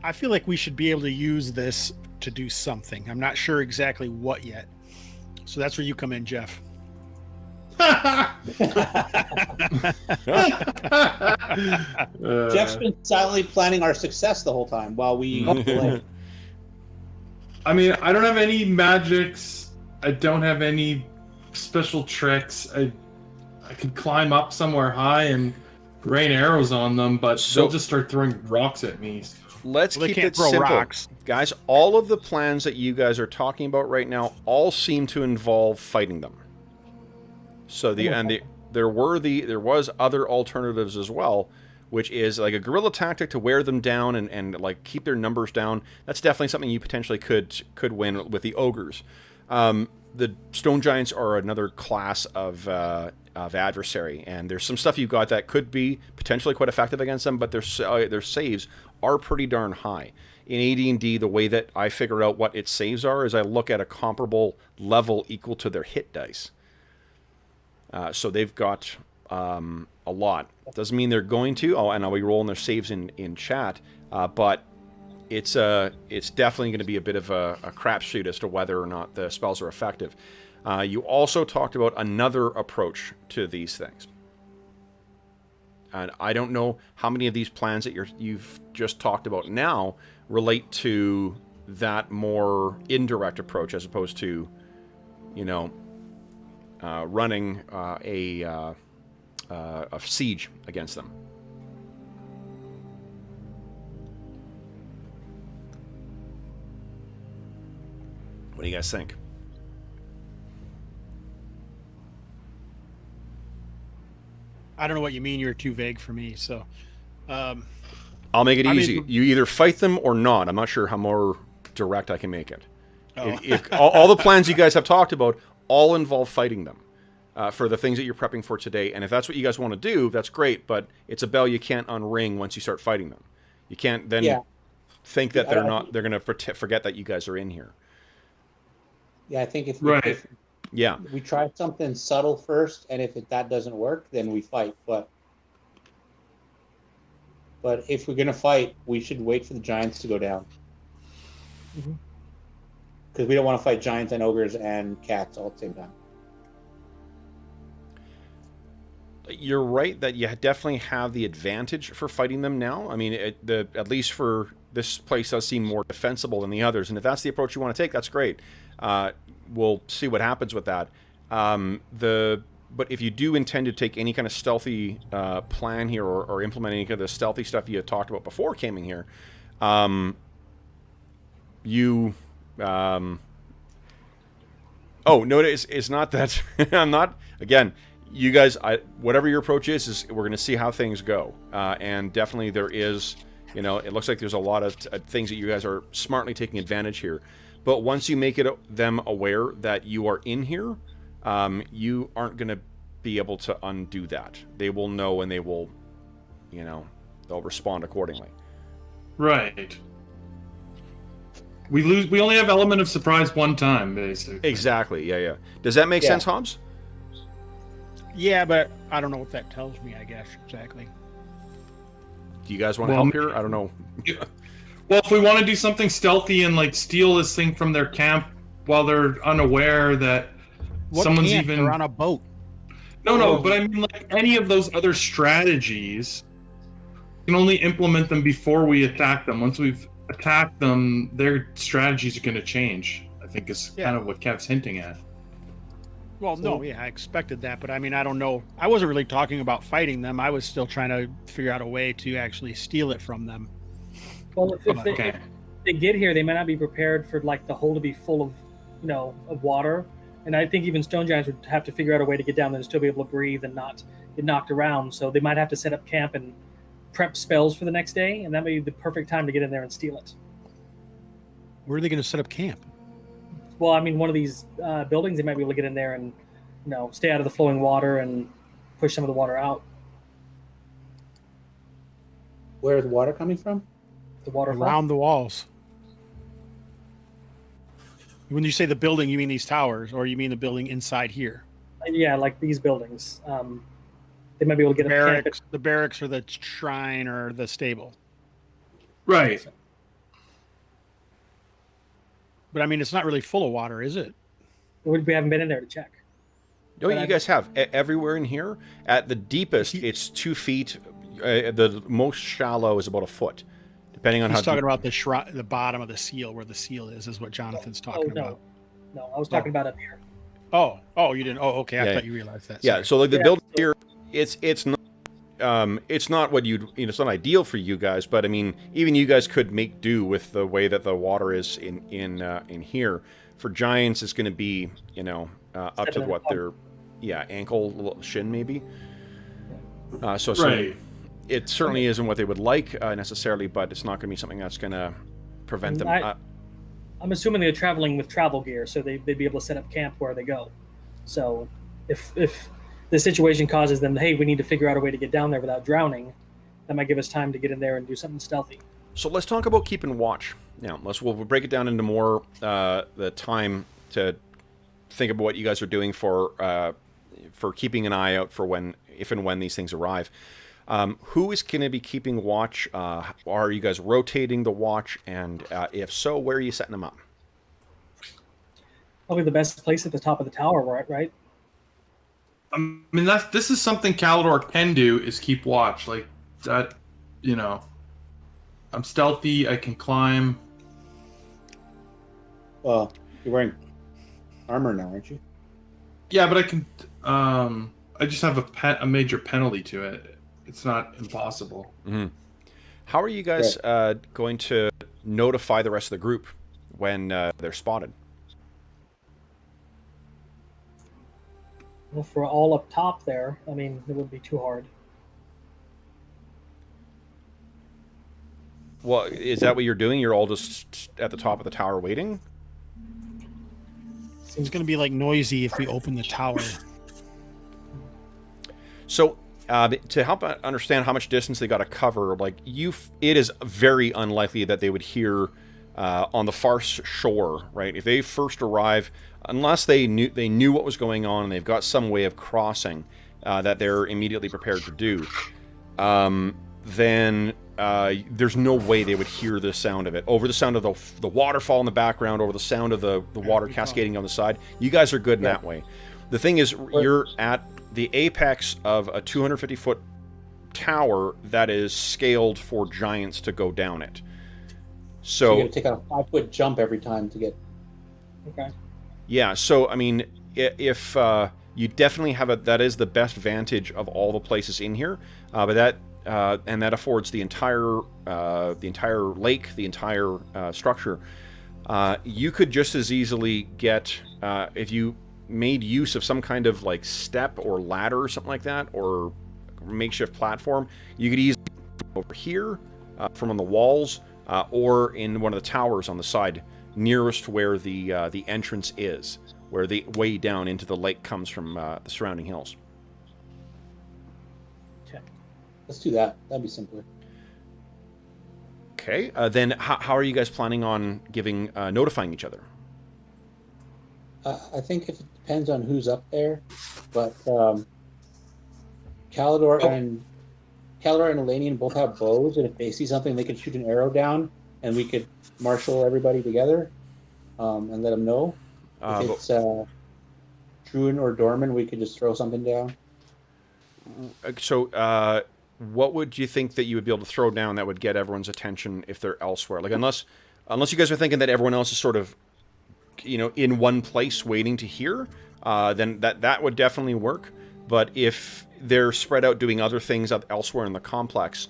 I feel like we should be able to use this to do something. I'm not sure exactly what yet. So that's where you come in, Jeff. Jeff's been silently planning our success the whole time while we play. I mean, I don't have any magics. I don't have any special tricks. I could climb up somewhere high and rain arrows on them, but they'll just start throwing rocks at me. Let's Well, they keep can't it throw simple. rocks. Guys, all of the plans that you guys are talking about right now all seem to involve fighting them. So there was other alternatives as well, which is like a guerrilla tactic to wear them down and like keep their numbers down. That's definitely something you potentially could win with the ogres. The stone giants are another class of adversary, and there's some stuff you've got that could be potentially quite effective against them, but their saves are pretty darn high. In AD&D, the way that I figure out what its saves are is I look at a comparable level equal to their hit dice. So they've got a lot. Doesn't mean they're going to. Oh, and I'll be rolling their saves in chat. But it's definitely going to be a bit of a crapshoot as to whether or not the spells are effective. You also talked about another approach to these things. And I don't know how many of these plans that you've just talked about now relate to that more indirect approach as opposed to, running a siege against them. What do you guys think? I don't know what you mean. You're too vague for me. So, I'll make it easy. You either fight them or not. I'm not sure how more direct I can make it. Oh. If all the plans you guys have talked about all involve fighting them for the things that you're prepping for today. And if that's what you guys want to do, that's great. But it's a bell you can't unring once you start fighting them. You can't then think that they're going to forget that you guys are in here. Yeah, I think if we try something subtle first, and if that doesn't work, then we fight. But if we're gonna fight, we should wait for the giants to go down, because we don't want to fight giants and ogres and cats all at the same time. You're right that you definitely have the advantage for fighting them now. I mean, at least for this place does seem more defensible than the others, and if that's the approach you want to take, that's great. We'll see what happens with that. But if you do intend to take any kind of stealthy plan here or implement any kind of the stealthy stuff you had talked about before coming here, oh no, it's not that. I'm not, again, you guys, whatever your approach is we're going to see how things go, and definitely there is, it looks like there's a lot of things that you guys are smartly taking advantage here. But once you make them aware that you are in here, you aren't going to be able to undo that. They will know, and they will, they'll respond accordingly. Right. We only have element of surprise one time, basically. Exactly. Yeah. Does that make sense, Hobbs? Yeah, but I don't know what that tells me, I guess, exactly. Do you guys want to help here? I don't know. Well, if we want to do something stealthy and steal this thing from their camp while they're unaware that someone's even... They're on a boat. No, but I mean any of those other strategies, we can only implement them before we attack them. Once we've attacked them, their strategies are going to change, I think is kind of what Kev's hinting at. Well, I expected that, but I mean, I don't know. I wasn't really talking about fighting them. I was still trying to figure out a way to actually steal it from them. Well, if they get here, they might not be prepared for the hole to be full of, of water. And I think even stone giants would have to figure out a way to get down there and still be able to breathe and not get knocked around. So they might have to set up camp and prep spells for the next day, and that may be the perfect time to get in there and steal it. Where are they going to set up camp? Well, I mean, one of these buildings, they might be able to get in there and, stay out of the flowing water and push some of the water out. Where is the water coming from? The waterfall. Around the walls. When you say the building, you mean these towers, or you mean the building inside here? Yeah, like these buildings. They might be able to get a camp. The barracks or the shrine or the stable. Right. But I mean, it's not really full of water, is it? We haven't been in there to check. No, you guys have. Everywhere in here, at the deepest, it's 2 feet. The most shallow is about a foot, depending on He's how talking deep. about the bottom of the seal, where the seal is what Jonathan's talking about. No, I was talking about up here. Oh, you didn't. Oh, okay. I thought you realized that. Yeah, Sorry. so like the building here, it's not what it's not ideal for you guys, but I mean, even you guys could make do with the way that the water is in here. For giants, it's going to be up to what their ankle, little shin maybe. So Right. it certainly isn't what they would like necessarily, but it's not going to be something that's going to prevent them. I'm assuming they're traveling with travel gear, so they'd be able to set up camp where they go. So if the situation causes them, hey, we need to figure out a way to get down there without drowning, that might give us time to get in there and do something stealthy. So let's talk about keeping watch. Now, we'll break it down into more the time to think about what you guys are doing for keeping an eye out for if and when these things arrive. Who is going to be keeping watch? Are you guys rotating the watch? And if so, where are you setting them up? Probably the best place at the top of the tower, right? I mean, this is something Calidor can do, is keep watch. Like that, I'm stealthy, I can climb. Well, you're wearing armor now, aren't you? Yeah, but I can, I just have a major penalty to it. It's not impossible. Mm-hmm. How are you guys going to notify the rest of the group when they're spotted? Well, for all up top there, I mean, it wouldn't be too hard. Well, is that what you're doing? You're all just at the top of the tower waiting? It's going to be like noisy if we open the tower. So, to help understand how much distance they got to cover, it is very unlikely that they would hear on the far shore, right? If they first arrive, unless they knew what was going on and they've got some way of crossing that they're immediately prepared to do, then there's no way they would hear the sound of it. Over the sound of the waterfall in the background, over the sound of the water cascading on the side. You guys are good in that way. The thing is, you're at the apex of a 250-foot tower that is scaled for giants to go down it. So you got to take a 5-foot jump every time to get. Okay. Yeah. So I mean, if you definitely have that is the best vantage of all the places in here, but that affords the entire lake, the entire structure. You could just as easily get if you made use of some kind of step or ladder or something like that, or makeshift platform. You could easily over here from on the walls or in one of the towers on the side nearest to where the entrance is, where the way down into the lake comes from the surrounding hills. Okay. Let's do that. That'd be simpler. Okay. Then how are you guys planning on notifying each other? I think if it depends on who's up there, but Calidor and Elanion both have bows, and if they see something, they could shoot an arrow down, and we could marshal everybody together and let them know. If it's Druin or Dorman, we could just throw something down. So, what would you think that you would be able to throw down that would get everyone's attention if they're elsewhere? Unless you guys are thinking that everyone else is sort of, in one place waiting to hear, then that would definitely work. But if they're spread out doing other things elsewhere in the complex,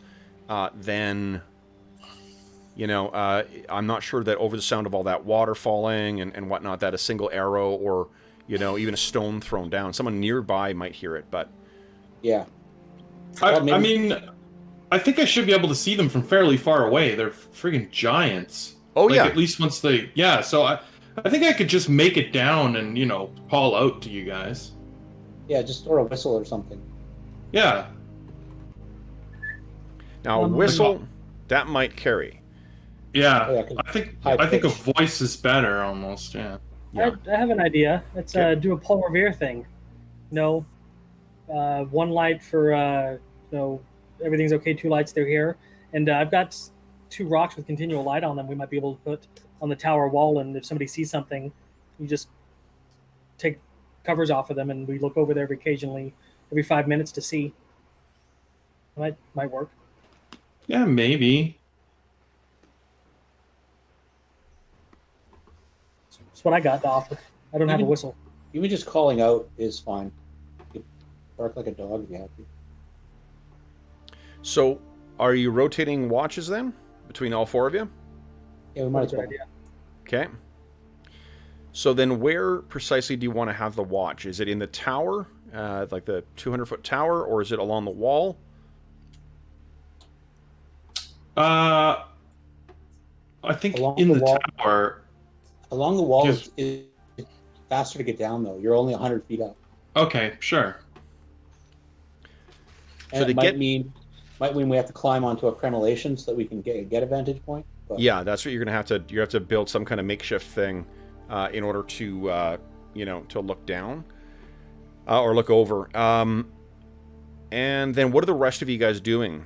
then, I'm not sure that over the sound of all that water falling and whatnot, that a single arrow or, even a stone thrown down, someone nearby might hear it, but... Yeah. I mean, I think I should be able to see them from fairly far away. They're friggin' giants. Oh, like, yeah. At least once they... Yeah, so I think I could just make it down and, call out to you guys. Yeah, just or a whistle or something. Yeah. Now, a whistle, that might carry. Yeah. Oh, yeah, I think a voice is better almost, yeah. Yeah. I have an idea. Let's do a Paul Revere thing. One light for everything's okay. 2 lights, they're here, and I've got 2 rocks with continual light on them. We might be able to put on the tower wall, and if somebody sees something, you just take covers off of them, and we look over there occasionally, every 5 minutes to see. Might work. Yeah, maybe. That's what I got to offer. I don't have a whistle. Even just calling out is fine. You bark like a dog if you have to. So, are you rotating watches then between all 4 of you? Yeah, we might as Good well. idea. Okay. So then where precisely do you want to have the watch? Is it in the tower, like the 200-foot tower, or is it along the wall? I think Along in the the wall. tower... Along the wall Just- is faster to get down, though. You're only 100 feet up. Okay, sure. And So to it might get- mean we have to climb onto a crenellations so that we can get a vantage point. But Yeah, that's what you're going to have to... You have to build some kind of makeshift thing in order to, to look down or look over. And then what are the rest of you guys doing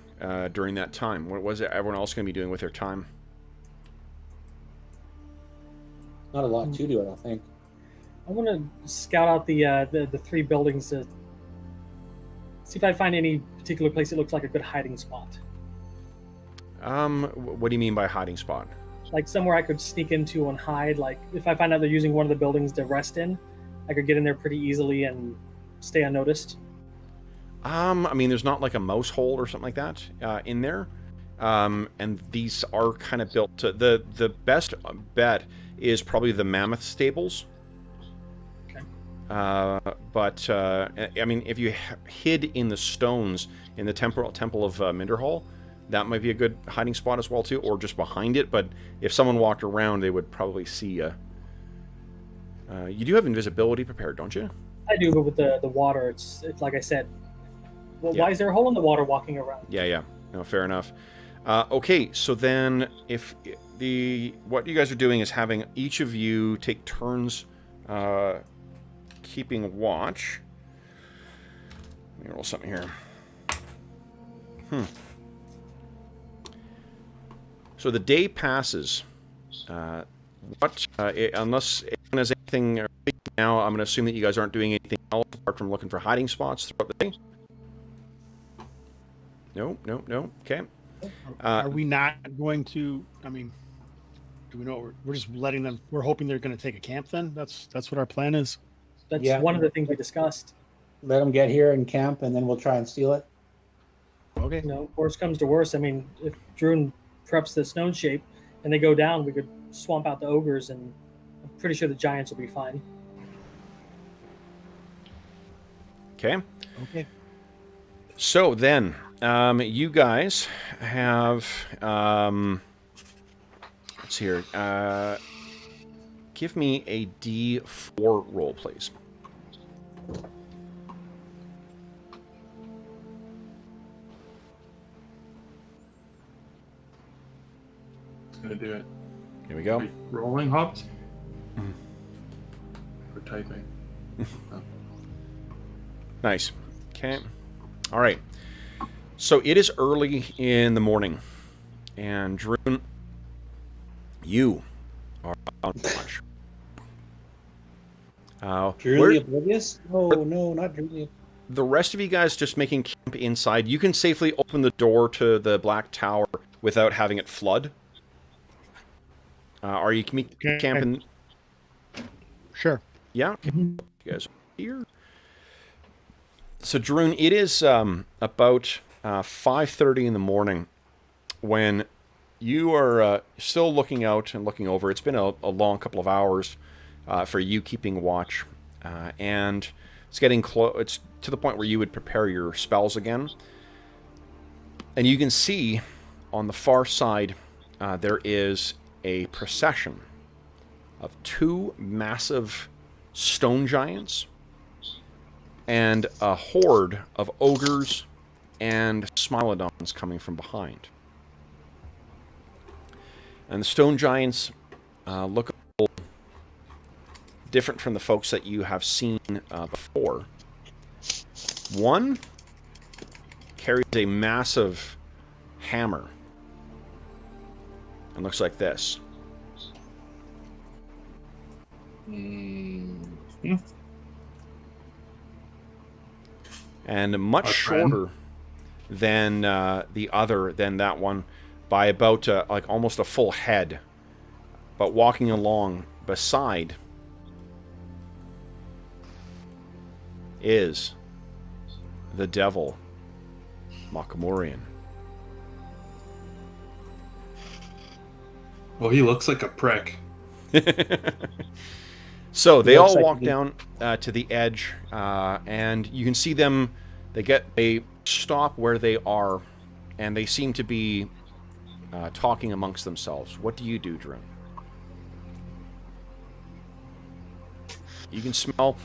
during that time? What was it everyone else going to be doing with their time? not a lot to do, I don't think. I want to scout out the 3 buildings to see if I find any particular place that looks like a good hiding spot. What do you mean by hiding spot? Like somewhere I could sneak into and hide. Like if I find out they're using one of the buildings to rest in, I could get in there pretty easily and stay unnoticed. I mean, there's not like a mouse hole or something like that in there. And these are kind of built to... The best bet is probably the mammoth stables. Okay. But I mean, if you hid in the stones in the temple of Minderhall, that might be a good hiding spot as well too, or just behind it. But if someone walked around, they would probably see you. You do have invisibility prepared, don't you? I do, but with the water, it's like I said. Well, Yeah. why is there a hole in the water walking around? Yeah. No, fair enough. Okay, so then if what you guys are doing is having each of you take turns keeping watch. Let me roll something here. So the day passes. Unless anyone has anything now, I'm going to assume that you guys aren't doing anything else apart from looking for hiding spots throughout the day. No. Okay. Are we not going to? I mean, do we know? We're just letting them. We're hoping they're going to take a camp. Then that's what our plan is. That's Yeah. one of the things we discussed. Let them get here and camp, and then we'll try and steal it. Okay. Worst comes to worst. I mean, if Druin preps the stone shape and they go down, we could swamp out the ogres, and I'm pretty sure the giants will be fine. Okay. Okay. So then, you guys have, let's see here, give me a D4 roll, please. Gonna do it. Here we go. Wait, rolling Hobbs? For typing. Nice. Okay. All right. So it is early in the morning, and Druin, you are on watch. Truly oblivious? No, not truly. The rest of you guys just making camp inside. You can safely open the door to the Black Tower without having it flood. Are you camping? Sure. Yeah. Okay. You guys are here. So, Druin, it is about 5:30 in the morning when you are still looking out and looking over. It's been a long couple of hours for you keeping watch, and it's getting close. It's to the point where you would prepare your spells again. And you can see on the far side there is a procession of 2 massive stone giants and a horde of ogres and smilodons coming from behind. And the stone giants look a little different from the folks that you have seen before. One carries a massive hammer and looks like this. Mm-hmm. And much shorter than that one by about like almost a full head. But walking along beside is the devil, Makamorian. Well, he looks like a prick. So they all walk down to the edge, and you can see them. They stop where they are, and they seem to be talking amongst themselves. What do you do, Druin? You can smell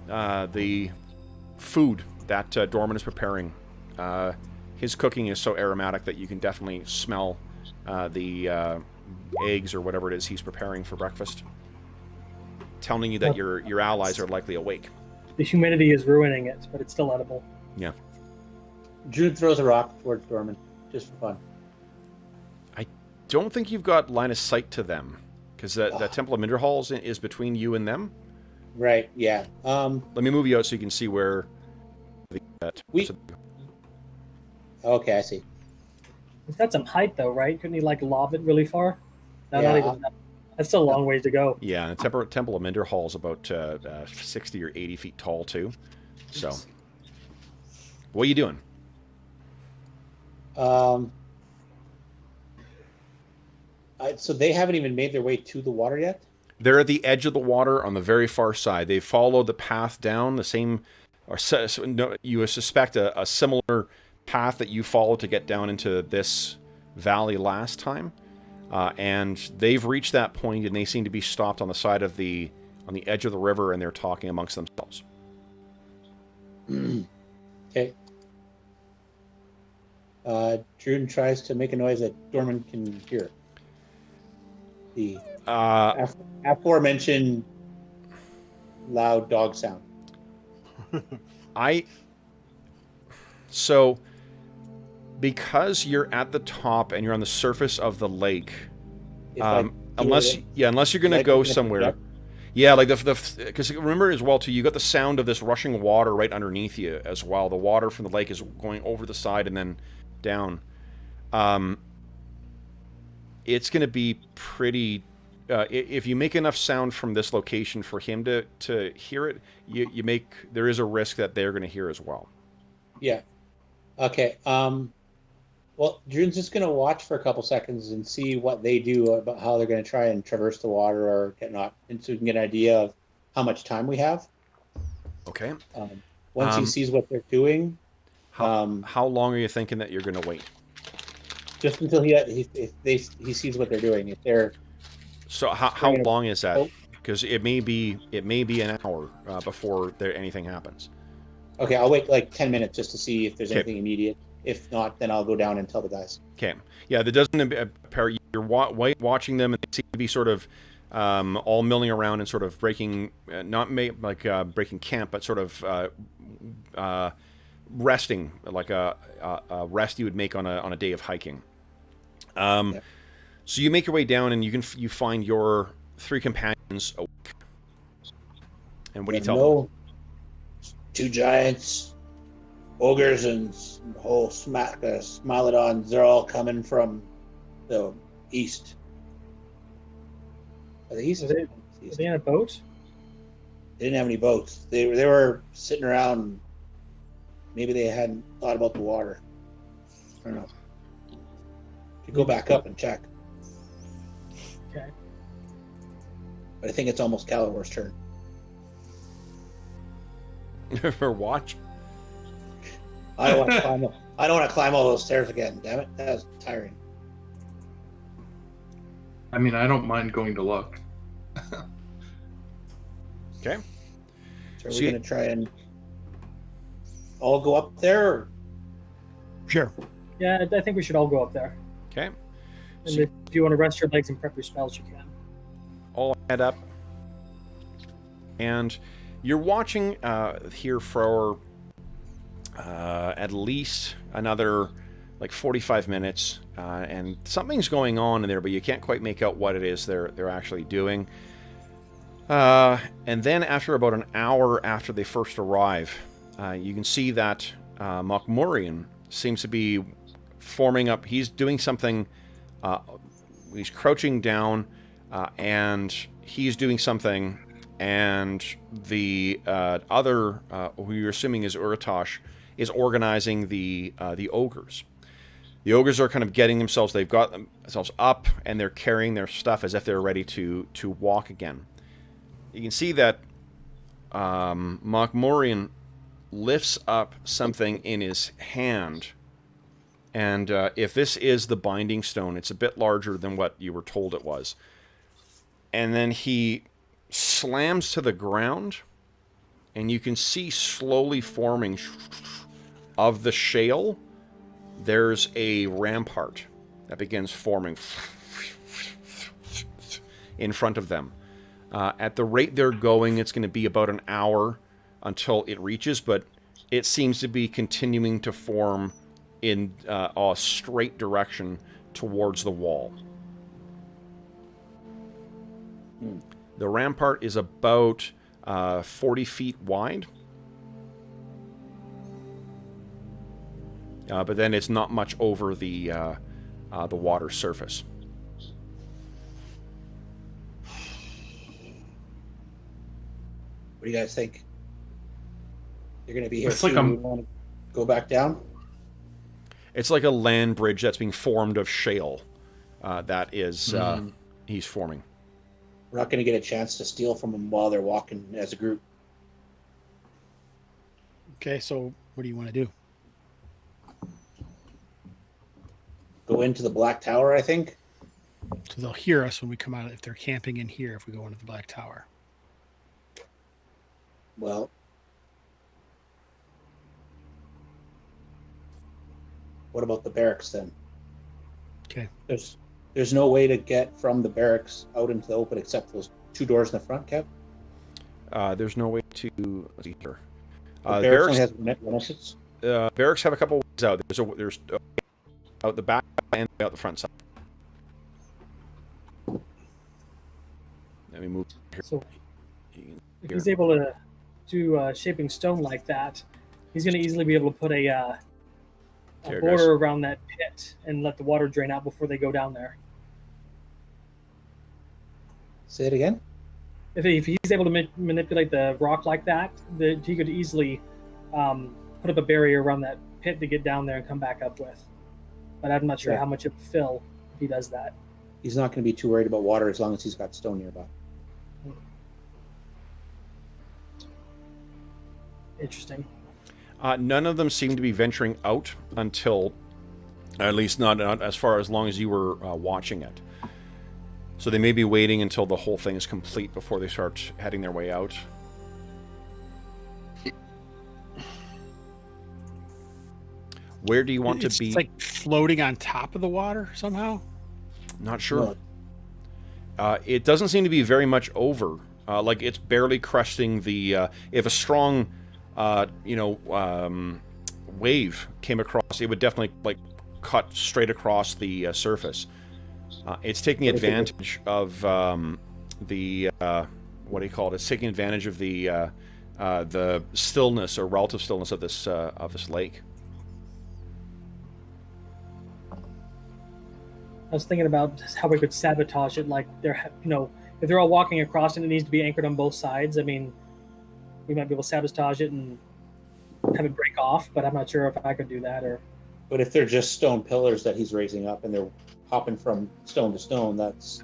the food that Dorman is preparing. His cooking is so aromatic that you can definitely smell the eggs or whatever it is he's preparing for breakfast, telling you that your allies are likely awake. The humidity is ruining it, but it's still edible. Yeah. Druin throws a rock towards Dorman, just for fun. I don't think you've got line of sight to them, because the Temple of Minderhall is between you and them. Right, yeah. Let me move you out so you can see where the... Okay, I see. It's got some height, though, right? Couldn't he, like, lob it really far? No, Yeah. not even that. That's still a long ways to go. Yeah, and the Temple of Minderhall is about 60 or 80 feet tall, too. So, what are you doing? So they haven't even made their way to the water yet? They're at the edge of the water on the very far side. They followed the path down, the same... you suspect a similar path that you followed to get down into this valley last time. And they've reached that point, and they seem to be stopped on the side of on the edge of the river, and they're talking amongst themselves. Okay. Druin tries to make a noise that Dorman can hear. The aforementioned loud dog sound. So, because you're at the top and you're on the surface of the lake, unless you're going to go somewhere. Yeah, like because remember as well too, you got the sound of this rushing water right underneath you as well. The water from the lake is going over the side and then down. It's going to be pretty. If you make enough sound from this location for him to hear it, there is a risk that they're going to hear as well. Yeah. Okay. Well, Druin's just going to watch for a couple seconds and see what they do about how they're going to try and traverse the water or whatnot, and so we can get an idea of how much time we have. Okay. Once he sees what they're doing. How long are you thinking that you're going to wait? Just until he sees what they're doing. If they're so how long is that? Because it may be an hour before anything happens. Okay, I'll wait like 10 minutes just to see if there's anything immediate. If not, then I'll go down and tell the guys. Okay. Yeah, that doesn't appear. You're watching them, and they seem to be sort of all milling around and sort of breaking, breaking camp, but sort of resting, like a rest you would make on a day of hiking. So you make your way down, and you find your 3 companions awake. And what do you tell them? 2 giants, ogres, and whole smilodons. They're all coming from the east. The east. Are they in a boat? They didn't have any boats. They were sitting around. Maybe they hadn't thought about the water. I don't know. You go back up and check. Okay. But I think it's almost Calibor's turn. For watch? I I don't want to climb all those stairs again. Damn it, that was tiring. I mean, I don't mind going to look. Okay. So are we going to try and all go up there? Or? Sure. Yeah, I think we should all go up there. Okay. And So if you want to rest your legs and prep your spells, you can. all head up, and you're watching here for at least another like 45 minutes, and something's going on in there, but you can't quite make out what it is they're actually doing. And then after about an hour after they first arrive, you can see that MacLeod seems to be forming up. He's doing something. He's crouching down, and he's doing something. And the other, who you're assuming is Uratosh, is organizing the ogres. The ogres are kind of getting themselves. They've got themselves up, and they're carrying their stuff as if they're ready to walk again. You can see that MacLeod lifts up something in his hand, and if this is the binding stone, it's a bit larger than what you were told it was. And then he slams to the ground, and you can see slowly forming of the shale. There's a rampart that begins forming in front of them. At the rate they're going, it's going to be about an hour until it reaches, but it seems to be continuing to form in a straight direction towards the wall. The rampart is about 40 feet wide, but then it's not much over the water surface. What do you guys think? You're going to be here It's like soon. You want to go back down? It's like a land bridge that's being formed of shale. That is, he's forming. We're not going to get a chance to steal from them while they're walking as a group. Okay, so what do you want to do? Go into the Black Tower, I think. So they'll hear us when we come out if they're camping in here if we go into the Black Tower. Well, what about the barracks then? Okay. There's no way to get from the barracks out into the open except those two doors in the front, Kev? There's no way to... Let's see here. The barracks only has one exit? Barracks have a couple ways out. There's out the back and out the front side. Let me move here. So if he's able to do shaping stone like that, he's going to easily be able to put a Here, border guys. around that pit and let the water drain out before they go down there. Say it again? If he's able to manipulate the rock like that, he could easily put up a barrier around that pit to get down there and come back up with. But I'm not sure how much it will fill if he does that. He's not going to be too worried about water as long as he's got stone nearby. Interesting. None of them seem to be venturing out until, at least not as far as long as you were watching it. So they may be waiting until the whole thing is complete before they start heading their way out. Where do you want to be? It's like floating on top of the water somehow? Not sure. It doesn't seem to be very much over. Like it's barely cresting the... if a strong, wave came across, it would definitely like cut straight across the surface. It's taking advantage of the... what do you call it? It's taking advantage of the stillness or relative stillness of this lake. I was thinking about how we could sabotage it. Like they're, if they're all walking across and it needs to be anchored on both sides. I mean, we might be able to sabotage it and have it break off. But I'm not sure if I could do that or. But if they're just stone pillars that he's raising up and they're hopping from stone to stone, that's...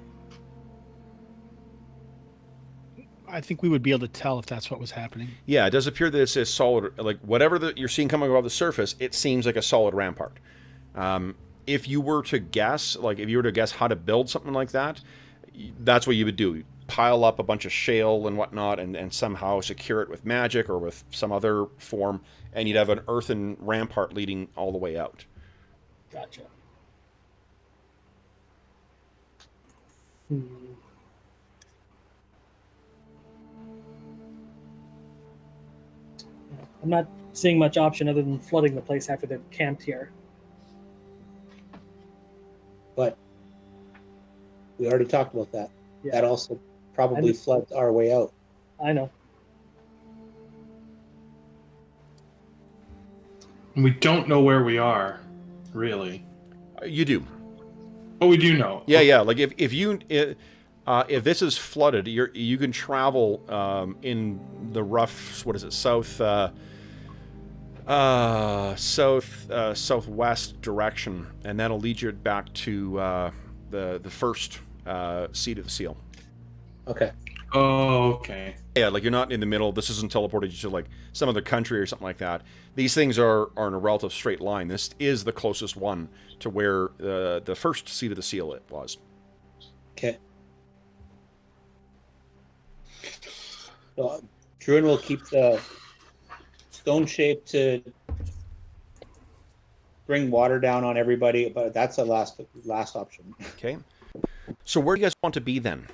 I think we would be able to tell if that's what was happening. Yeah, it does appear that it's a solid, like whatever that you're seeing coming above the surface, it seems like a solid rampart. If you were to guess, how to build something like that, that's what you would do. Pile up a bunch of shale and whatnot and somehow secure it with magic or with some other form, and you'd have an earthen rampart leading all the way out. Gotcha. I'm not seeing much option other than flooding the place after they've camped here. But we already talked about that. Yeah. That also probably floods our way out. I know. And we don't know where we are, really. You do. But we do know. Yeah. Like if this is flooded, you can travel in the rough, what is it, southwest direction, and that'll lead you back to the first seat of the seal. Okay. Oh, okay. Yeah, like you're not in the middle. This isn't teleported you to like some other country or something like that. These things are in a relative straight line. This is the closest one to where the first seat of the seal it was. Okay. So, Druin will keep the stone shape to bring water down on everybody, but that's the last option. Okay. So where do you guys want to be then?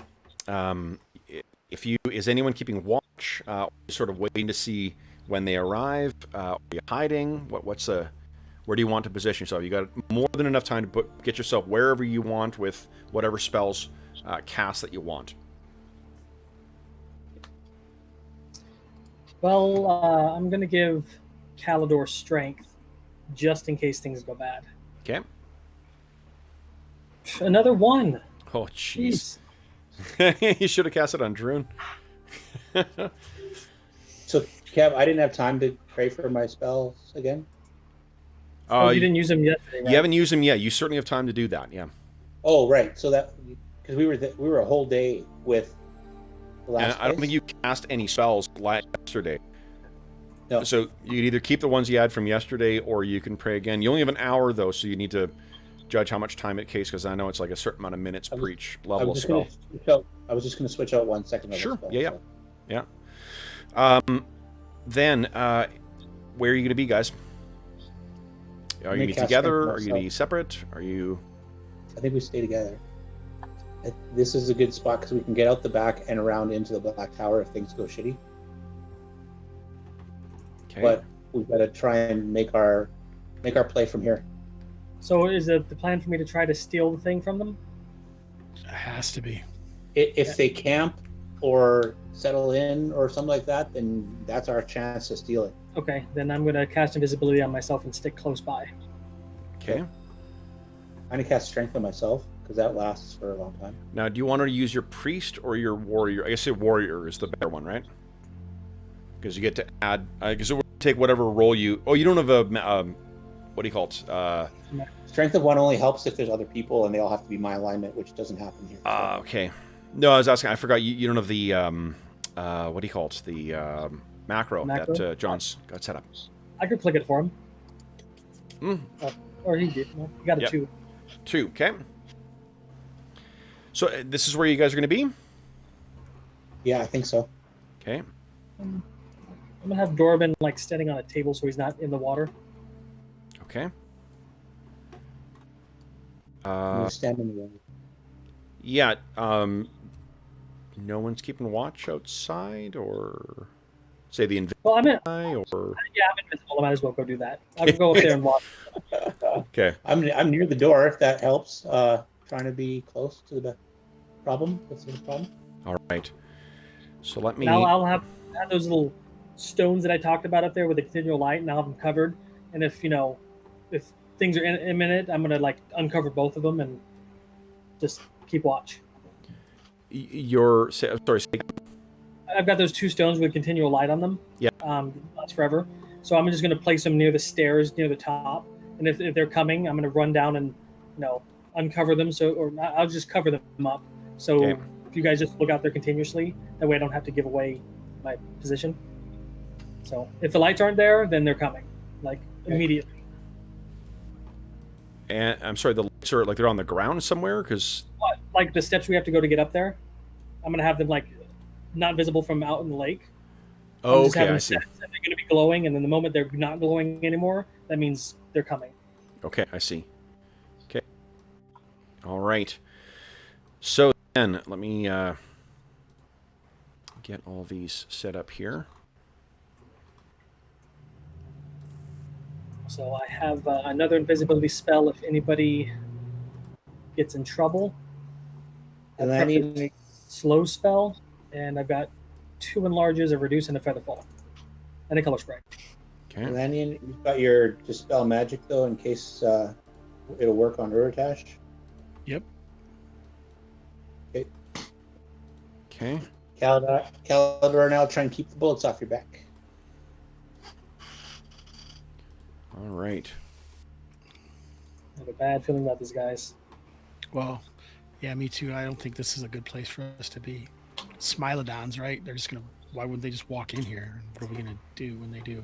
Is anyone keeping watch? Sort of waiting to see when they arrive? Are you hiding? Where do you want to position yourself? You got more than enough time to get yourself wherever you want with whatever spells cast that you want. Well, I'm going to give Calidor strength just in case things go bad. Okay. Another one. Oh, jeez. Jeez. You should have cast it on Druin. So, Kev, I didn't have time to pray for my spells again. You didn't use them yesterday, right? You haven't used them yet. You certainly have time to do that. Yeah. Oh, right. So that because we were a whole day with the last. I don't think you cast any spells yesterday. No. So you can either keep the ones you had from yesterday, or you can pray again. You only have an hour though, so you need to judge how much time it takes, because I know it's like a certain amount of minutes per each level of spell. I was just going to switch out 1 second. Sure. Spell, Yeah. so. Yeah. Then, where are you going to be, guys? Are you going to be together? Are you going to be separate? Are you? I think we stay together. This is a good spot because we can get out the back and around into the Black Tower if things go shitty. Okay. But we've got to try and make our play from here. So is it the plan for me to try to steal the thing from them? It has to be. If they camp or settle in or something like that, then that's our chance to steal it. Okay, then I'm going to cast invisibility on myself and stick close by. Okay. I'm going to cast strength on myself because that lasts for a long time. Now, do you want to use your priest or your warrior? I guess your warrior is the better one, right? Because you get to add. Because it will take whatever role you. Oh, you don't have a. What do you call it? Strength of one only helps if there's other people and they all have to be my alignment, which doesn't happen here. Okay. No, I was asking. I forgot. You don't have the. What do you call it? The macro that John's got set up. I could click it for him. Or he did. No, he got a 2. 2. Okay. So this is where you guys are going to be? Yeah, I think so. Okay. I'm going to have Dorban like standing on a table so he's not in the water. Okay. Stand in the water. Yeah. No one's keeping watch outside, or say the invisible Well, or I'm invisible. I might as well go do that. I can go up there and watch. okay. I'm near the door if that helps. Trying to be close to the problem. What's the problem? All right. So let me. Now I'll have those little stones that I talked about up there with the continual light, and I'll have them covered. And if things are imminent, I'm gonna like uncover both of them and just keep watch. I've got those 2 stones with continual light on them. Yeah. Lasts forever. So I'm just gonna place them near the stairs, near the top. And if they're coming, I'm gonna run down and uncover them. Or I'll just cover them up. So if you guys just look out there continuously, that way I don't have to give away my position. So if the lights aren't there, then they're coming, like immediately. And I'm sorry, the lights are like they're on the ground somewhere because Like the steps we have to go to get up there, I'm gonna have them like not visible from out in the lake. I'm just okay, having I see. steps that they're gonna be glowing, and then the moment they're not glowing anymore, that means they're coming. Okay, I see. Okay. All right. So then, let me get all these set up here. So I have another invisibility spell if anybody gets in trouble. And I've I got need the slow spell, and I've got 2 enlarges, a reduce, and a feather fall, and a color spray. Okay. Elanion, you've got your dispel magic though, in case it'll work on Urtash. Yep. Okay. Okay. Calidor, now try and keep the bullets off your back. All right. I have a bad feeling about these guys. Well, yeah, me too. I don't think this is a good place for us to be. Smilodons, right? They're just gonna. Why wouldn't they just walk in here? What are we gonna do when they do?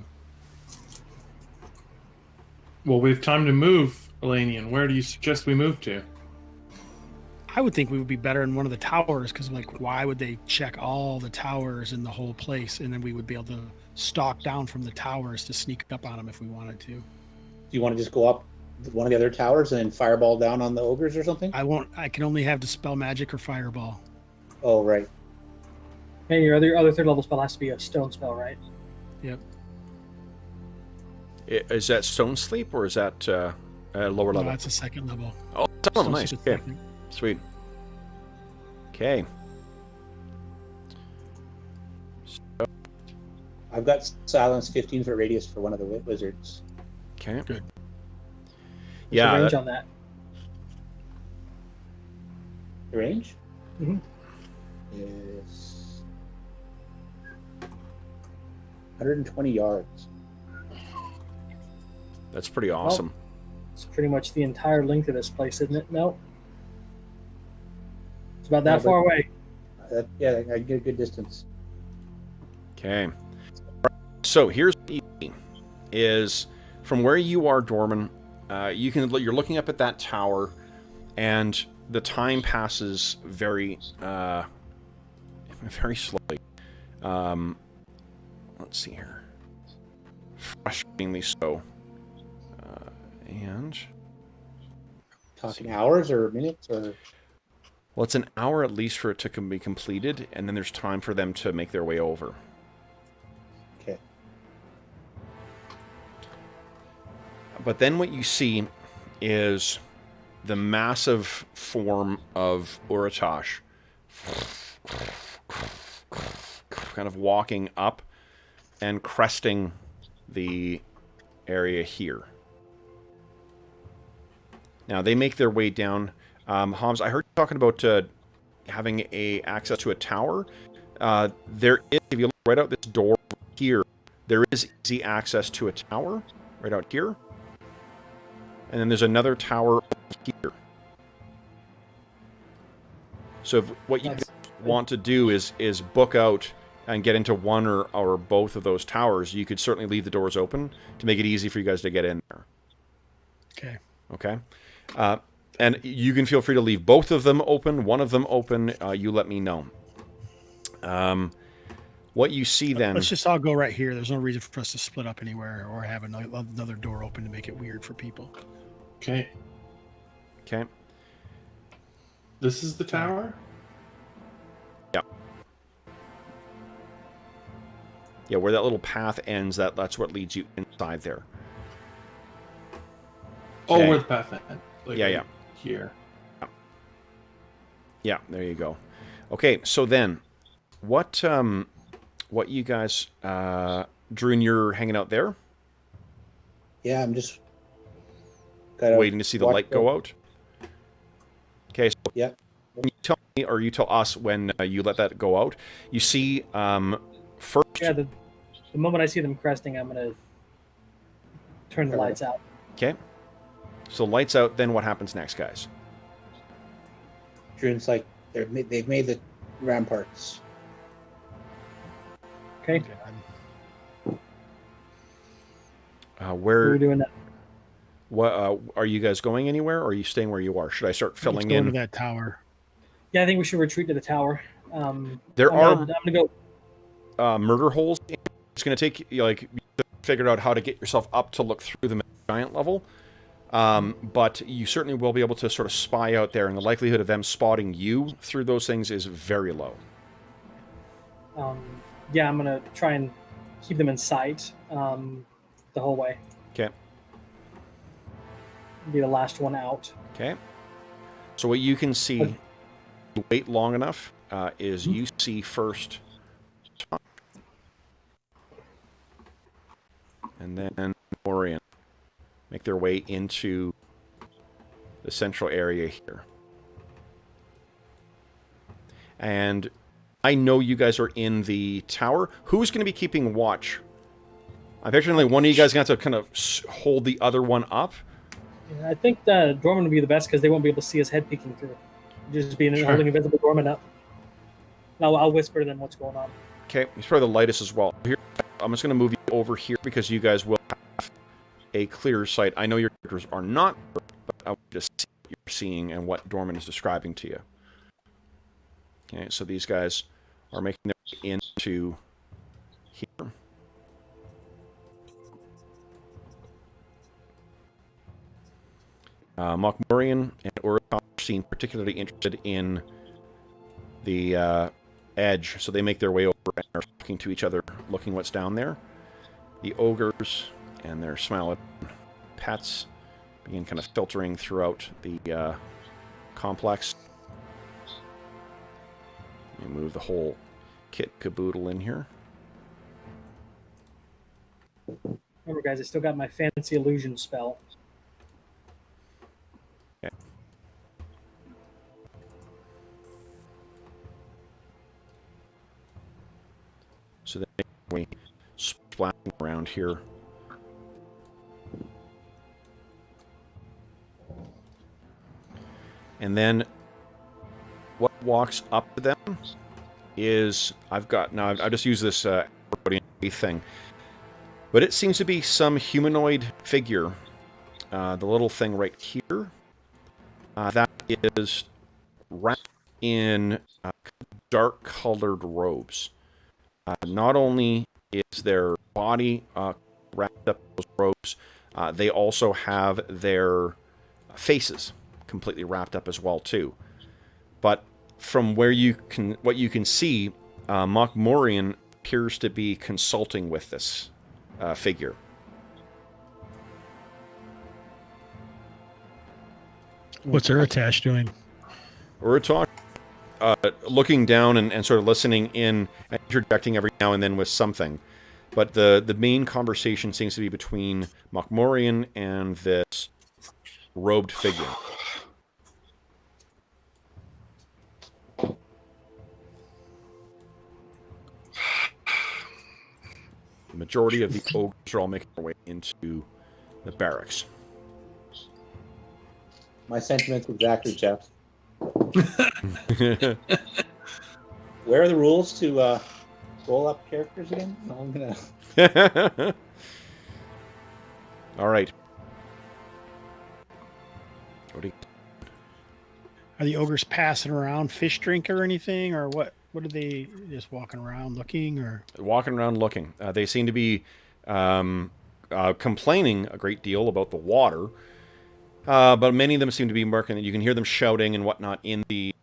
Well, we have time to move, Elanion. Where do you suggest we move to? I would think we would be better in one of the towers because, like, why would they check all the towers in the whole place, and then we would be able to stalk down from the towers to sneak up on them if we wanted to. Do you want to just go up one of the other towers and then fireball down on the ogres or something? I won't. I can only have dispel magic or fireball. Oh, right. And your other third level spell has to be a stone spell, right? Yep. Is that stone sleep or is that lower No, level? that's a second level. Oh, second level. So Nice. it's Okay. second. Sweet. Okay. I've got silence 15 foot radius for one of the wizards. Okay. Good. What's Yeah. the range that- on that? The range Mhm. is 120 yards. that's pretty awesome. It's pretty much the entire length of this place, isn't it? No. It's about that Yeah, far but- away. Yeah, I get a good distance. Okay. So here's what you see is from where you are, Dorman. You're looking up at that tower, and the time passes very, very slowly. Let's see here. Frustratingly so. And Talking hours or minutes or well, it's an hour at least for it to be completed, and then there's time for them to make their way over. okay. But then what you see is the massive form of Urtash kind of walking up and cresting the area here. Now, they make their way down. Hobbs, I heard you talking about having access to a tower. There is, if you look right out this door here, there is easy access to a tower right out here. And then there's another tower over here. So if what you want to do is book out and get into one or both of those towers, you could certainly leave the doors open to make it easy for you guys to get in there. Okay. Okay? And you can feel free to leave both of them open, one of them open. You let me know. What you see then... Let's just all go right here. There's no reason for us to split up anywhere or have another door open to make it weird for people. Okay. Okay. This is the tower? Yeah. Yeah, where that little path ends, that's what leads you inside there. Oh, Okay. where the path ends. Like Yeah. Here. Yeah, there you go. Okay, so then, what you guys, Druin, you're hanging out there, Yeah, I'm just kind waiting to see the light go out. Okay, so Yeah. when you tell me, or you tell us when you let that go out, you see first. Yeah, the moment I see them cresting, I'm going to turn the lights out. Okay, so lights out. Then what happens next, guys? Druin's like they've made the ramparts. Okay. God. We're Where? doing that. What? Are you guys going anywhere, or are you staying where you are? Should I start Let's filling go into in? that tower. Yeah, I think we should retreat to the tower. There I'm gonna go. Murder holes. It's going to take you figure out how to get yourself up to look through them at giant level. But you certainly will be able to sort of spy out there, and the likelihood of them spotting you through those things is very low. Yeah, I'm gonna try and keep them in sight the whole way. Okay. Be the last one out. Okay. So what you can see, you wait long enough, is you see first, and then Orion make their way into the central area here. And I know you guys are in the tower. Who's going to be keeping watch? I'm picturing like one of you guys going to have to kind of hold the other one up. Yeah, I think the doorman would be the best because they won't be able to see his head peeking through. Just being holding invisible doorman up. Now I'll whisper to them what's going on. Okay, he's probably the lightest as well. Here, I'm just going to move you over here because you guys will have a clearer sight. I know your characters are not, but I will just see what you're seeing and what Dorman is describing to you. Okay, so these guys are making their way into here. Mokmurian and Urukon seem particularly interested in the edge, so they make their way over and are talking to each other, looking what's down there. The ogres and their smiled pets begin kind of filtering throughout the complex. Let me move the whole kit caboodle in here. Remember, guys, I still got my fancy illusion spell. Okay. So then we splashing around here. And then what walks up to them is I've just used this thing, but it seems to be some humanoid figure. The little thing right here that is wrapped in dark-colored robes. Not only is their body wrapped up in those robes, they also have their faces completely wrapped up as well too. But from what you can see, Mokmurian appears to be consulting with this figure. What's Urtash doing? Urtash looking down and sort of listening in and interjecting every now and then with something. But the main conversation seems to be between Mokmurian and this robed figure. The majority of the ogres are all making their way into the barracks. My sentiments exactly, Jeff. Where are the rules to roll up characters again? I'm gonna. All right. What do you... Are the ogres passing around fish drink or anything, or what? What are they just walking around looking, or walking around looking? They seem to be complaining a great deal about the water, but many of them seem to be marking. You can hear them shouting and whatnot in the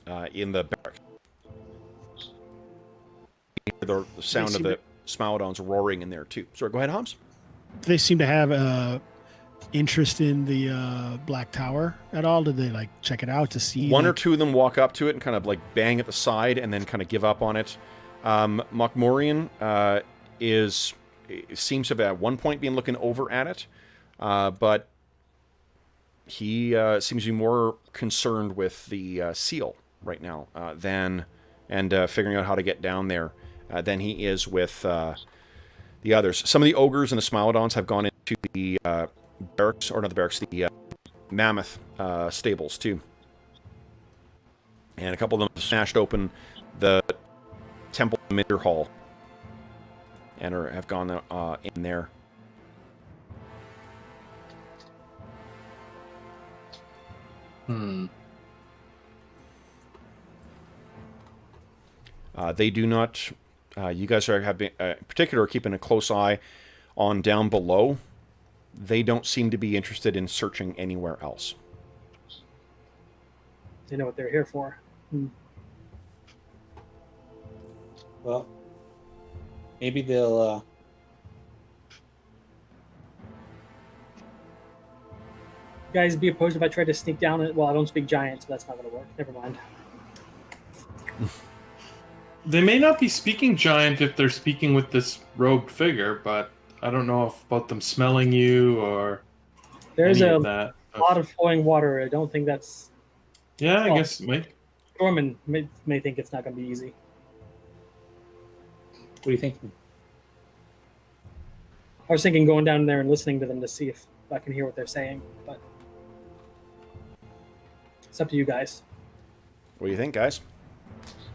barracks. You hear the sound of the Smilodons roaring in there too. Sorry, go ahead, Hobbs. do they seem to have interest in the Black Tower at all? Did they like check it out to see? One or two of them walk up to it and kind of like bang at the side and then kind of give up on it. Mokmurian seems to have at one point been looking over at it, but he seems to be more concerned with the seal right now than figuring out how to get down there than he is with the others. Some of the ogres and the Smilodons have gone into the barracks, or not the barracks, the mammoth stables too. And a couple of them smashed open the temple midder hall and have gone in there. They do not. You guys have been, in particular, keeping a close eye on down below. They don't seem to be interested in searching anywhere else. They know what they're here for. Well, maybe they'll. Guys, be opposed if I try to sneak down it. Well, I don't speak giant, so that's not going to work. Never mind. They may not be speaking giant if they're speaking with this robed figure, but I don't know about them smelling you or There's any a of that. lot of flowing water. I don't think that's. Yeah, I guess it might. Dorman may think it's not going to be easy. What do you think? I was thinking going down there and listening to them to see if I can hear what they're saying, but it's up to you guys. What do you think, guys?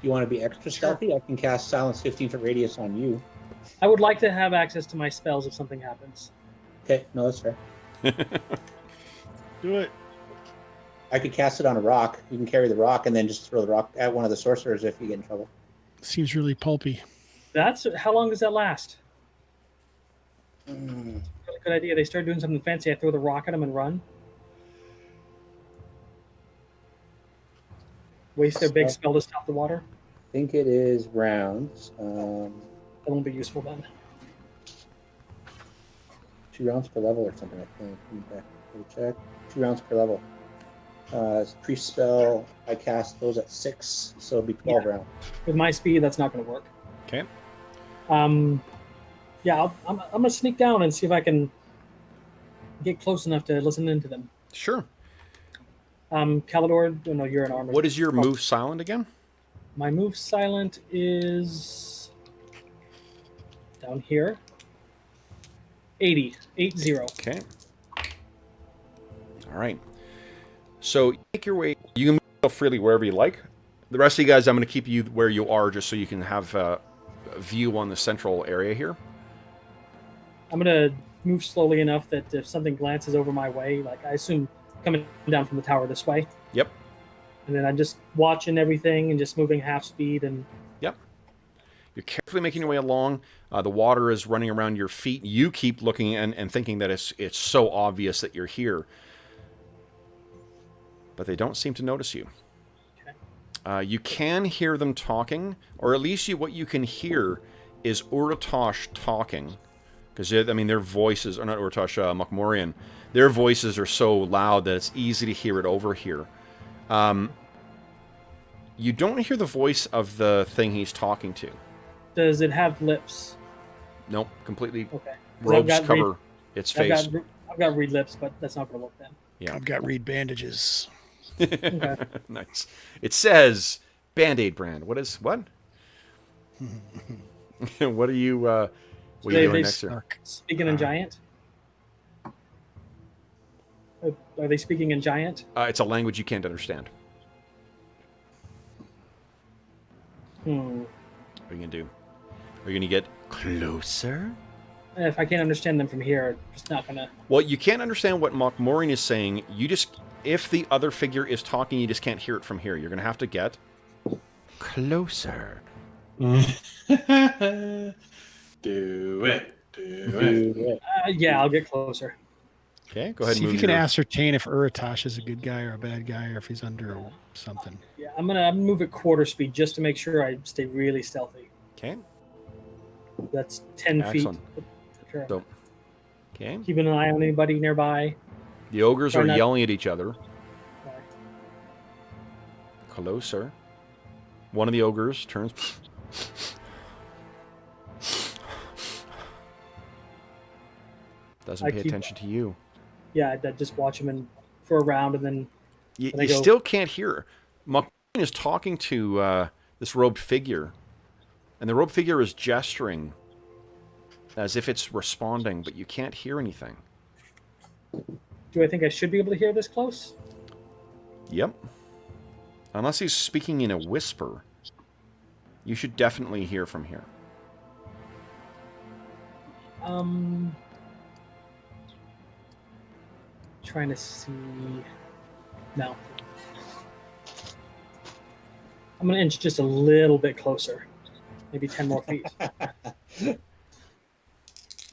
You want to be extra stealthy? I can cast Silence 15-foot radius on you. I would like to have access to my spells if something happens. Okay, no, that's fair. Do it. I could cast it on a rock. You can carry the rock and then just throw the rock at one of the sorcerers if you get in trouble. Seems really pulpy. That's how long does that last? Mm. Really good idea. They start doing something fancy. I throw the rock at them and run. Waste their big spell to stop the water. I think it is rounds. That won't be useful then. 2 rounds per level or something, I think. Let me double check. 2 rounds per level. Priest spell, I cast those at 6, so it'll be 12 rounds. With my speed, that's not going to work. Okay. Yeah, I'm going to sneak down and see if I can get close enough to listen into them. Sure. Calidor, no, you're an armor. What is your move silent again? My move silent is down here. 80. Okay. All right. So make your way. You can move freely wherever you like. The rest of you guys, I'm going to keep you where you are just so you can have a view on the central area here. I'm going to move slowly enough that if something glances over my way, like I assume coming down from the tower this way. Yep. And then I'm just watching everything and just moving half speed and Yep. You're carefully making your way along. The water is running around your feet. You keep looking and thinking that it's so obvious that you're here. But they don't seem to notice you. Okay. You can hear them talking, or at least what you can hear is Uratosh talking. Because, I mean, their voices, or not Uratosh, Mokmorian, their voices are so loud that it's easy to hear it over here. You don't hear the voice of the thing he's talking to. does it have lips? Nope, completely. Okay. 'Cause Robes cover its face. I've got reed lips, but that's not going to work then. Yeah. I've got reed bandages. Okay. Nice. It says Band-Aid brand. What? What are you? What are you They- doing they next year? Speaking in giant? Are they speaking in giant? It's a language you can't understand. Hmm. What are you gonna do? Are you gonna get closer? If I can't understand them from here, I'm just not going to... Well, you can't understand what Mokmorian is saying. If the other figure is talking, you just can't hear it from here. You're gonna have to get closer. Do it. Do it. Yeah, I'll get closer. Okay, go ahead. See and if move you can your- ascertain if Uratosh is a good guy or a bad guy, or if he's under something. Yeah, I'm gonna move at quarter speed just to make sure I stay really stealthy. Okay. That's 10 Excellent. feet. Sure. So, okay. Keeping an eye on anybody nearby. The ogres Try are not- yelling at each other. Uh, Closer. One of the ogres turns. Doesn't I pay keep- attention to you. Yeah, I just watch him for a round and then You, And I you go- still can't hear. Mokmorian is talking to this robed figure, and the robed figure is gesturing as if it's responding, but you can't hear anything. do I think I should be able to hear this close? Yep. Unless he's speaking in a whisper, you should definitely hear from here. Trying to see. No. I'm going to inch just a little bit closer. Maybe 10 more feet.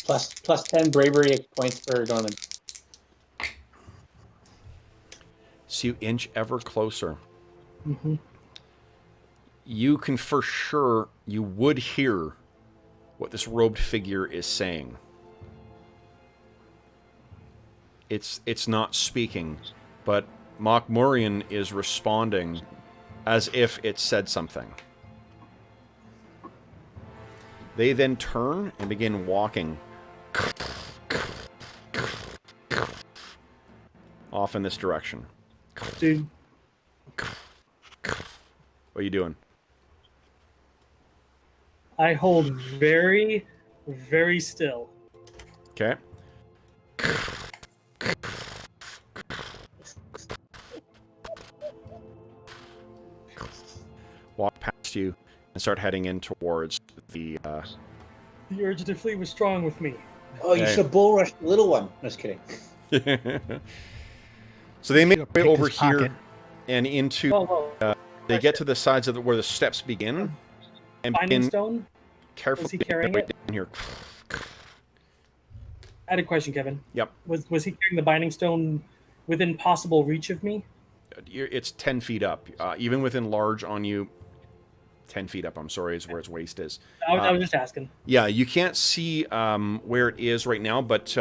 plus 10 bravery points for Norman. So you inch ever closer. Mm-hmm. You can for sure, you would hear what this robed figure is saying. It's not speaking, but Mokmurian is responding as if it said something. They then turn and begin walking off in this direction. Dude. What are you doing? I hold very, very still. Okay. Walk past you and start heading in towards the... The urge to flee was strong with me. Oh, you should have bull rushed the little one. Just kidding. So they make their way Pick over his here pocket. and into... Whoa. they get to the sides of where the steps begin and Binding begin stone? carefully Is he carrying making it? their way down here. I had a question, Kevin. Yep. Was he carrying the binding stone within possible reach of me? It's 10 feet up. Even within large on you, 10 feet up, I'm sorry, is where its waist is. I was just asking. Yeah, you can't see where it is right now, but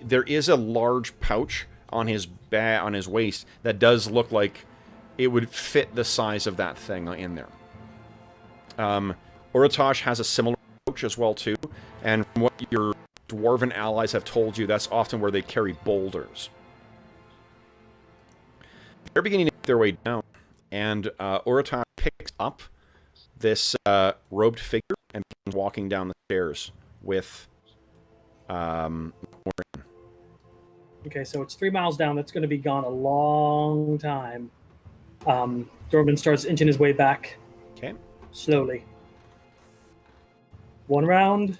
there is a large pouch on his on his waist that does look like it would fit the size of that thing in there. Uratosh has a similar pouch as well, too, and from what your dwarven allies have told you, that's often where they carry boulders. They're beginning to make their way down, and Uratosh picks up this robed figure and begins walking down the stairs with Morin. Okay, so it's 3 miles down. That's going to be gone a long time. Dorman starts inching his way back. Okay. Slowly. 1 round.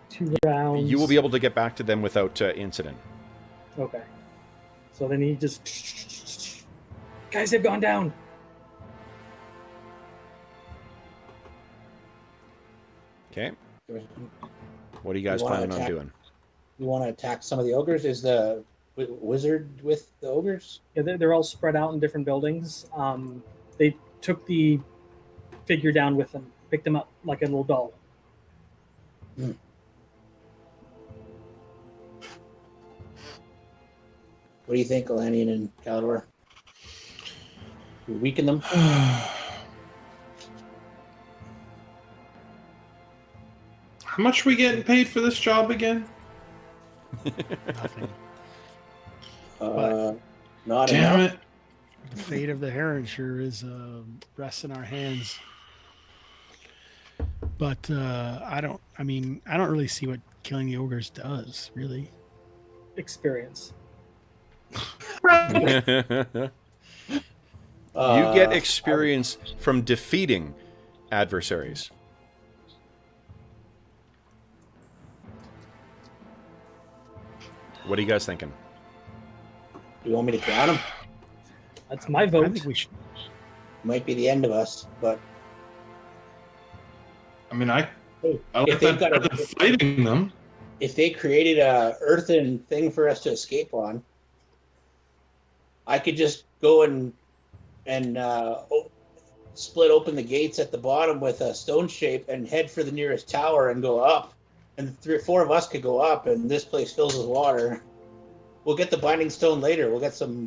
2 rounds. You will be able to get back to them without incident. Okay. So then he just... Guys, they've gone down. Okay. What are you guys planning on doing? You want to attack some of the ogres? Is the wizard with the ogres? Yeah, they're all spread out in different buildings. They took the figure down with them, picked him up like a little doll. Mm. What do you think, Elanion and Calidor? You weaken them? How much are we getting paid for this job again? Nothing. Not Damn enough. it. The fate of the Heron sure is rests in our hands. But I don't really see what killing the ogres does, really. Experience. You get experience from defeating adversaries. What are you guys thinking? Do you want me to ground him? That's my I vote. think we should. Might be the end of us, but I mean, I hey, like if they've that got better than fighting them. if they created a earthen thing for us to escape on, I could just go and split open the gates at the bottom with a stone shape and head for the nearest tower and go up. And 3 or 4 of us could go up, and this place fills with water. We'll get the binding stone later. We'll get some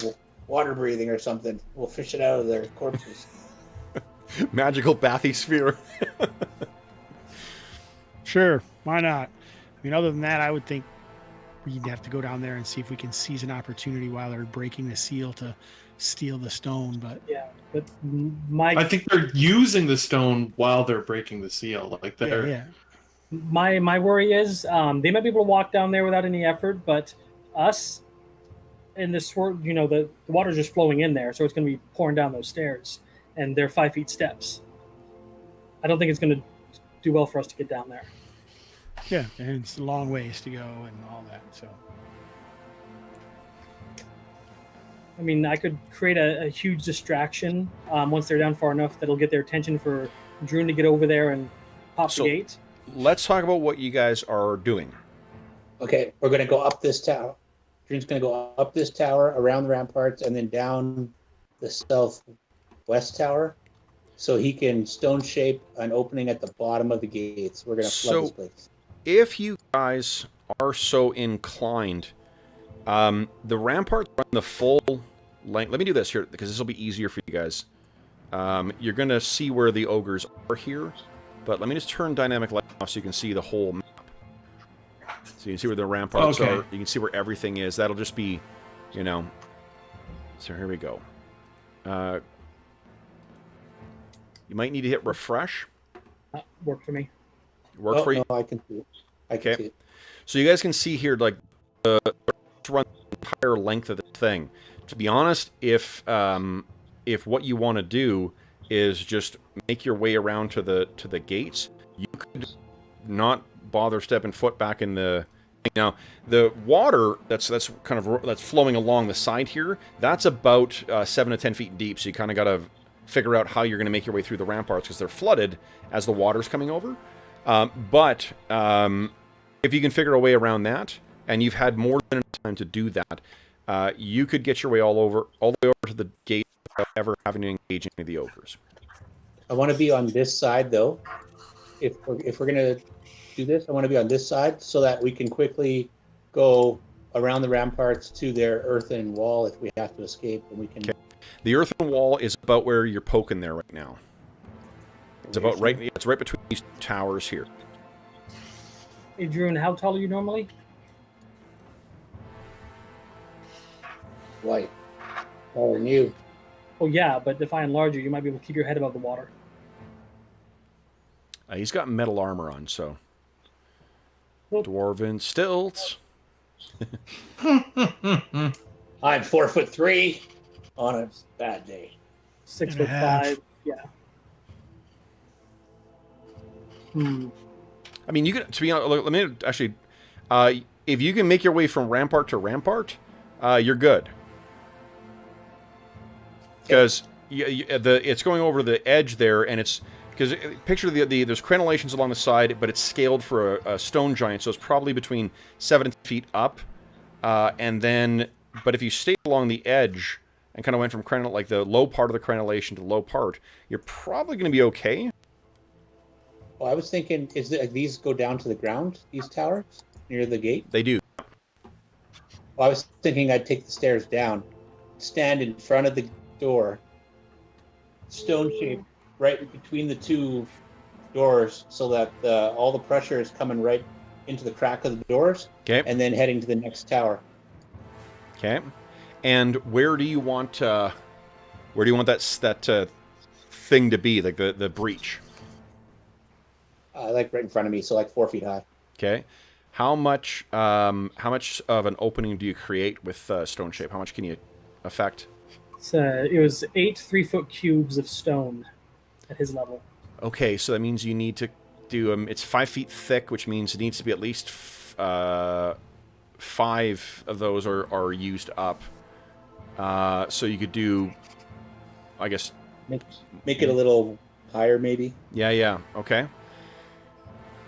water breathing or something. We'll fish it out of their corpses. Magical bathysphere. Sure, why not? I mean, other than that, I would think we'd have to go down there and see if we can seize an opportunity while they're breaking the seal to steal the stone. But Yeah, but I think they're using the stone while they're breaking the seal. Like they're yeah. my worry is they might be able to walk down there without any effort, but us and this the water's just flowing in there, so it's going to be pouring down those stairs, and they're 5 feet steps. I don't think it's going to do well for us to get down there. Yeah, and it's a long ways to go and all that. So, I mean, I could create a huge distraction once they're down far enough that'll get their attention for Druin to get over there and pop the gate. Let's talk about what you guys are doing. Okay, we're going to go up this tower. Druin's going to go up this tower, around the ramparts, and then down the southwest tower, so he can stone shape an opening at the bottom of the gates. We're going to flood this place. If you guys are so inclined, the ramparts run the full length. Let me do this here, because this will be easier for you guys. You're going to see where the ogres are here, but let me just turn dynamic light off so you can see the whole map. So you can see where the ramparts are. You can see where everything is. That'll just be, So here we go. You might need to hit refresh. Work for me. Work for you? No, I can see it. I can see it. So you guys can see here, like, to run the entire length of the thing. To be honest, if what you want to do is just make your way around to the gates, you could not bother stepping foot back in the. Now the water that's flowing along the side here, that's about 7 to 10 feet deep. So you kind of got to figure out how you're going to make your way through the ramparts, because they're flooded as the water's coming over. But if you can figure a way around that, and you've had more than enough time to do that, you could get your way all the way over to the gate without ever having to engage any of the ogres. I want to be on this side, though. If we're going to do this, I want to be on this side so that we can quickly go around the ramparts to their earthen wall if we have to escape, and we can. Okay. The earthen wall is about where you're poking there right now. It's about right. It's right between these towers here. Hey, Druin, how tall are you normally? White. Taller than you. Oh yeah, but if I enlarge you, you might be able to keep your head above the water. He's got metal armor on, so. Well, Dwarven stilts. I'm 4'3" on a bad day. 6'5", yeah. I mean, you can. To be honest, let me actually. If you can make your way from rampart to rampart, you're good. Because it's going over the edge there, and it's because picture there's crenellations along the side, but it's scaled for a stone giant, so it's probably between 7 feet up, and then. But if you stay along the edge and kind of went from like the low part of the crenellation to the low part, you're probably going to be okay. Well, I was thinking, these go down to the ground, these towers, near the gate? They do. Well, I was thinking I'd take the stairs down, stand in front of the door, stone shape right between the two doors so that all the pressure is coming right into the crack of the doors, okay, and then heading to the next tower. Okay. And where do you want that thing to be, like the breach? Like right in front of me, so like 4 feet high. Okay. How much of an opening do you create with stone shape? How much can you affect? It was 8 3-foot cubes of stone at his level. Okay, so that means you need to do it's 5 feet thick, which means it needs to be at least 5 of those are used up. So you could do, I guess, make it a little higher, maybe. Yeah. Okay.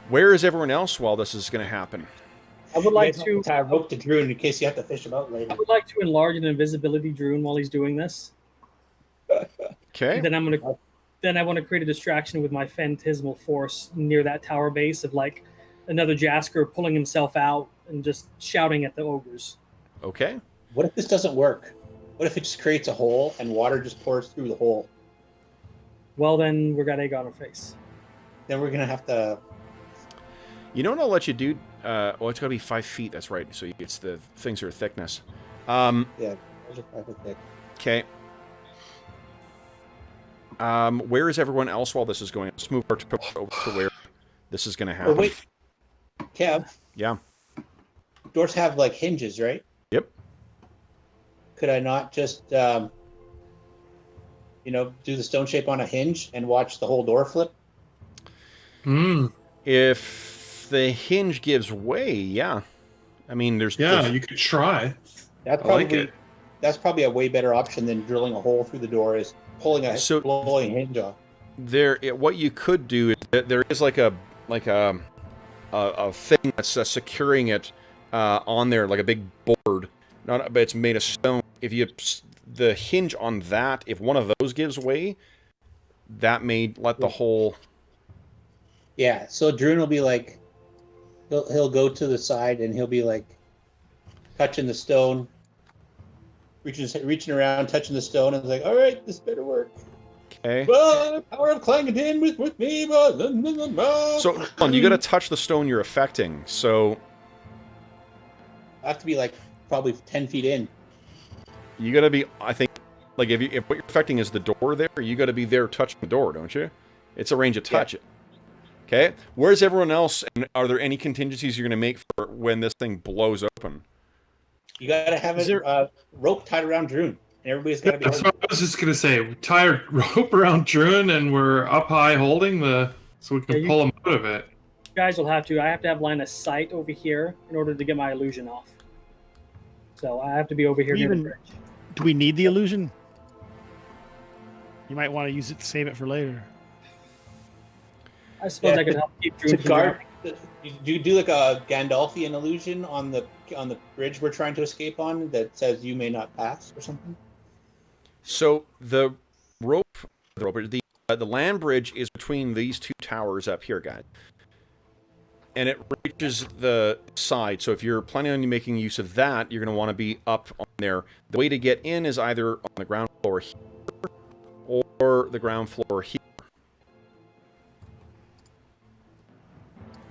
Where is everyone else while this is going to happen? I would like to tie a rope to Druin in case you have to fish him out later. I would like to enlarge an invisibility Druin while he's doing this. Okay. And then I want to create a distraction with my phantasmal force near that tower base of like another Jasker pulling himself out and just shouting at the ogres. Okay. What if this doesn't work? What if it just creates a hole and water just pours through the hole? Well, then we're got egg on our face. Then we're gonna have to. You know what I'll let you do? Well, it's got to be 5 feet. That's right. So it's the things are thickness. Yeah, those are 5 foot thick. Okay. Where is everyone else while this is going? Let's move over to where this is going to happen. Oh, wait. Kev. Yeah. Doors have like hinges, right? Yep. could I not just, do the stone shape on a hinge and watch the whole door flip? If the hinge gives way, yeah. I mean, there's you could try. That's I like probably it. that's probably a way better option than drilling a hole through the door. Is pulling a So- blowing hinge off. what you could do is that there is like a thing that's securing it on there, like a big board. But it's made of stone. If the hinge on that, if one of those gives way, that may let the whole. Yeah, so Druin will be like, he'll go to the side and he'll be like, touching the stone, reaching around, touching the stone, and it's like, all right, this better work. Okay. Well, power of Clangadin with me. So hold on, you got to touch the stone you're affecting. So I have to be like probably 10 feet in. you got to be, I think, like if what you're affecting is the door there, you got to be there touching the door, don't you? It's a range of touch it. Okay. Where's everyone else? And are there any contingencies you're going to make for when this thing blows open? You got to have a rope tied around Druin, and everybody's got to be. That's what I was just gonna say. Tie a rope around Druin, and we're up high holding so we can pull him out of it. You guys will have to. I have to have line of sight over here in order to get my illusion off. So I have to be over here near the bridge. Do we need the illusion? You might want to use it to save it for later. I suppose I could help keep Druin from guard. drowning. Do you do like a Gandalfian illusion on the bridge we're trying to escape on that says "you may not pass" or something? So the land bridge is between these two towers up here, guys. And it reaches the side. So if you're planning on making use of that, you're going to want to be up on there. The way to get in is either on the ground floor here or the ground floor here.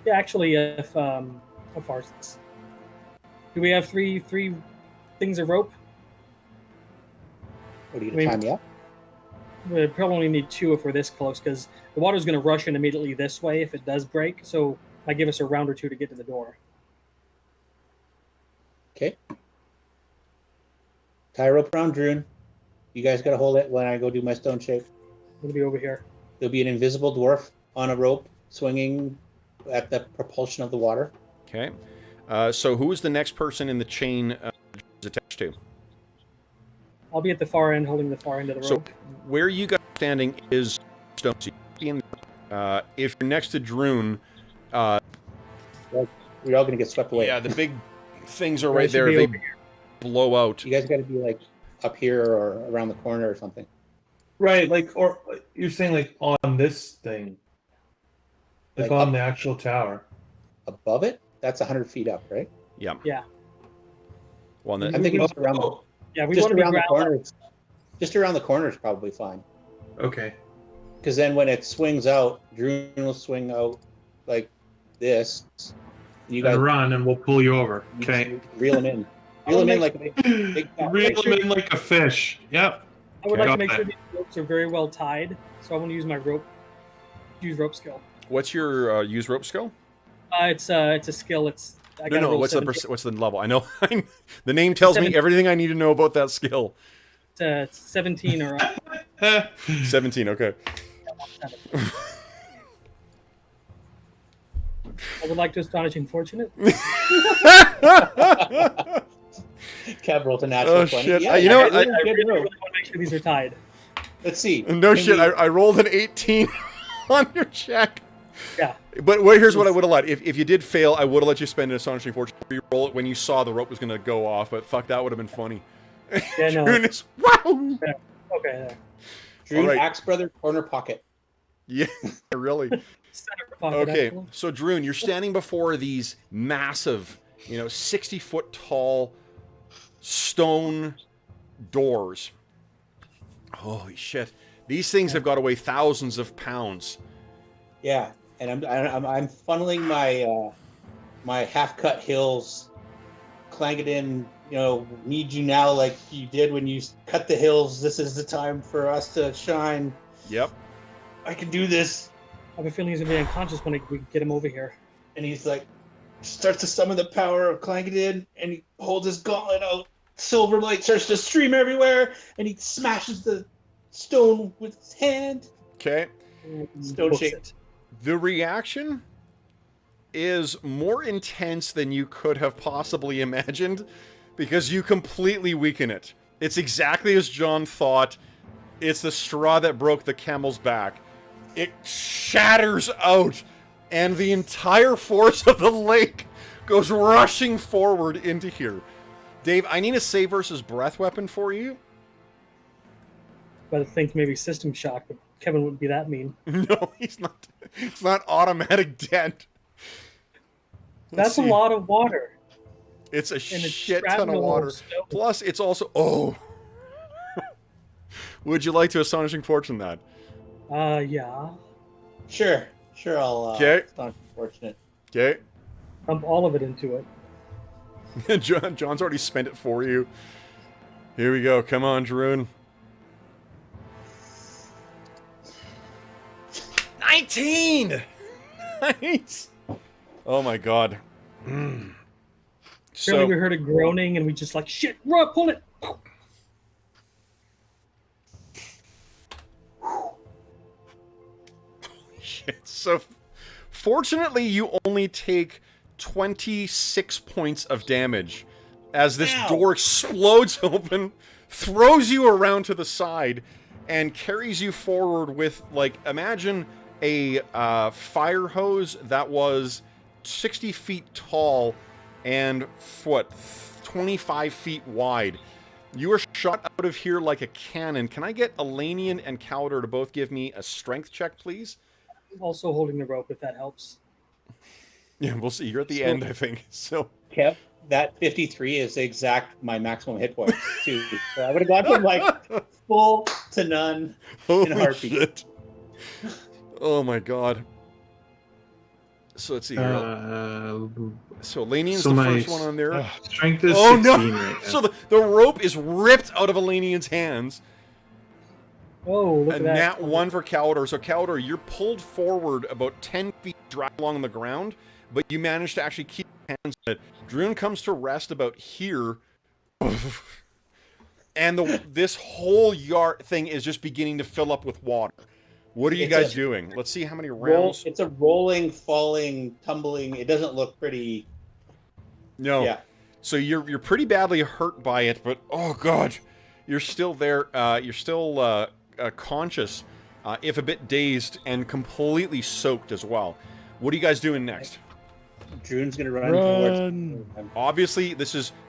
Yeah, actually, if how far is this? Do we have three things of rope? What are you gonna time me up? We probably only need 2 if we're this close, because the water's going to rush in immediately this way if it does break. So might give us a round or 2 to get to the door. Okay. Tie a rope around Druin. You guys got to hold it when I go do my stone shape. I'm going to be over here. There'll be an invisible dwarf on a rope swinging at the propulsion of the water. Okay. So who is the next person in the chain attached to? I'll be at the far end, holding the far end of the So rope. where you guys are standing is stone. So if you're next to Druin, We're all going to get swept away. yeah, the big things are Or I right should there. be They over here. blow out. You guys got to be like up here or around the corner or something. Right, or you're saying like on this thing, like Like on up- the actual tower. Above it? That's 100 feet up, right? Yeah. Yeah. Well, then, I'm thinking just around the, Yeah, we just want to be around the ground level. corner. Just around the corner is probably fine. Okay. Because then when it swings out, Druin will swing out like this. You guys And run, and we'll pull you over. you Okay. just reel him in. Reel him in like a big fat Reel fish. him in like a fish. Yep. I would like Got to make that. sure these ropes are very well tied, so I want to use my rope skill. what's your use rope skill? It's a skill. I gotta roll What's 17. what's the level? I know the name tells me 17. everything I need to know about that skill. It's 17 or up. 17. Okay. I would like to astonish unfortunate. Kev rolled a natural Oh 20. shit! Yeah, You know what? yeah, I good really, roll. really want to make sure these are tied. Let's see. No Can shit. we- I rolled an 18 on your check. Yeah. But here's what I would have let. If you did fail, I would have let you spend an astonishing fortune. Re-roll it when you saw the rope was going to go off. But fuck, that would have been funny. Yeah, no. Goodness. Wow. Okay, there. Druin, Alright. Axebrother, corner pocket. Yeah, really. Center pocket, Okay, actually. so Druin, you're standing before these massive, 60-foot tall stone doors. Holy shit! These things have got to weigh thousands of pounds. Yeah, and I'm funneling my my half-cut hills, Clangadin, need you now like you did when you cut the hills. This is the time for us to shine. Yep. I can do this. I have a feeling he's gonna be unconscious when we get him over here. And he's like, starts to summon the power of Clangadin, and he holds his gauntlet out silver light starts to stream everywhere, and he smashes the stone with his hand. Okay. Stone Books shape. it. The reaction is more intense than you could have possibly imagined because you completely weaken it. It's exactly as John thought. It's the straw that broke the camel's back. It shatters out, and the entire force of the lake goes rushing forward into here. Dave, I need a save versus breath weapon for you. But I think maybe system shock, but Kevin wouldn't be that mean. No, he's not. It's not automatic dead. Let's That's a see. lot of water. It's a And it's shit ton of shrapnel water. stone. Plus, it's also... Oh! Would you like to Astonishing Fortune that? Yeah. Sure, I'll. Okay. It's not unfortunate. Okay. Dump all of it into it. John's already spent it for you. Here we go. Come on, Druin. 19! Nice! Oh my god. Apparently So, we heard a groaning and we just like, shit, run, pull it. shit. So, fortunately, you only take 26 points of damage as this Ow. door explodes open, throws you around to the side, and carries you forward with, like, imagine a fire hose that was 60 feet tall and, 25 feet wide. You are shot out of here like a cannon. Can I get Elanion and Calder to both give me a strength check, please? Also holding the rope if that helps. Yeah, we'll see. You're at the end, I think. So, Kev, that 53 is exact my maximum hit points too. So I would have gone from like full to none. holy heartbeat. shit. Oh my god. So let's see here. So Elanion's so the my first one on there. Strength is Oh 16 no! right now. So the rope is ripped out of Elanion's hands. Oh, look And at that. nat 1 for Calder. So Calder, you're pulled forward about 10 feet, dragged along the ground, but you manage to actually keep your hands on it. Druin comes to rest about here. And this whole yard thing is just beginning to fill up with water. What are you It's guys a- doing? Let's see how many Roll, rounds. it's a rolling, falling, tumbling. It doesn't look pretty. No. Yeah. So you're pretty badly hurt by it, but oh god, you're still there. You're still conscious, if a bit dazed and completely soaked as well. What are you guys doing next? Druin's gonna run Run. towards. Obviously,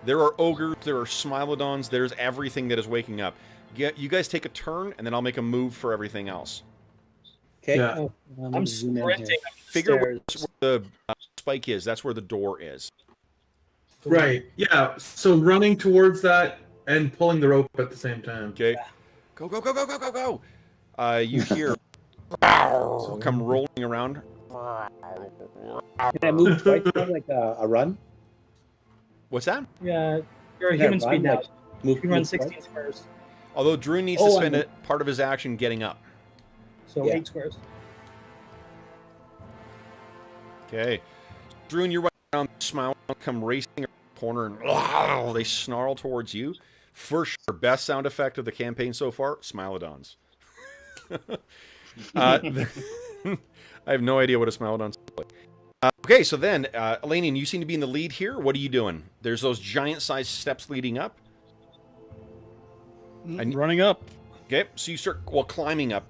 there are ogres, there are smilodons, there's everything that is waking up. You guys take a turn, and then I'll make a move for everything else. Okay. Yeah. Oh, Let me I'm zoom in sprinting here. up the Figure where stairs. the spike is. That's where the door is. Right. Yeah. So running towards that and pulling the rope at the same time. Okay. Go, go, go, go, go, go, go! You hear come rolling around. Can I move twice, like a run? What's that? Yeah, you're a Can I human run, speed now. like, move You can run twice? 16 squares. Although Druin needs to Oh, spend I'm- part of his action getting up. So Yeah. 8 squares. Okay. Druin, you're running around, smile, come racing around the corner, and they snarl towards you. For sure, best sound effect of the campaign so far, Smilodons. I have no idea what a Smilodon sounds like. Okay, so then, Elanion, you seem to be in the lead here. What are you doing? There's those giant-sized steps leading up. And- Running up. Okay, so you start, climbing up.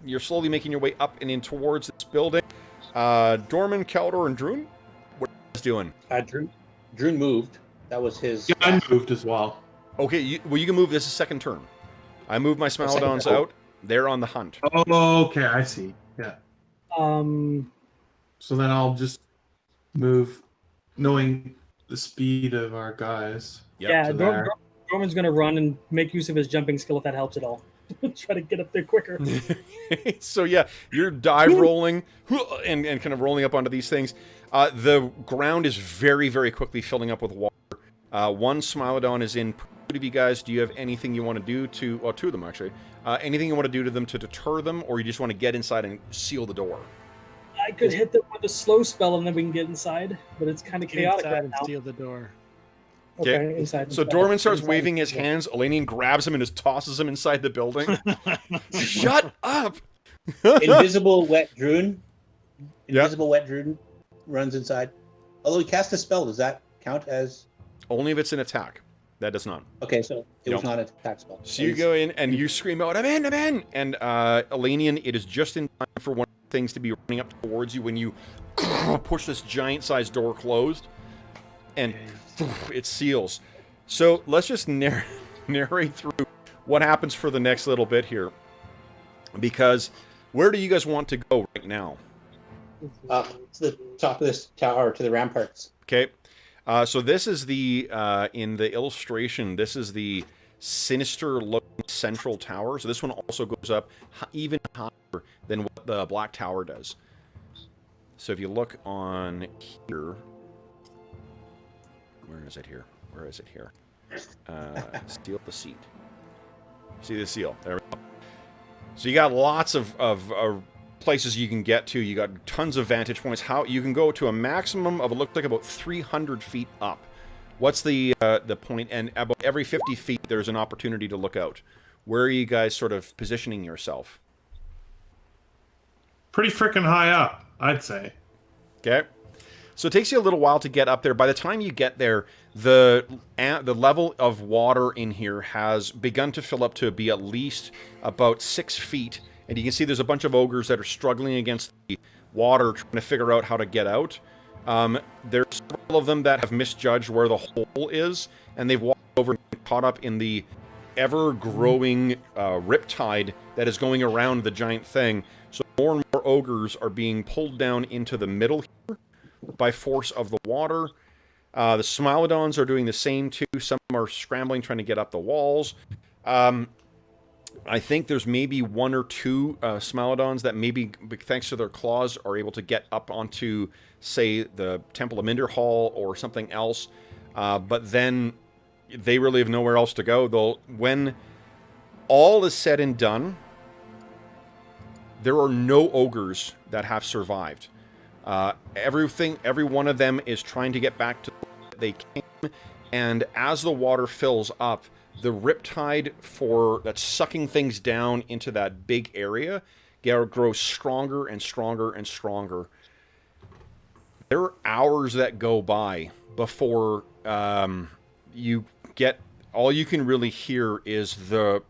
You're slowly making your way up and in towards this building. Dorman, Caldor, and Druin, what are you guys doing? Druin moved. That was his. Yeah, I moved as well. Okay, you can move this a second turn. I moved my Smilodons turn. out. They're on the hunt. Oh, okay. I see. Yeah. So then I'll just move, knowing the speed of our guys. Yep. Yeah, to there. Norman's going to run and make use of his jumping skill if that helps at all. Try to get up there quicker. So yeah, you're dive rolling and kind of rolling up onto these things. The ground is very, very quickly filling up with water. One Smilodon is in pursuit of you guys. Do you have anything you want to do to... Well, two of them, actually. Anything you want to do to them to deter them, or you just want to get inside and seal the door? I could hit them with a slow spell and then we can get inside, but it's kind of Get chaotic inside right and now. steal the door. Okay, inside. So inside, Dorman starts inside. waving his hands. Elanion grabs him and just tosses him inside the building. Shut up! Invisible wet Druin. Yep. Invisible wet Druin runs inside. Although he cast a spell, does that count as? Only if it's an attack. That does not. Okay, so it was Nope. not an attack spell. So you go in and you scream out, I'm in! And Elanion, it is just in time for one of the things to be running up towards you when you push this giant-sized door closed, and it seals. So let's just narrate through what happens for the next little bit here. Because where do you guys want to go right now? To the top of this tower, to the ramparts. Okay. So this is the, in the illustration, this is the sinister-looking central tower. So this one also goes up even higher than what the Black Tower does. So if you look on here... Where is it here? Where is it here? Seal the seat. See the seal. There we go. So you got lots of places you can get to. You got tons of vantage points. How you can go to a maximum of, it looks like, about 300 feet up. What's the point? And about every 50 feet, there's an opportunity to look out. Where are you guys sort of positioning yourself? Pretty freaking high up, I'd say. Okay. So it takes you a little while to get up there. By the time you get there, the level of water in here has begun to fill up to be at least about 6 feet. And you can see there's a bunch of ogres that are struggling against the water, trying to figure out how to get out. There's several of them that have misjudged where the hole is, and they've walked over and caught up in the ever-growing riptide that is going around the giant thing. So more and more ogres are being pulled down into the middle here by force of the water. The Smilodons are doing the same too. Some are scrambling, trying to get up the walls. I think there's maybe one or two Smilodons that maybe, thanks to their claws, are able to get up onto, say, the Temple of Minderhall or something else. But then they really have nowhere else to go. When all is said and done, there are no ogres that have survived. Every one of them is trying to get back to where they came, and as the water fills up, the riptide that's sucking things down into that big area grows stronger and stronger and stronger. There are hours that go by before you get... All you can really hear is the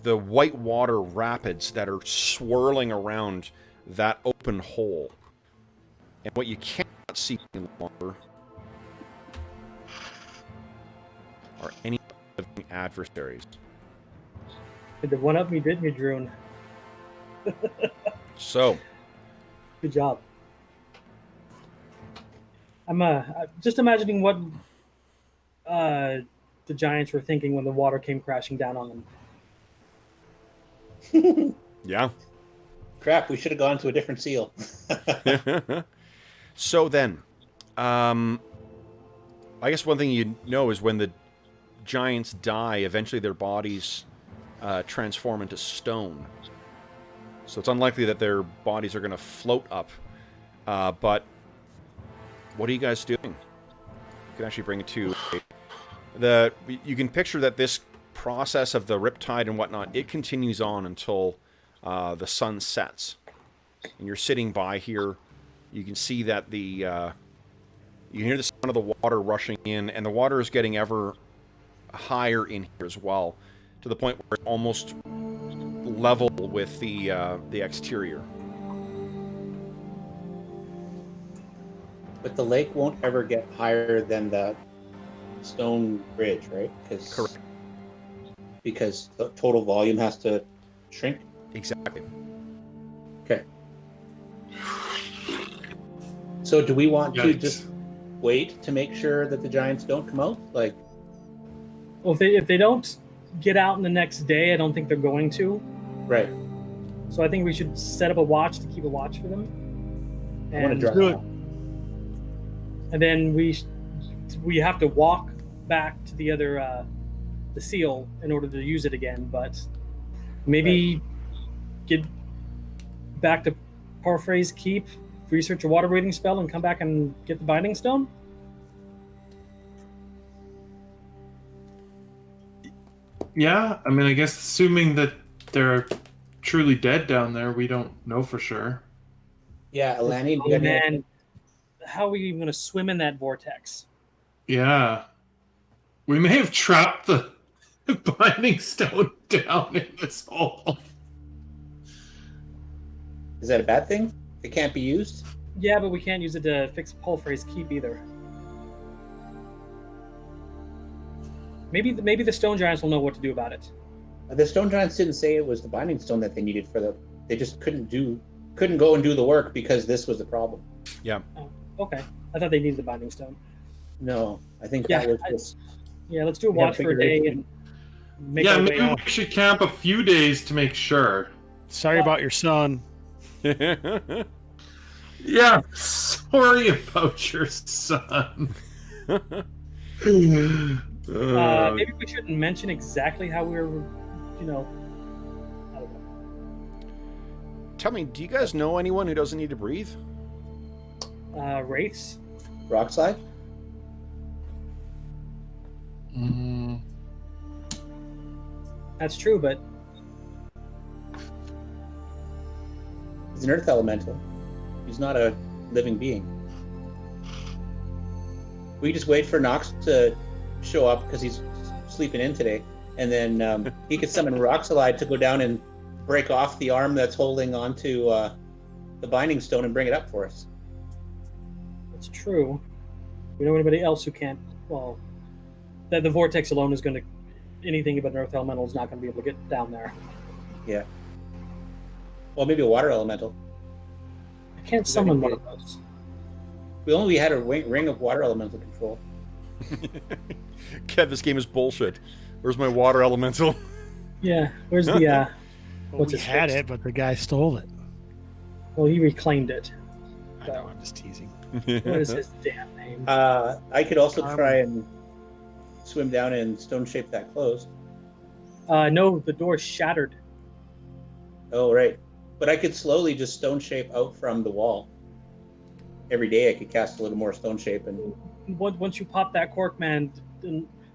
white water rapids that are swirling around that open hole. And what you cannot see any longer are any living adversaries. The one up me, didn't you, Druin? So, Good job. I'm just imagining what the giants were thinking when the water came crashing down on them. yeah. Crap, we should have gone to a different seal. So then, I guess one thing you know is when the giants die, eventually their bodies transform into stone. So it's unlikely that their bodies are going to float up. But what are you guys doing? You can actually bring it to... You can picture that this process of the riptide and whatnot, it continues on until the sun sets. And you're sitting by here. You can see that you can hear the sound of the water rushing in, and the water is getting ever higher in here as well, to the point where it's almost level with the exterior. But the lake won't ever get higher than the stone bridge, right? Correct. Because the total volume has to shrink? Exactly. Okay. So do we want to Yikes. just wait to make sure that the giants don't come out? Like, Well, if they don't get out in the next day, I don't think they're going to. right. So I think we should set up a watch to keep a watch for them. I want to And, draw good. out. and then we have to walk back to the other the seal in order to use it again. But maybe get back to Parphrase Keep, research a water breathing spell, and come back and get the binding stone. Yeah, I mean, I guess assuming that they're truly dead down there, we don't know for sure. Yeah, Elanion, Oh man, how are we even going to swim in that vortex? Yeah. We may have trapped the binding stone down in this hole. is that a bad thing? It can't be used? Yeah, but we can't use it to fix Palfrey's keep either. Maybe the stone giants will know what to do about it. The stone giants didn't say it was the binding stone that they needed for the. They just couldn't go and do the work because this was the problem. Yeah. Oh, okay. I thought they needed the binding stone. No, I think Yeah, that was just. Yeah, let's do a We have watch for a day figured and make Yeah, our way maybe out. we should camp a few days to make sure. Sorry about your son. Yeah, sorry about your son. Maybe we shouldn't mention exactly how we were, I don't know. Tell me, do you guys know anyone who doesn't need to breathe? Wraiths. Rock slide? Mm, That's true, but He's an earth elemental. He's not a living being. We just wait for Knox to show up because he's sleeping in today, and then he could summon Roxalide to go down and break off the arm that's holding onto the binding stone and bring it up for us. it's true. We know anybody else who can't. Well, that the vortex alone is going to. Anything but an earth elemental is not going to be able to get down there. Yeah. Well, maybe a water elemental. I can't summon one of those. We only had a ring of water elemental control. Kev, this game is bullshit. Where's my water elemental? Yeah, where's the? Well, What's we his had fix? it, but the guy stole it. Well, he reclaimed it. I know, I'm just teasing. What is his damn name? I could also try and swim down and stone shape that closed. No, the door's shattered. Oh, right. But I could slowly just stone shape out from the wall. Every day I could cast a little more stone shape and Once you pop that cork, man,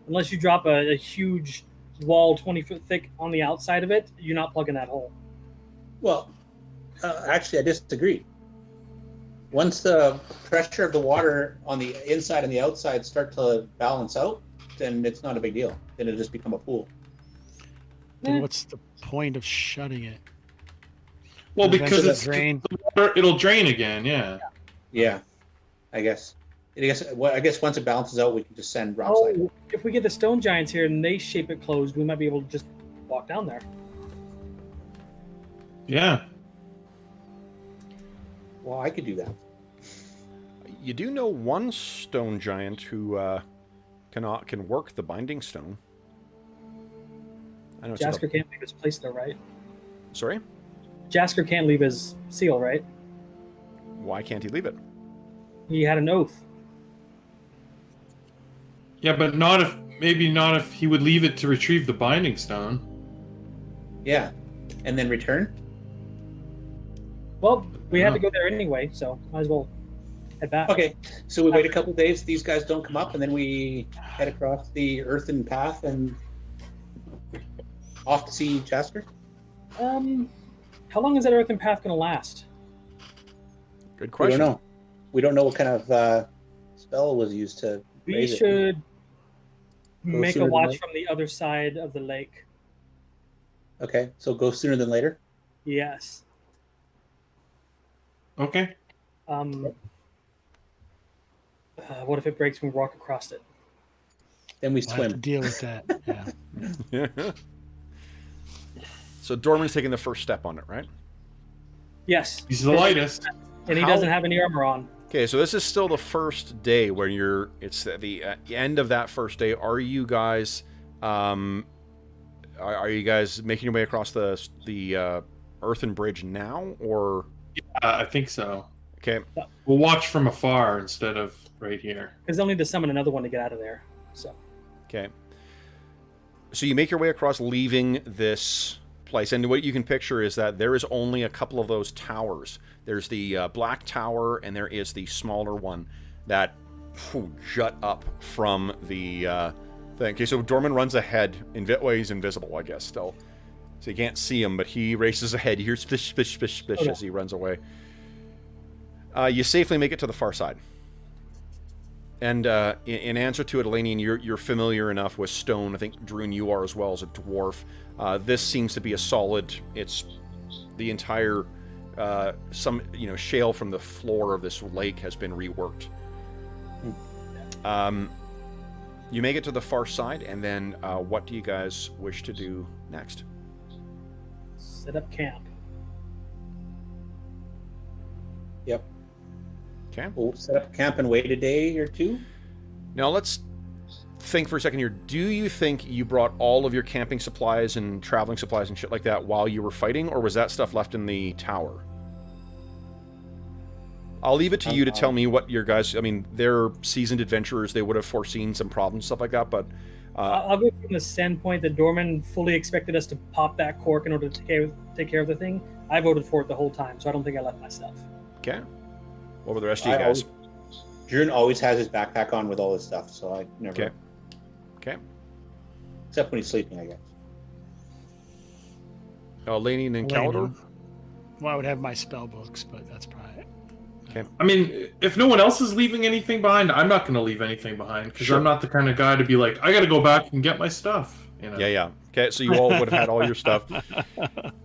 unless you drop a huge wall 20 foot thick on the outside of it, you're not plugging that hole. well, actually I disagree. Once the pressure of the water on the inside and the outside start to balance out, then it's not a big deal. Then it'll just become a pool. Then what's the point of shutting it? well, because Eventually it's drain. it'll drain again. Yeah. Yeah, I guess. I guess once it balances out, we can just send rock slide. Oh, if we get the stone giants here and they shape it closed, we might be able to just walk down there. Yeah. Well, I could do that. You do know one stone giant who can work the binding stone. I know it's Jasker can't leave his place though, right? Sorry? Jasker can't leave his seal, right? Why can't he leave it? He had an oath. Yeah, but maybe not if he would leave it to retrieve the binding stone. Yeah, and then return. Well, we had to go there anyway, so might as well head back. Okay, so we wait a couple days. These guys don't come up, and then we head across the earthen path and off to see Jasker. How long is that earthen path going to last? Good We question. don't know. We don't know what kind of spell was used to. We raise it. should make sooner a than watch later. from the other side of the lake. Okay, so go sooner than later. Yes. Okay. What if it breaks when we walk across it? Then we We'll have to swim. deal with that. Yeah. So Dorman's taking the first step on it, right? Yes. He's the lightest. And he How- doesn't have any armor on. Okay, so this is still the first day where it's at the end of that first day. Are you guys, are you guys making your way across the earthen bridge now, or? I think so. Okay, We'll watch from afar instead of right here. Because they'll need to summon another one to get out of there. So okay. So you make your way across, leaving this place, and what you can picture is that there is only a couple of those towers. There's the black tower, and there is the smaller one that jut up from the Okay, so Dorman runs ahead. Well, he's invisible, I guess, still. So you can't see him, but he races ahead. You hear splish, splish, splish, splish as he runs away. You safely make it to the far side. And in answer to it, Elanion, you're familiar enough with stone. I think, Druin, you are as well as a dwarf. This seems to be a solid... It's the entire... shale from the floor of this lake has been reworked. You make it to the far side, and then what do you guys wish to do next? Set up camp. Yep. Okay. We'll set up camp and wait a day or two. Now let's think for a second here. Do you think you brought all of your camping supplies and traveling supplies and shit like that while you were fighting, or was that stuff left in the tower? I'll leave it to you to tell me what your guys... I mean, they're seasoned adventurers. They would have foreseen some problems, stuff like that, but... I'll go from the standpoint that Dorman fully expected us to pop that cork in order to take care of the thing. I voted for it the whole time, so I don't think I left my stuff. Okay. What were the rest of you guys? Druin always has his backpack on with all his stuff, so I never... Okay. Okay. Except when he's sleeping, I guess. Elanion and Calidor? Well, I would have my spell books, but that's probably... Okay. I mean, if no one else is leaving anything behind, I'm not going to leave anything behind because I'm not the kind of guy to be like, I got to go back and get my stuff. You know? Yeah. Okay, so you all would have had all your stuff.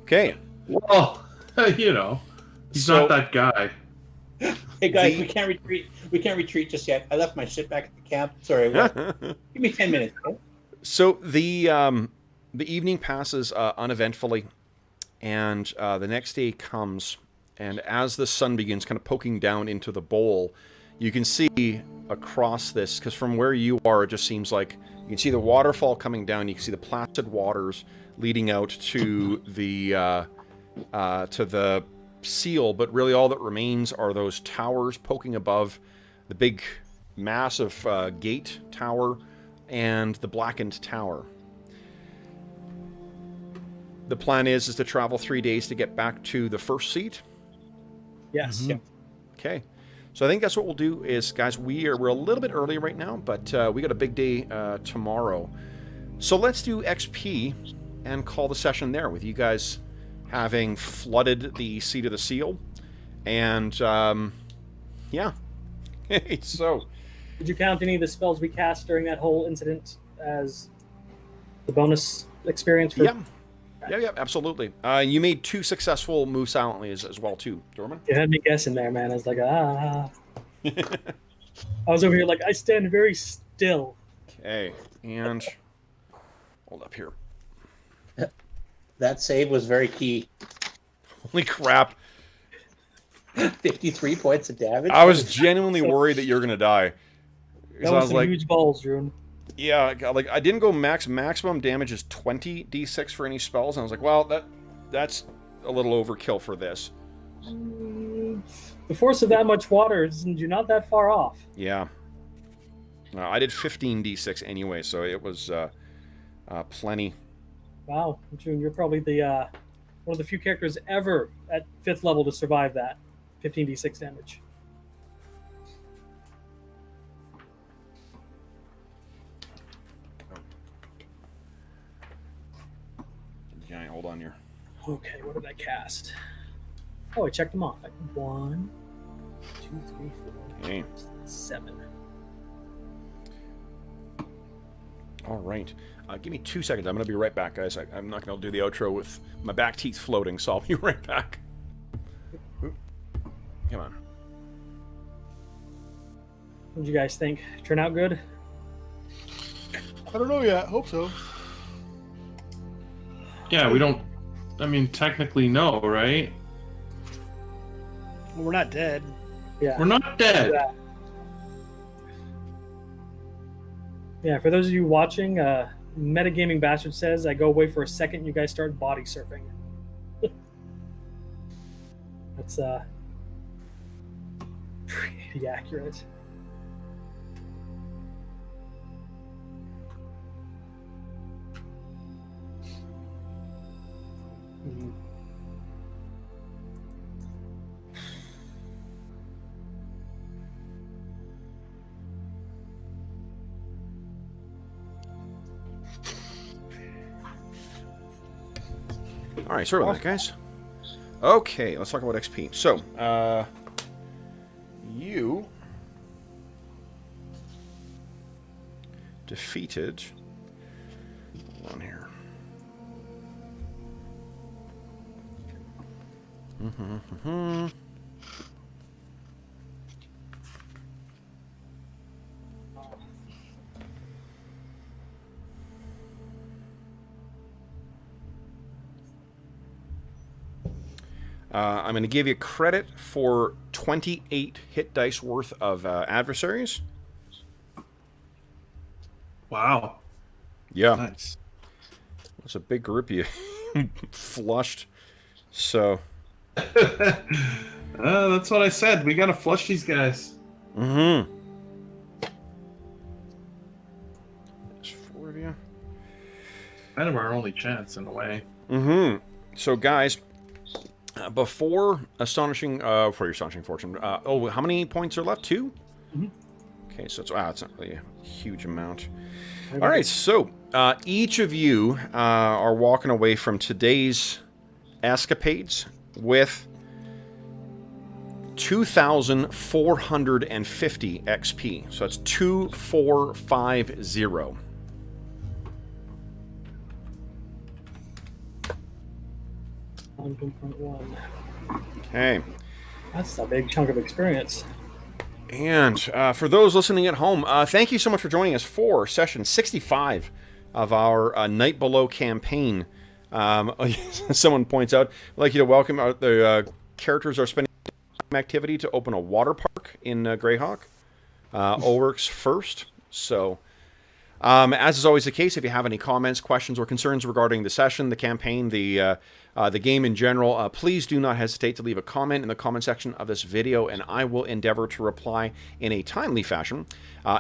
Okay. Well, he's not that guy. Hey guys, we can't retreat. We can't retreat just yet. I left my shit back at the camp. Sorry. Give me 10 minutes. Okay? So the evening passes uneventfully, and the next day comes. And as the sun begins kind of poking down into the bowl, you can see across this, because from where you are, it just seems like you can see the waterfall coming down. You can see the placid waters leading out to the seal, but really all that remains are those towers poking above the big, massive gate tower and the blackened tower. The plan is to travel 3 days to get back to the first seat. Yes. Mm-hmm. Okay. So I think that's what we'll do is, guys, we're a little bit early right now, but we got a big day tomorrow. So let's do XP and call the session there with you guys having flooded the Seat of the Seal. And, yeah. So... Did you count any of the spells we cast during that whole incident as the bonus experience for... Yeah, absolutely. You made 2 successful move silently as well, too, Dorman. You had me guessing there, man. I was like, I was over here like, I stand very still. Okay, and... Hold up here. That save was very key. Holy crap. 53 points of damage? I was genuinely worried that you were going to die. That was some huge balls, Druin. Yeah, like I didn't go maximum damage is 20 d6 for any spells, and I was like, well, that's a little overkill for this. The force of that much water, you're not that far off. Yeah. I did 15 d6 anyway, so it was plenty. Wow, Druin, you're probably the one of the few characters ever at 5th level to survive that 15 d6 damage. Yeah, hold on here. Okay, what did I cast? Oh, I checked them off. 1, 2, 3, 4, Okay. 7. All right. Give me 2 seconds. I'm going to be right back, guys. I'm not going to do the outro with my back teeth floating, so I'll be right back. Come on. What did you guys think? Turn out good? I don't know yet. Hope so. Yeah, we don't... I mean, technically, no, right? Well, we're not dead. Yeah. We're not dead. Yeah, for those of you watching, Metagaming Bastard says, I go away for a second, you guys start body surfing. That's pretty accurate. Mm-hmm. All right, sorry about that, guys. Okay, let's talk about XP. So, you defeated. Hold on here. I'm going to give you credit for 28 hit dice worth of adversaries. Wow. Yeah. Nice. That's a big group you flushed. So. That's what I said. We got to flush these guys. Mm-hmm. There's 4 of you. Kind of our only chance in a way. Mm-hmm. So, guys, before Astonishing... for your Astonishing Fortune... how many points are left? 2? Mm-hmm. Okay, so it's not really a huge amount. All right, so each of you are walking away from today's escapades with 2,450 XP. So that's 2,450. On 2.1. Okay. That's a big chunk of experience. And for those listening at home, thank you so much for joining us for session 65 of our Night Below campaign. Someone points out, I'd like you to welcome the characters are spending activity to open a water park in Greyhawk. Ulrich's first. So, as is always the case, if you have any comments, questions, or concerns regarding the session, the campaign, the game in general, please do not hesitate to leave a comment in the comment section of this video, and I will endeavor to reply in a timely fashion.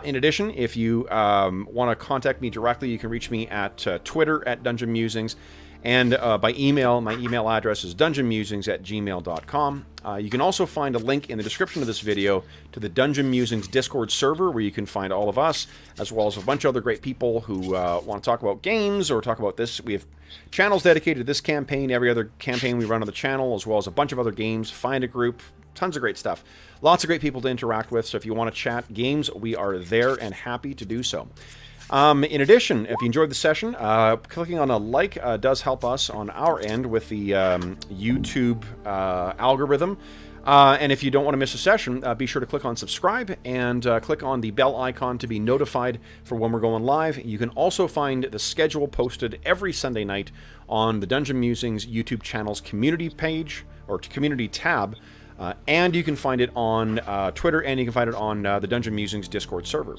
In addition, if you want to contact me directly, you can reach me at Twitter at Dungeon Musings, and by email. My email address is dungeonmusings@gmail.com. You can also find a link in the description of this video to the Dungeon Musings Discord server, where you can find all of us, as well as a bunch of other great people who want to talk about games or talk about this. We have channels dedicated to this campaign, every other campaign we run on the channel, as well as a bunch of other games. Find a group, tons of great stuff. Lots of great people to interact with, so if you want to chat games, we are there and happy to do so. In addition, if you enjoyed the session, clicking on a like does help us on our end with the YouTube algorithm. And if you don't want to miss a session, be sure to click on subscribe and click on the bell icon to be notified for when we're going live. You can also find the schedule posted every Sunday night on the Dungeon Musings YouTube channel's community page, or community tab. And you can find it on Twitter, and you can find it on the Dungeon Musings Discord server.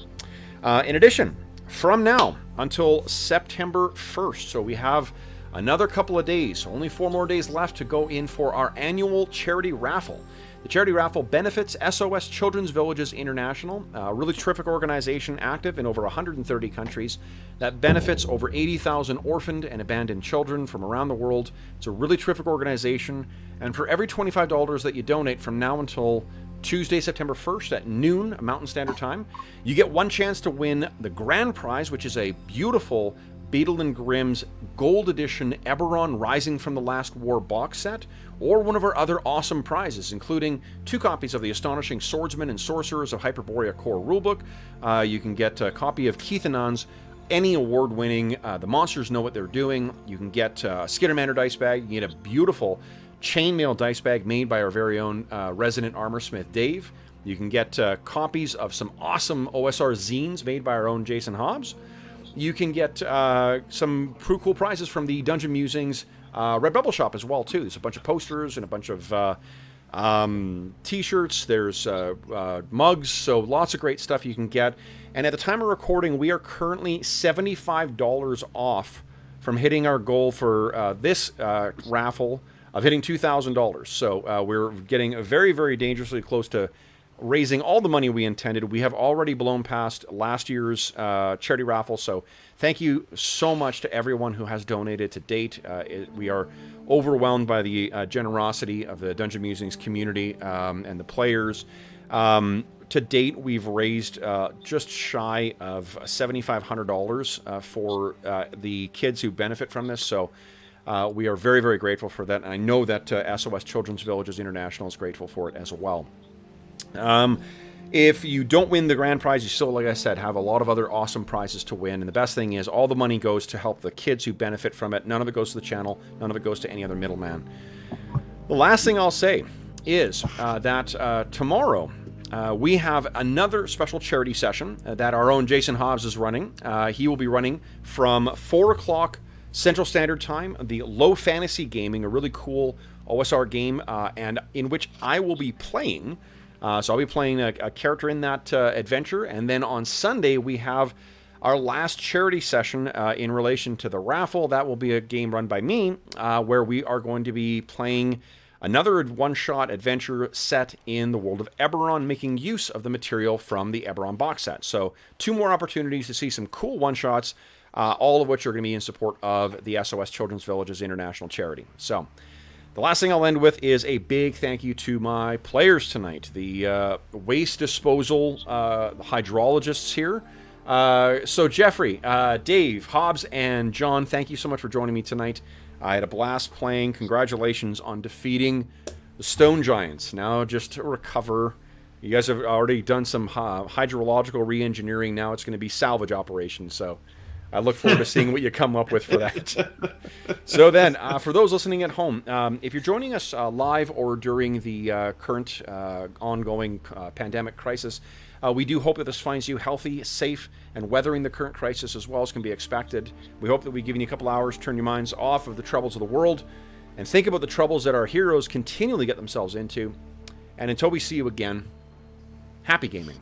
In addition, from now until September 1st, so we have another couple of days, only 4 more days left to go in for our annual charity raffle. The charity raffle benefits SOS Children's Villages International, a really terrific organization active in over 130 countries that benefits over 80,000 orphaned and abandoned children from around the world. It's a really terrific organization, and for every $25 that you donate from now until Tuesday, September 1st at noon Mountain Standard Time, you get one chance to win the grand prize, which is a beautiful Beadle and Grimm's Gold Edition Eberron Rising from the Last War box set, or one of our other awesome prizes, including 2 copies of the Astonishing Swordsmen and Sorcerers of Hyperborea Core Rulebook. You can get a copy of Keith Anand's any award-winning The Monsters Know What They're Doing. You can get a Skittermander dice bag. You get a beautiful chainmail dice bag made by our very own resident armorsmith Dave. You can get copies of some awesome OSR zines made by our own Jason Hobbs. You can get some pretty cool prizes from the Dungeon Musings Redbubble shop as well too. There's a bunch of posters and a bunch of t-shirts. There's mugs, so lots of great stuff you can get. And at the time of recording, we are currently $75 off from hitting our goal for this raffle of hitting $2,000. So we're getting very, very dangerously close to raising all the money we intended. We have already blown past last year's charity raffle, so thank you so much to everyone who has donated to date. We are overwhelmed by the generosity of the Dungeon Musings community and the players. To date, we've raised just shy of $7,500 for the kids who benefit from this, so We are very, very grateful for that, and I know that SOS Children's Villages International is grateful for it as well. If you don't win the grand prize, you still, like I said, have a lot of other awesome prizes to win. And the best thing is all the money goes to help the kids who benefit from it. None of it goes to the channel. None of it goes to any other middleman. The last thing I'll say is that tomorrow we have another special charity session that our own Jason Hobbs is running. He will be running from 4 o'clock Central Standard Time, the Low Fantasy Gaming, a really cool OSR game, and in which I will be playing. So I'll be playing a character in that adventure, and then on Sunday we have our last charity session in relation to the Raffle. That will be a game run by me, where we are going to be playing another one-shot adventure set in the world of Eberron, making use of the material from the Eberron box set. So 2 more opportunities to see some cool one-shots, all of which are going to be in support of the SOS Children's Villages International charity. So the last thing I'll end with is a big thank you to my players tonight, the waste disposal hydrologists here. So Jeffrey, Dave, Hobbs, and John, thank you so much for joining me tonight. I had a blast playing. Congratulations on defeating the Stone Giants. Now just to recover. You guys have already done some hydrological re-engineering. Now it's going to be salvage operations, so I look forward to seeing what you come up with for that. So then, for those listening at home, if you're joining us live or during the current ongoing pandemic crisis, we do hope that this finds you healthy, safe, and weathering the current crisis as well as can be expected. We hope that we've given you a couple hours to turn your minds off of the troubles of the world and think about the troubles that our heroes continually get themselves into. And until we see you again, happy gaming.